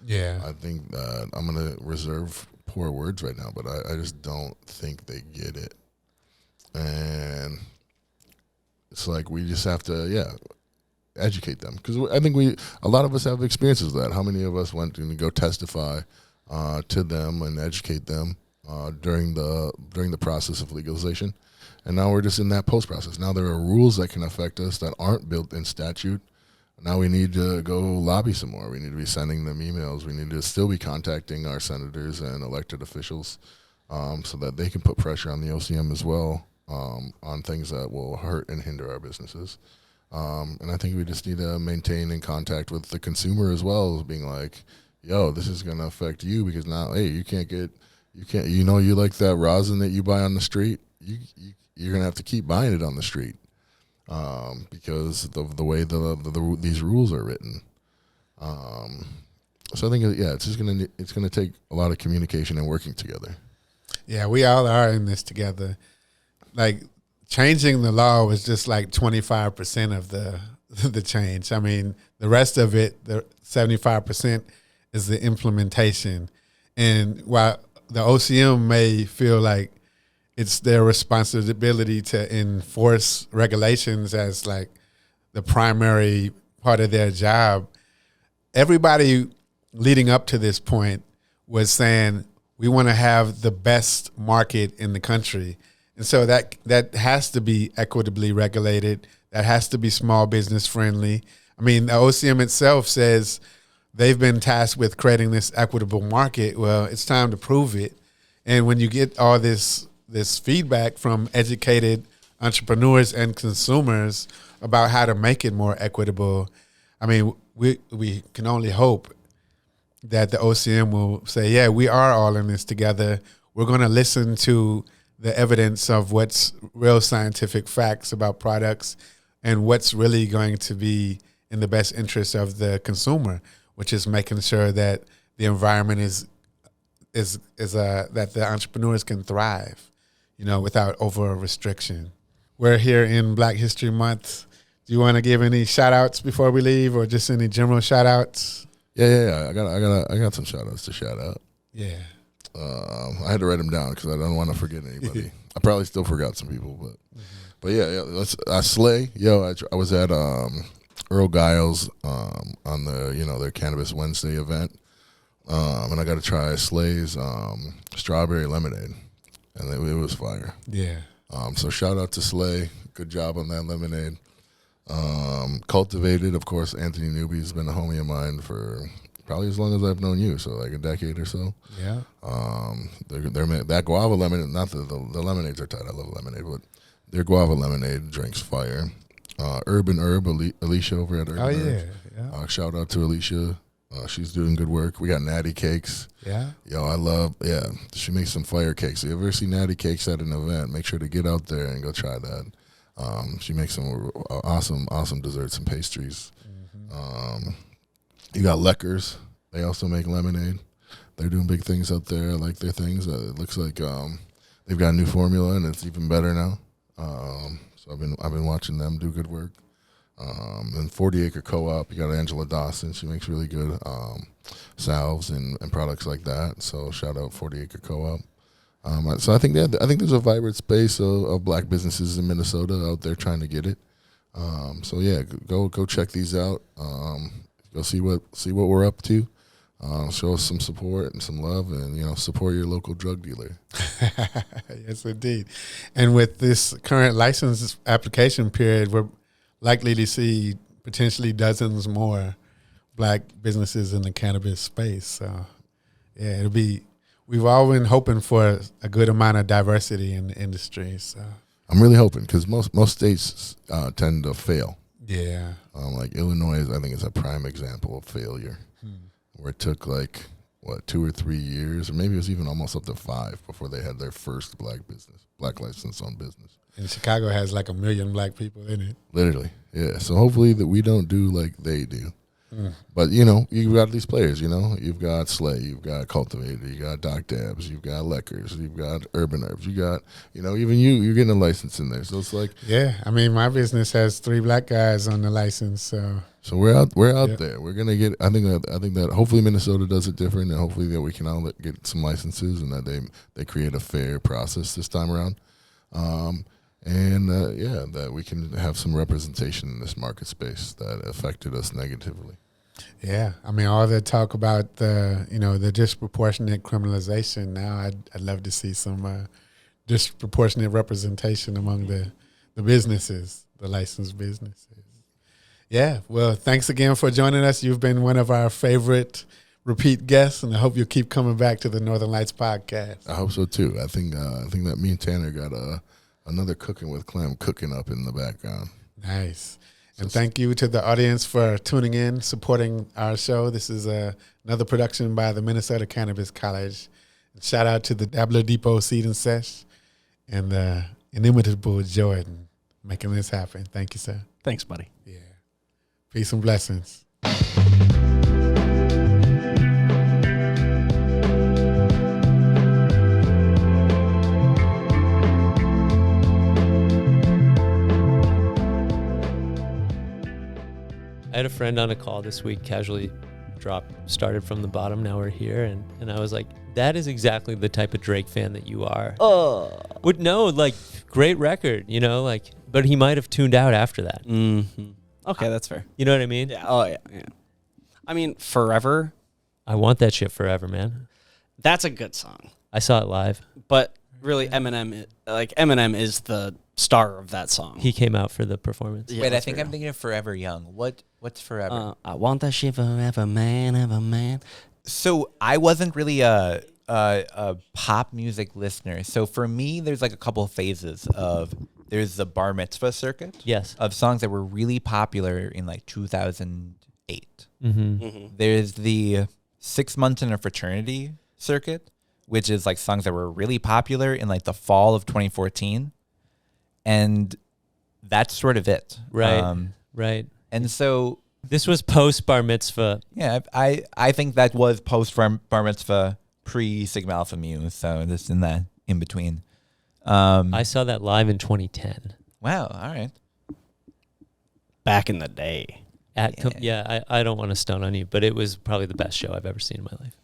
Yeah, I think that I'm going to reserve poor words right now, but I just don't think they get it. And it's like we just have to, educate them, because I think a lot of us have experiences with that. How many of us went to go testify to them and educate them during the process of legalization, and now we're just in that post process. Now there are rules that can affect us that aren't built in statute. Now we need to go lobby some more. We need to be sending them emails. We need to still be contacting our senators and elected officials so that they can put pressure on the OCM as well on things that will hurt and hinder our businesses. And I think we just need to maintain in contact with the consumer as well, as being like, yo, this is going to affect you, because now, hey, you can't, you like that rosin that you buy on the street? You're going to have to keep buying it on the street. Because of the way these rules are written. So I think, it's gonna take a lot of communication and working together. Yeah, we all are in this together. Like, changing the law was just like 25% of the change. I mean, the rest of it, the 75%, is the implementation. And while the OCM may feel like it's their responsibility to enforce regulations as like the primary part of their job, everybody leading up to this point was saying we want to have the best market in the country. And so that has to be equitably regulated. That has to be small business friendly. I mean, the OCM itself says they've been tasked with creating this equitable market. Well, it's time to prove it. And when you get all this feedback from educated entrepreneurs and consumers about how to make it more equitable, I mean, we can only hope that the OCM will say, yeah, we are all in this together. We're going to listen to the evidence of what's real scientific facts about products and what's really going to be in the best interest of the consumer, which is making sure that the environment is that the entrepreneurs can thrive, without over restriction. We're here in Black History Month. Do you want to give any shout outs before we leave, or just any general shout outs? Yeah. I got some shout outs to shout out. Yeah. I had to write them down because I don't want to forget anybody. I probably still forgot some people, but yeah. Let's Slay. I was at Earl Giles on the their Cannabis Wednesday event, and I got to try Slay's strawberry lemonade, and it was fire. Yeah. So shout out to Slay. Good job on that lemonade. Cultivated, of course. Anthony Newby's been a homie of mine for probably as long as I've known you, so like a decade or so. Yeah. They're that guava lemonade. Not the lemonades are tight. I love lemonade, but their guava lemonade drinks fire. Urban Herb, Alicia over at Urban Herb. Yeah. Shout out to Alicia. She's doing good work. We got Natty Cakes. Yeah. She makes some fire cakes. If you ever see Natty Cakes at an event, make sure to get out there and go try that. She makes some awesome desserts and pastries. Mm-hmm. You got Leckers. They also make lemonade. They're doing big things out there. I like their things. It looks like they've got a new formula, and it's even better now. So I've been watching them do good work. And 40 Acre Co-op, you got Angela Dawson. She makes really good salves and products like that. So shout out 40 Acre Co-op. So I think there's a vibrant space of black businesses in Minnesota out there trying to get it. So yeah, go check these out. Go see what we're up to. Show us some support and some love, and support your local drug dealer. Yes, indeed. And with this current license application period, we're likely to see potentially dozens more black businesses in the cannabis space. So yeah, we've all been hoping for a good amount of diversity in the industry. So I'm really hoping, because most states tend to fail. Yeah. Like Illinois, I think is a prime example of failure, where it took like 2 or 3 years, or maybe it was even almost up to 5 before they had their first black license on business. And Chicago has like 1 million black people in it. Literally, yeah. So hopefully that we don't do like they do. But, you've got these players, You've got Slay, you've got Cultivator, you got Doc Dabs, you've got Leckers, you've got Urban Herbs, you got, even you're getting a license in there. So it's like... Yeah, I mean, my business has 3 black guys on the license, so... So we're out there. We're going to get... I think that hopefully Minnesota does it different, and hopefully that we can all get some licenses, and that they create a fair process this time around. That we can have some representation in this market space that affected us negatively. Yeah, I mean, all the talk about the disproportionate criminalization. Now, I'd love to see some disproportionate representation among the businesses, the licensed businesses. Yeah, well, thanks again for joining us. You've been one of our favorite repeat guests, and I hope you'll keep coming back to the Northern Lights podcast. I hope so too. I think that me and Tanner got another Cooking with Clem cooking up in the background. Nice. And thank you to the audience for tuning in, supporting our show. This is another production by the Minnesota Cannabis College. And shout out to the Dabbler Depot Seed and Sesh and the inimitable Jordan making this happen. Thank you, sir. Thanks, buddy. Yeah. Peace and blessings. I had a friend on a call this week, casually started from the bottom, now we're here, and I was like, that is exactly the type of Drake fan that you are. Would know, like, great record, but he might have tuned out after that. Mm-hmm. Okay, that's fair. You know what I mean? Yeah. Oh, yeah. I mean, Forever. I want that shit forever, man. That's a good song. I saw it live. But really, Eminem is the star of that song. He came out for the performance. Yeah, wait, I think I'm thinking of Forever Young. What's Forever? I want that shit forever, man, ever, man. So I wasn't really a pop music listener. So for me, there's like a couple of phases of... There's the bar mitzvah circuit. Yes. Of songs that were really popular in like 2008. Mm-hmm. There's the 6 months in a fraternity circuit, which is like songs that were really popular in like the fall of 2014. And that's sort of it. Right. Right. And so this was post bar mitzvah. Yeah, I think that was post bar mitzvah, pre Sigma Alpha Mu. So this in that in between. I saw that live in 2010. Wow. All right. Back in the day. I don't want to stone on you, but it was probably the best show I've ever seen in my life.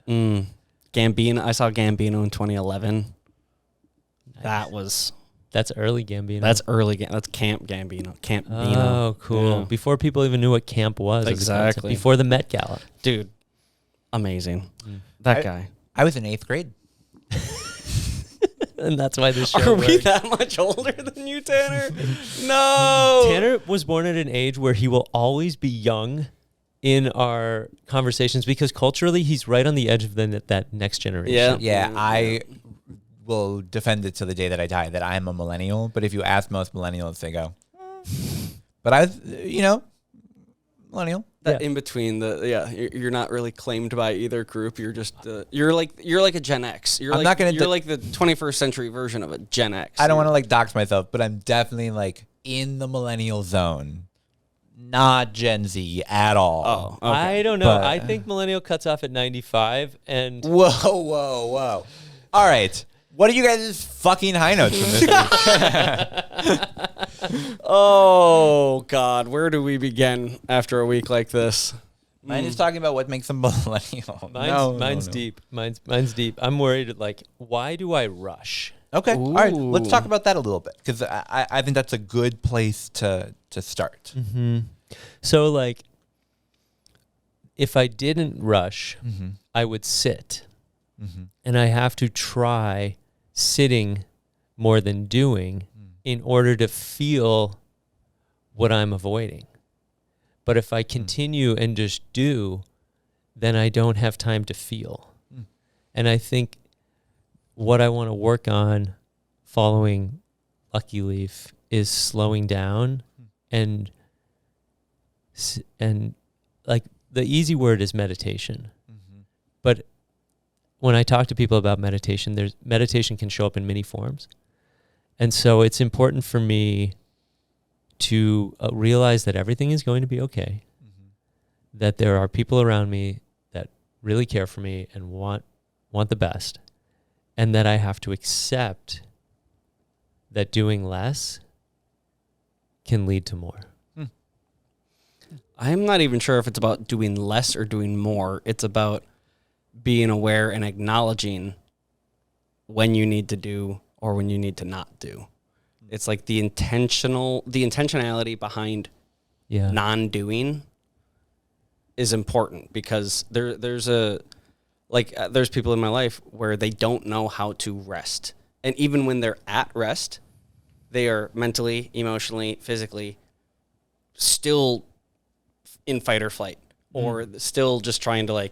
Yeah. Gambino. I saw Gambino in 2011. Nice. That's early Gambino. That's Camp Gambino. Camp Bino. Oh, cool. Yeah. Before people even knew what camp was. Exactly. Before the Met Gala. Dude, amazing. That guy. I was in 8th grade. And that's why this show Are we that much older than you, Tanner? No. Tanner was born at an age where he will always be young in our conversations because culturally he's right on the edge of that next generation. Yeah, I will defend it to the day that I die that I am a millennial. But if you ask most millennials, they go, but I was, millennial. That in between you're not really claimed by either group. You're just you're like a Gen X. You're like the 21st century version of a Gen X. I don't want to like dox myself, but I'm definitely like in the millennial zone, not Gen Z at all. Oh, okay. I don't know. I think millennial cuts off at 95, and whoa. All right. What are you guys' fucking high notes from this week? Oh, God. Where do we begin after a week like this? Mine is talking about what makes a millennial. Mine's deep. Mine's deep. I'm worried, why do I rush? Okay. Ooh. All right. Let's talk about that a little bit because I think that's a good place to start. Mm-hmm. So, if I didn't rush, I would sit. Mm-hmm. And I have to try sitting more than doing in order to feel what I'm avoiding. But if I continue and just do, then I don't have time to feel. And I think what I want to work on following Lucky Leaf is slowing down and like the easy word is meditation. But when I talk to people about meditation, meditation can show up in many forms. And so it's important for me to realize that everything is going to be okay, that there are people around me that really care for me and want the best, and that I have to accept that doing less can lead to more. I'm not even sure if it's about doing less or doing more. It's about being aware and acknowledging when you need to do or when you need to not do. It's like the intentionality behind non-doing is important, because there's people in my life where they don't know how to rest. And even when they're at rest, they are mentally, emotionally, physically still in fight or flight, or still just trying to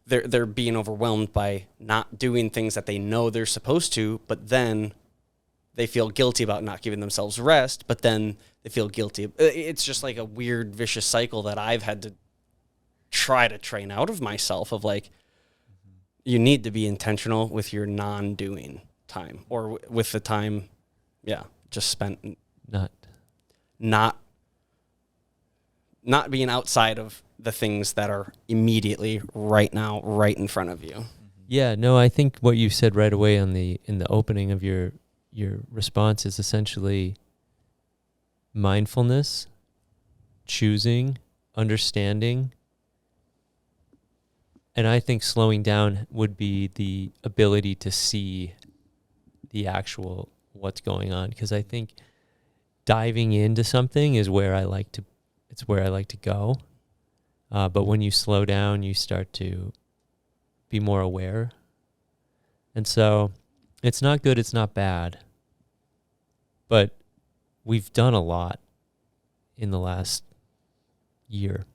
they're being overwhelmed by not doing things that they know they're supposed to, but then they feel guilty about not giving themselves rest, but then they feel guilty. It's just like a weird, vicious cycle that I've had to try to train out of myself of you need to be intentional with your non-doing time, or with the time, just spent not being outside of the things that are immediately right now, right in front of you. Yeah, no, I think what you said right away in the opening of your response is essentially mindfulness, choosing, understanding. And I think slowing down would be the ability to see the actual what's going on, because I think diving into something is where I like to go. But when you slow down, you start to be more aware. And so it's not good, it's not bad. But we've done a lot in the last year.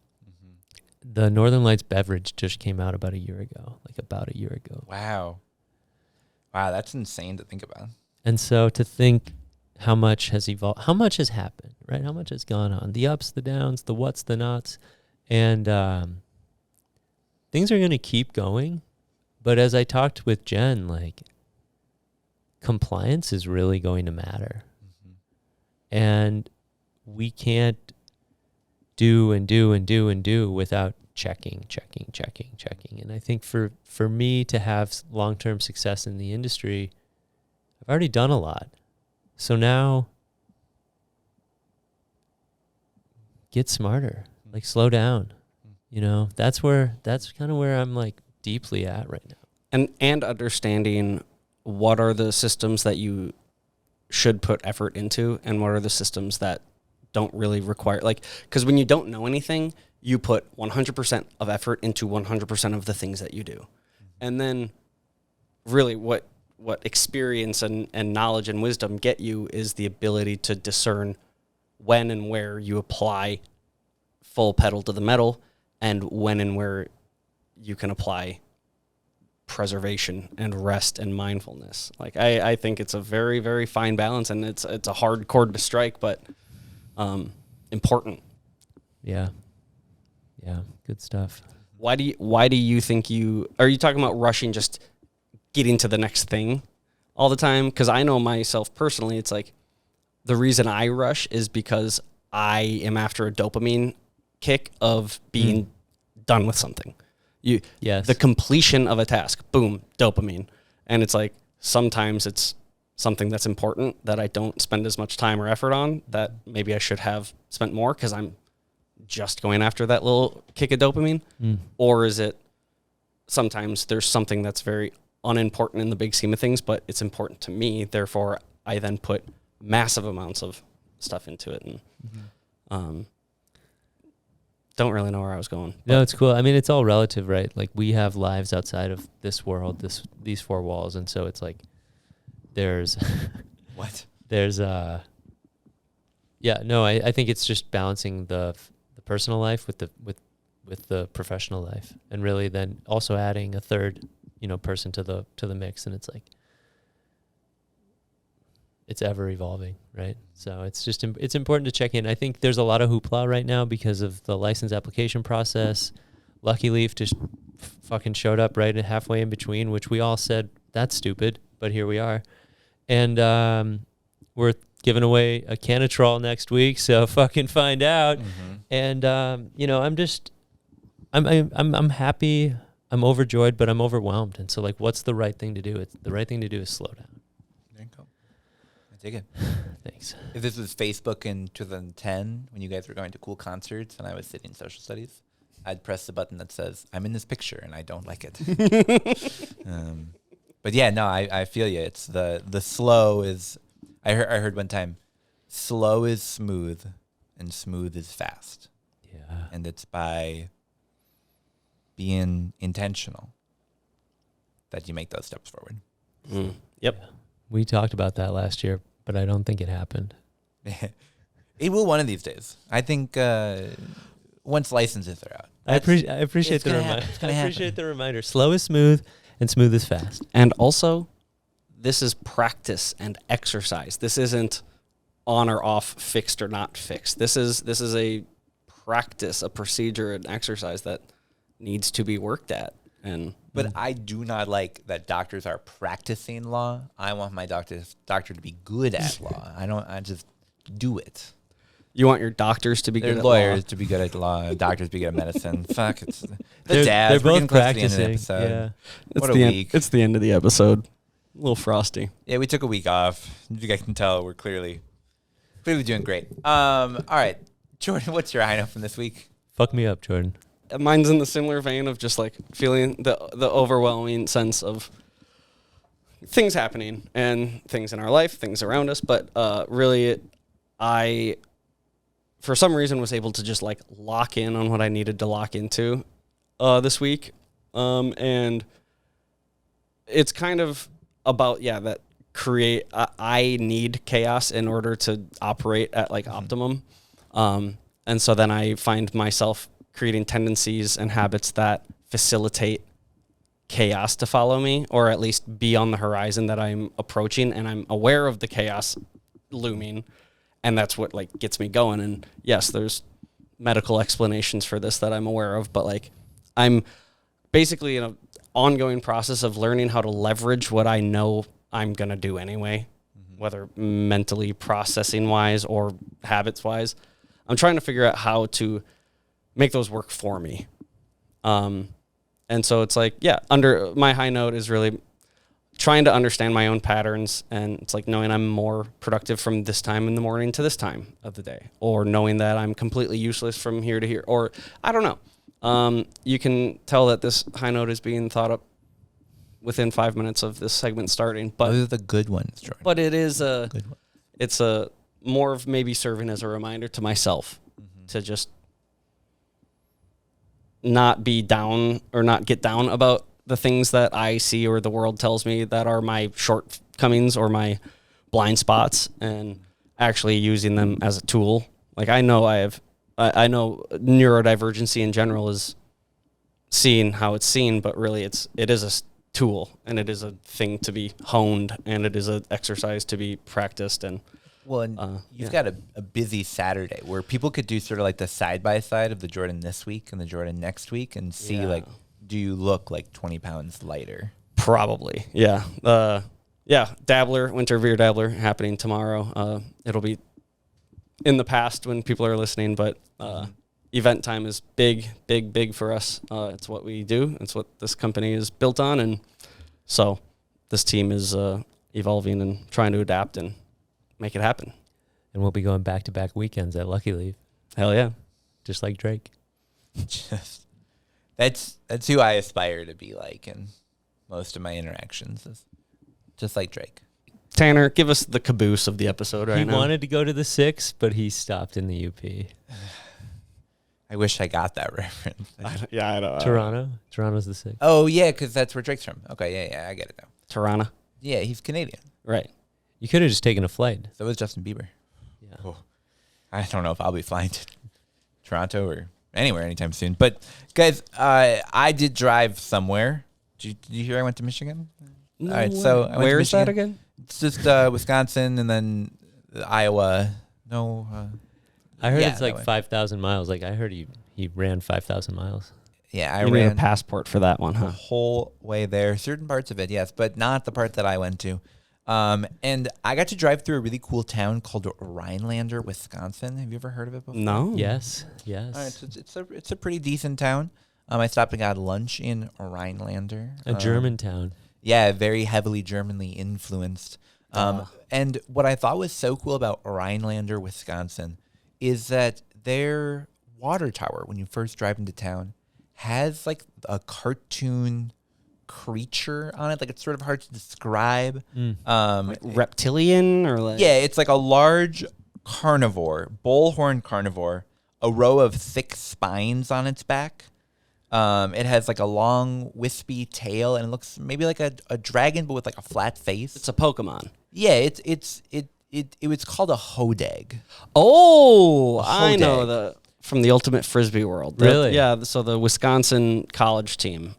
The Northern Lights beverage just came out about a year ago. Wow, that's insane to think about. And so to think how much has evolved, how much has happened, right? How much has gone on? The ups, the downs, the what's, the nots. And things are going to keep going. But as I talked with Jen, compliance is really going to matter. And we can't do and do and do and do without checking. And I think for me to have long-term success in the industry, I've already done a lot. So now get smarter, slow down. That's kind of where I'm deeply at right now. And understanding what are the systems that you should put effort into, and what are the systems that don't really require, because when you don't know anything, you put 100% of effort into 100% of the things that you do. And then really what experience and knowledge and wisdom get you is the ability to discern when and where you apply full pedal to the metal, and when and where you can apply preservation and rest and mindfulness. I think it's a very, very fine balance, and it's a hard chord to strike, but important. Yeah, good stuff. Why do you think are you talking about rushing, just getting to the next thing all the time? Because I know myself personally, it's the reason I rush is because I am after a dopamine kick of being done with something. The completion of a task, boom, dopamine. And it's sometimes it's something that's important that I don't spend as much time or effort on, that maybe I should have spent more because I'm just going after that little kick of dopamine. Or is it sometimes there's something that's very unimportant in the big scheme of things, but it's important to me, therefore I then put massive amounts of stuff into it, and don't really know where I was going. No, it's cool. I mean, it's all relative, right? We have lives outside of this world, these four walls, and so it's there's there's I think it's just balancing the personal life with the professional life, and really then also adding a third person to the mix. And it's it's ever evolving, right? So it's just it's important to check in. I think there's a lot of hoopla right now because of the license application process. Lucky Leaf just fucking showed up right halfway in between, which we all said that's stupid, but here we are. And we're giving away a Canatrol next week, so fucking find out. And you know, I'm happy, I'm overjoyed, but I'm overwhelmed. And so, like, what's the right thing to do? The right thing to do is slow down. There you go. I take it. Thanks. If this was Facebook in 2010, when you guys were going to cool concerts and I was sitting in social studies, I'd press the button that says, I'm in this picture and I don't like it. But yeah, no, I feel you. It's the slow is, I heard one time, slow is smooth and smooth is fast. Yeah. And it's by being intentional that you make those steps forward. Yep. Yeah. We talked about that last year, but I don't think it happened. It will one of these days. I think once licenses are out. I appreciate the reminder. I appreciate the reminder. Slow is smooth and smooth is fast. And also, this is practice and exercise. This isn't on or off, fixed or not fixed. This is a practice, a procedure, an exercise that needs to be worked at. But I do not like that doctors are practicing law. I want my doctor to be good at law. I just do it. You want your doctors to be They're good lawyers at law. to be good at law, doctors to be good at medicine. Fuck, it's the They're dads. We're both getting close to the end of the practicing. episode. Yeah. What a week. It's the end of the episode. A little frosty. Yeah, we took a week off. You guys can tell we're clearly doing great. All right, Jordan, what's your high note from this week? Fuck me up, Jordan. Mine's in the similar vein of just like feeling the overwhelming sense of things happening and things in our life, things around us. But really, I, for some reason, was able to just like lock in on what I needed to lock into this week. And it's kind of about, that I need chaos in order to operate at like optimum. And so then I find myself creating tendencies and habits that facilitate chaos to follow me, or at least be on the horizon that I'm approaching, and I'm aware of the chaos looming, and that's what like gets me going. And yes, there's medical explanations for this that I'm aware of, but like I'm basically in an ongoing process of learning how to leverage what I know I'm gonna do anyway, whether mentally processing wise or habits wise. I'm trying to figure out how to make those work for me. And so it's like, under my high note is really trying to understand my own patterns. And it's like knowing I'm more productive from this time in the morning to this time of the day, or knowing that I'm completely useless from here to here, or I don't know. You can tell that this high note is being thought up within 5 minutes of this segment starting, but Those are the good ones, Jordan. but it is Good one. it's a more of maybe serving as a reminder to myself to just not be down or not get down about the things that I see or the world tells me that are my shortcomings or my blind spots, and actually using them as a tool. Like I know neurodivergency in general is seeing how it's seen, but really it is a tool, and it is a thing to be honed, and it is an exercise to be practiced. And Well, and you've got a busy Saturday where people could do sort of like the side-by-side of the Jordan this week and the Jordan next week and see, like, do you look like 20 pounds lighter? Probably, yeah. Dabbler, Winter Beer Dabbler happening tomorrow. It'll be in the past when people are listening, but event time is big for us. It's what we do. It's what this company is built on, and so this team is evolving and trying to adapt and make it happen. And we'll be going back-to-back weekends at Lucky Leaf, Hell yeah. just like Drake. Just that's who I aspire to be like in most of my interactions, is just like Drake. Tanner, give us the caboose of the episode right He now. wanted to go to the 6, but he stopped in the UP. I wish I got that reference. I don't Toronto? Toronto's the 6. Oh, yeah, because that's where Drake's from. Okay, yeah, I get it now. Toronto. Yeah, he's Canadian. Right. You could have just taken a flight. So is Justin Bieber. Yeah. Oh, I don't know if I'll be flying to Toronto or anywhere anytime soon. But, guys, I did drive somewhere. Did you hear I went to Michigan? No All right, so I went Where to is that Michigan. again? It's just Wisconsin and then Iowa. No. I heard Yeah, it's that like way. 5,000 miles. Like I heard he ran 5,000 miles. Yeah, I You need a ran passport for that one, the huh? whole way there. Certain parts of it, yes, but not the part that I went to. And I got to drive through a really cool town called Rhinelander, Wisconsin. Have you ever heard of it before? No. Yes. All right, Yes. so it's a pretty decent town. I stopped and got lunch in Rhinelander. A German town. Yeah, very heavily Germanly influenced. And what I thought was so cool about Rhinelander, Wisconsin, is that their water tower, when you first drive into town, has like a cartoon creature on it. Like it's sort of hard to describe. Reptilian or like? Yeah, it's like a large carnivore, bullhorn carnivore, a row of thick spines on its back. It has like a long wispy tail, and it looks maybe like a dragon, but with like a flat face. It's a Pokemon. Yeah, it was called a Hodag. Oh, I know Hodag. from the Ultimate Frisbee world. Really? Yeah. So the Wisconsin college team,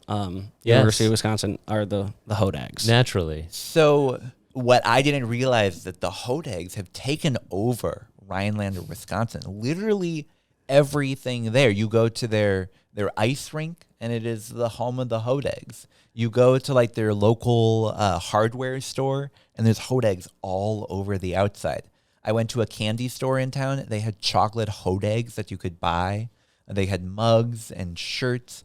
University of Wisconsin, are the Hodags. Naturally. So what I didn't realize is that the Hodags have taken over Rhinelander, Wisconsin. Literally everything there. You go to their ice rink, and it is the home of the Hodags. You go to like their local hardware store, and there's Hodags all over the outside. I went to a candy store in town. They had chocolate Hodags that you could buy. They had mugs and shirts.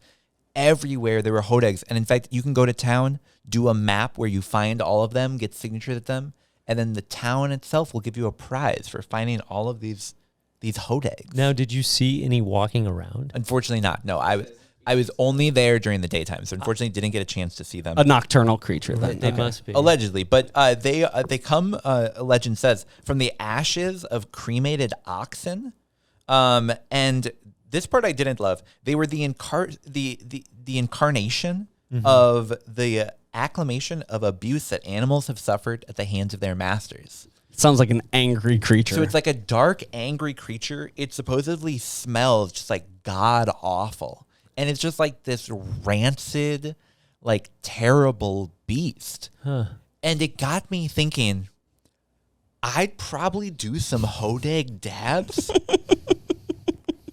Everywhere there were Hodags. And in fact, you can go to town, do a map where you find all of them, get signatures at them, and then the town itself will give you a prize for finding all of these Hodags. Now, did you see any walking around? Unfortunately not. No, I was only there during the daytime, so unfortunately didn't get a chance to see them. A nocturnal creature. Then. They must be. Allegedly, but they come. Legend says from the ashes of cremated oxen, and this part I didn't love. They were the incarnation of the acclamation of abuse that animals have suffered at the hands of their masters. Sounds like an angry creature. So it's like a dark, angry creature. It supposedly smells just like god awful, and it's just like this rancid, like terrible beast. Huh. And it got me thinking, I'd probably do some Hodag dabs.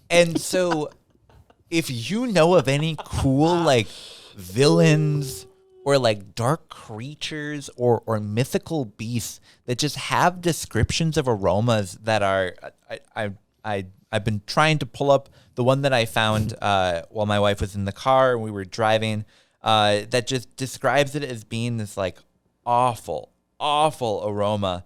And so if you know of any cool like villains or like dark creatures or mythical beasts that just have descriptions of aromas that are I've been trying to pull up the one that I found while my wife was in the car and we were driving that just describes it as being this like awful aroma.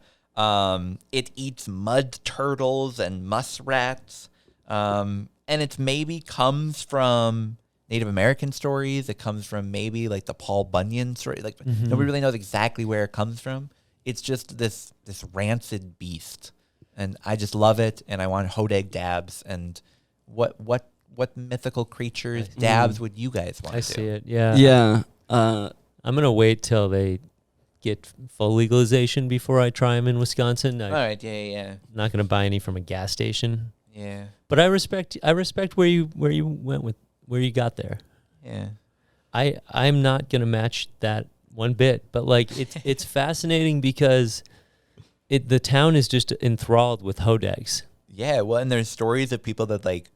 It eats mud turtles and muskrats. And it maybe comes from Native American stories. It comes from maybe like the Paul Bunyan story. Like nobody really knows exactly where it comes from. It's just this rancid beast, and I just love it. And I want Hodag dabs. And what mythical creatures dabs would you guys want? I to see do? it. Yeah. yeah. I'm gonna wait till they get full legalization before I try them in Wisconsin. All right. Yeah. I'm not gonna buy any from a gas station. Yeah. But I respect where you went with where you got there. Yeah. I'm not gonna match that one bit, but like it's fascinating because the town is just enthralled with Hodags. Yeah, well, and there's stories of people that like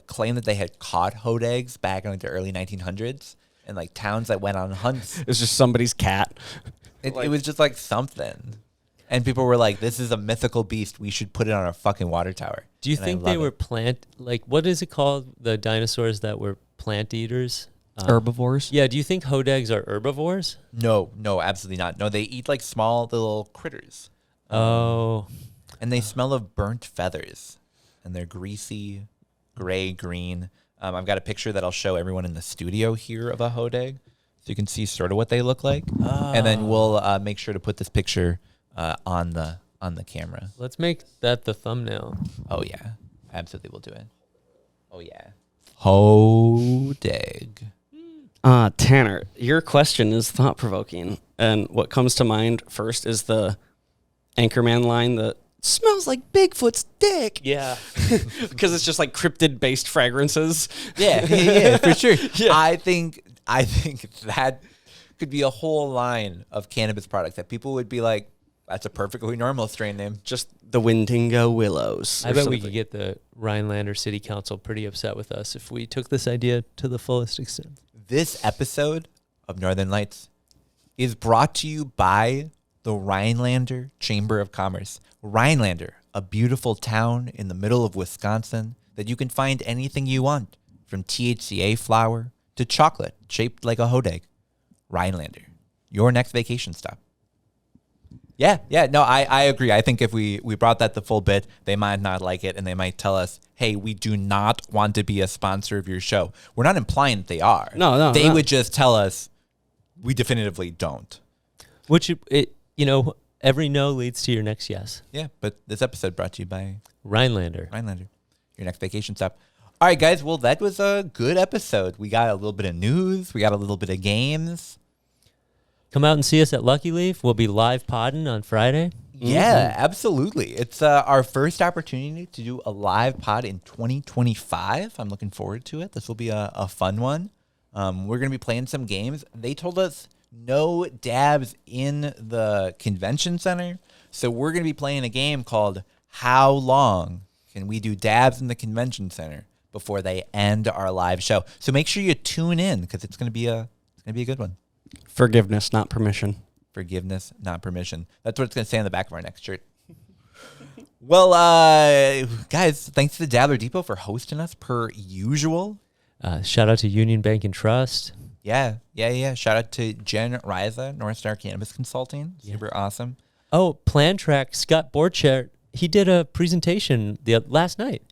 claim that they had caught Hodags back in like the early 1900s, and like towns that went on hunts. It's just somebody's cat. It was just like something, and people were like, "This is a mythical beast. We should put it on our fucking water tower." Do you And I think they love were it. what is it called? The dinosaurs that were plant eaters? Herbivores. Yeah, do you think Hodags are herbivores? No, absolutely not. No, they eat like small little critters, Oh. and they smell of burnt feathers, and they're greasy, gray, green. I've got a picture that I'll show everyone in the studio here of a Hodag, so you can see sort of what they look like, and then we'll make sure to put this picture on the camera. Let's make that the thumbnail. Oh yeah, absolutely, we'll do it. Oh yeah, Hodag. Tanner, your question is thought-provoking, and what comes to mind first is the Anchorman line that smells like Bigfoot's dick. Yeah. Because it's just like cryptid-based fragrances. Yeah, for sure. Yeah. I think that could be a whole line of cannabis products that people would be like, that's a perfectly normal strain name. Just the Windinga Willows. I bet we could get the Rhinelander City Council pretty upset with us if we took this idea to the fullest extent. This episode of Northern Lights is brought to you by the Rhinelander Chamber of Commerce. Rhinelander, a beautiful town in the middle of Wisconsin that you can find anything you want, from THCA flower to chocolate shaped like a Hodag. Rhinelander, your next vacation stop. Yeah, no, I agree. I think if we brought that the full bit, they might not like it, and they might tell us, hey, we do not want to be a sponsor of your show. We're not implying that they are. No. They would just tell us, we definitively don't. Which, every no leads to your next yes. Yeah, but this episode brought to you by Rhinelander, your next vacation stop. All right, guys, well, that was a good episode. We got a little bit of news. We got a little bit of games. Come out and see us at Lucky Leaf. We'll be live podding on Friday. Yeah, absolutely. It's our first opportunity to do a live pod in 2025. I'm looking forward to it. This will be a fun one. We're going to be playing some games. They told us no dabs in the convention center. So we're going to be playing a game called How Long Can We Do Dabs in the Convention Center before they end our live show. So make sure you tune in because it's going to be a good one. Forgiveness, not permission. Forgiveness, not permission. That's what it's going to say on the back of our next shirt. Well, guys, thanks to the Dabbler Depot for hosting us per usual. Shout out to Union Bank and Trust. Yeah. Shout out to Jen Riza, North Star Cannabis Consulting. Super awesome. Oh, Plan Track, Scott Borchardt, he did a presentation last night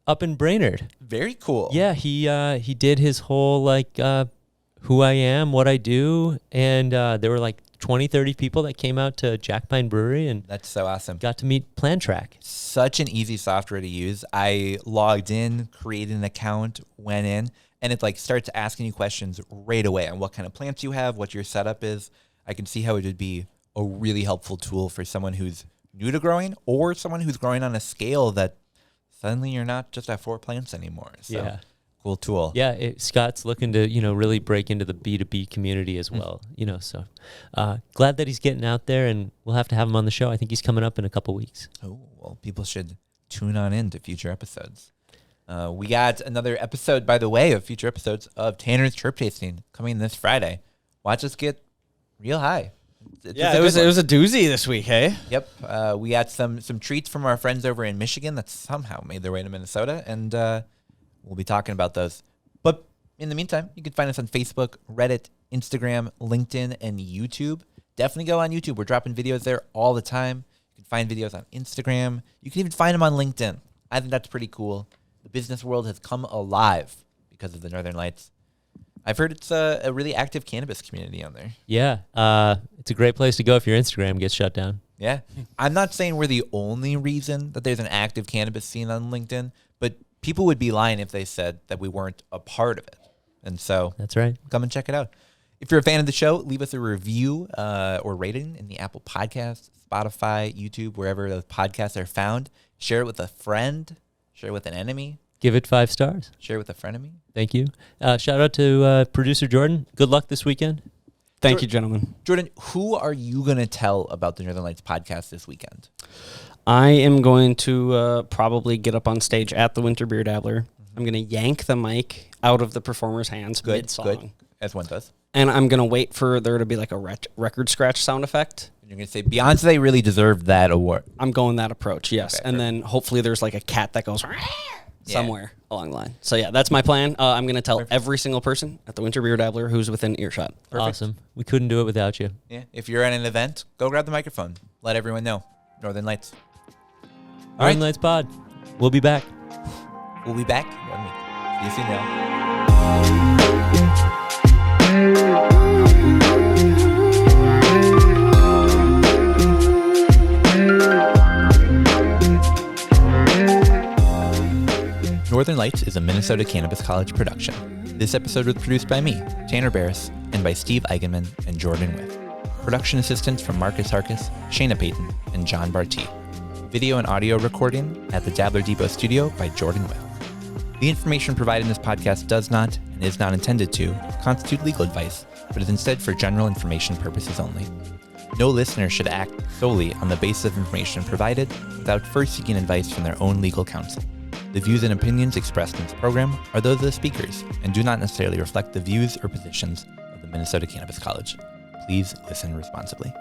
up in Brainerd. Very cool. Yeah, he did his whole, who I am, what I do, and there were 20, 30 people that came out to Jack Pine Brewery and that's so awesome. Got to meet Plan Track. Such an easy software to use. I logged in, created an account, went in, and it starts asking you questions right away on what kind of plants you have, what your setup is. I can see how it would be a really helpful tool for someone who's new to growing or someone who's growing on a scale that suddenly you're not just at 4 plants anymore. So. Yeah. Cool tool. Yeah, Scott's looking to, really break into the B2B community as well, so glad that he's getting out there, and we'll have to have him on the show. I think he's coming up in a couple weeks. Oh, well, people should tune on in to future episodes. We got another episode, by the way, of future episodes of Tanner's Chirp Tasting coming this Friday. Watch us get real high. It was a doozy this week, hey? Yep. We got some treats from our friends over in Michigan that somehow made their way to Minnesota, and we'll be talking about those. But in the meantime, you can find us on Facebook, Reddit, Instagram, LinkedIn, and YouTube. Definitely go on YouTube. We're dropping videos there all the time. You can find videos on Instagram. You can even find them on LinkedIn. I think that's pretty cool. The business world has come alive because of the Northern Lights. I've heard it's a really active cannabis community on there. Yeah. It's a great place to go if your Instagram gets shut down. Yeah. I'm not saying we're the only reason that there's an active cannabis scene on LinkedIn, but people would be lying if they said that we weren't a part of it. And so that's right. Come and check it out. If you're a fan of the show, leave us a review or rating in the Apple Podcasts, Spotify, YouTube, wherever those podcasts are found. Share it with a friend. Share it with an enemy. Give it 5 stars. Share it with a frenemy. Thank you. Shout out to producer Jordan. Good luck this weekend. Thank you, gentlemen. Jordan, who are you going to tell about the Northern Lights podcast this weekend? I am going to probably get up on stage at the Winter Beer Dabbler. I'm going to yank the mic out of the performer's hands mid-song. Good, as one does. And I'm going to wait for there to be a record scratch sound effect. And you're going to say, Beyonce really deserved that award. I'm going that approach, yes. Okay, and then hopefully there's a cat that goes somewhere along the line. So yeah, that's my plan. I'm going to tell every single person at the Winter Beer Dabbler who's within earshot. Perfect. Awesome. We couldn't do it without you. Yeah. If you're at an event, go grab the microphone. Let everyone know. Northern Lights. All Northern right. Lights Pod. We'll be back. We'll be back. See you soon, y'all. Northern Lights is a Minnesota Cannabis College production. This episode was produced by me, Tanner Barris, and by Steve Eigenman and Jordan With. Production assistance from Marcus Harkis, Shayna Payton, and John Barty. Video and audio recording at the Dabbler Depot studio by Jordan With. The information provided in this podcast does not, and is not intended to, constitute legal advice, but is instead for general information purposes only. No listener should act solely on the basis of information provided without first seeking advice from their own legal counsel. The views and opinions expressed in this program are those of the speakers and do not necessarily reflect the views or positions of the Minnesota Cannabis College. Please listen responsibly.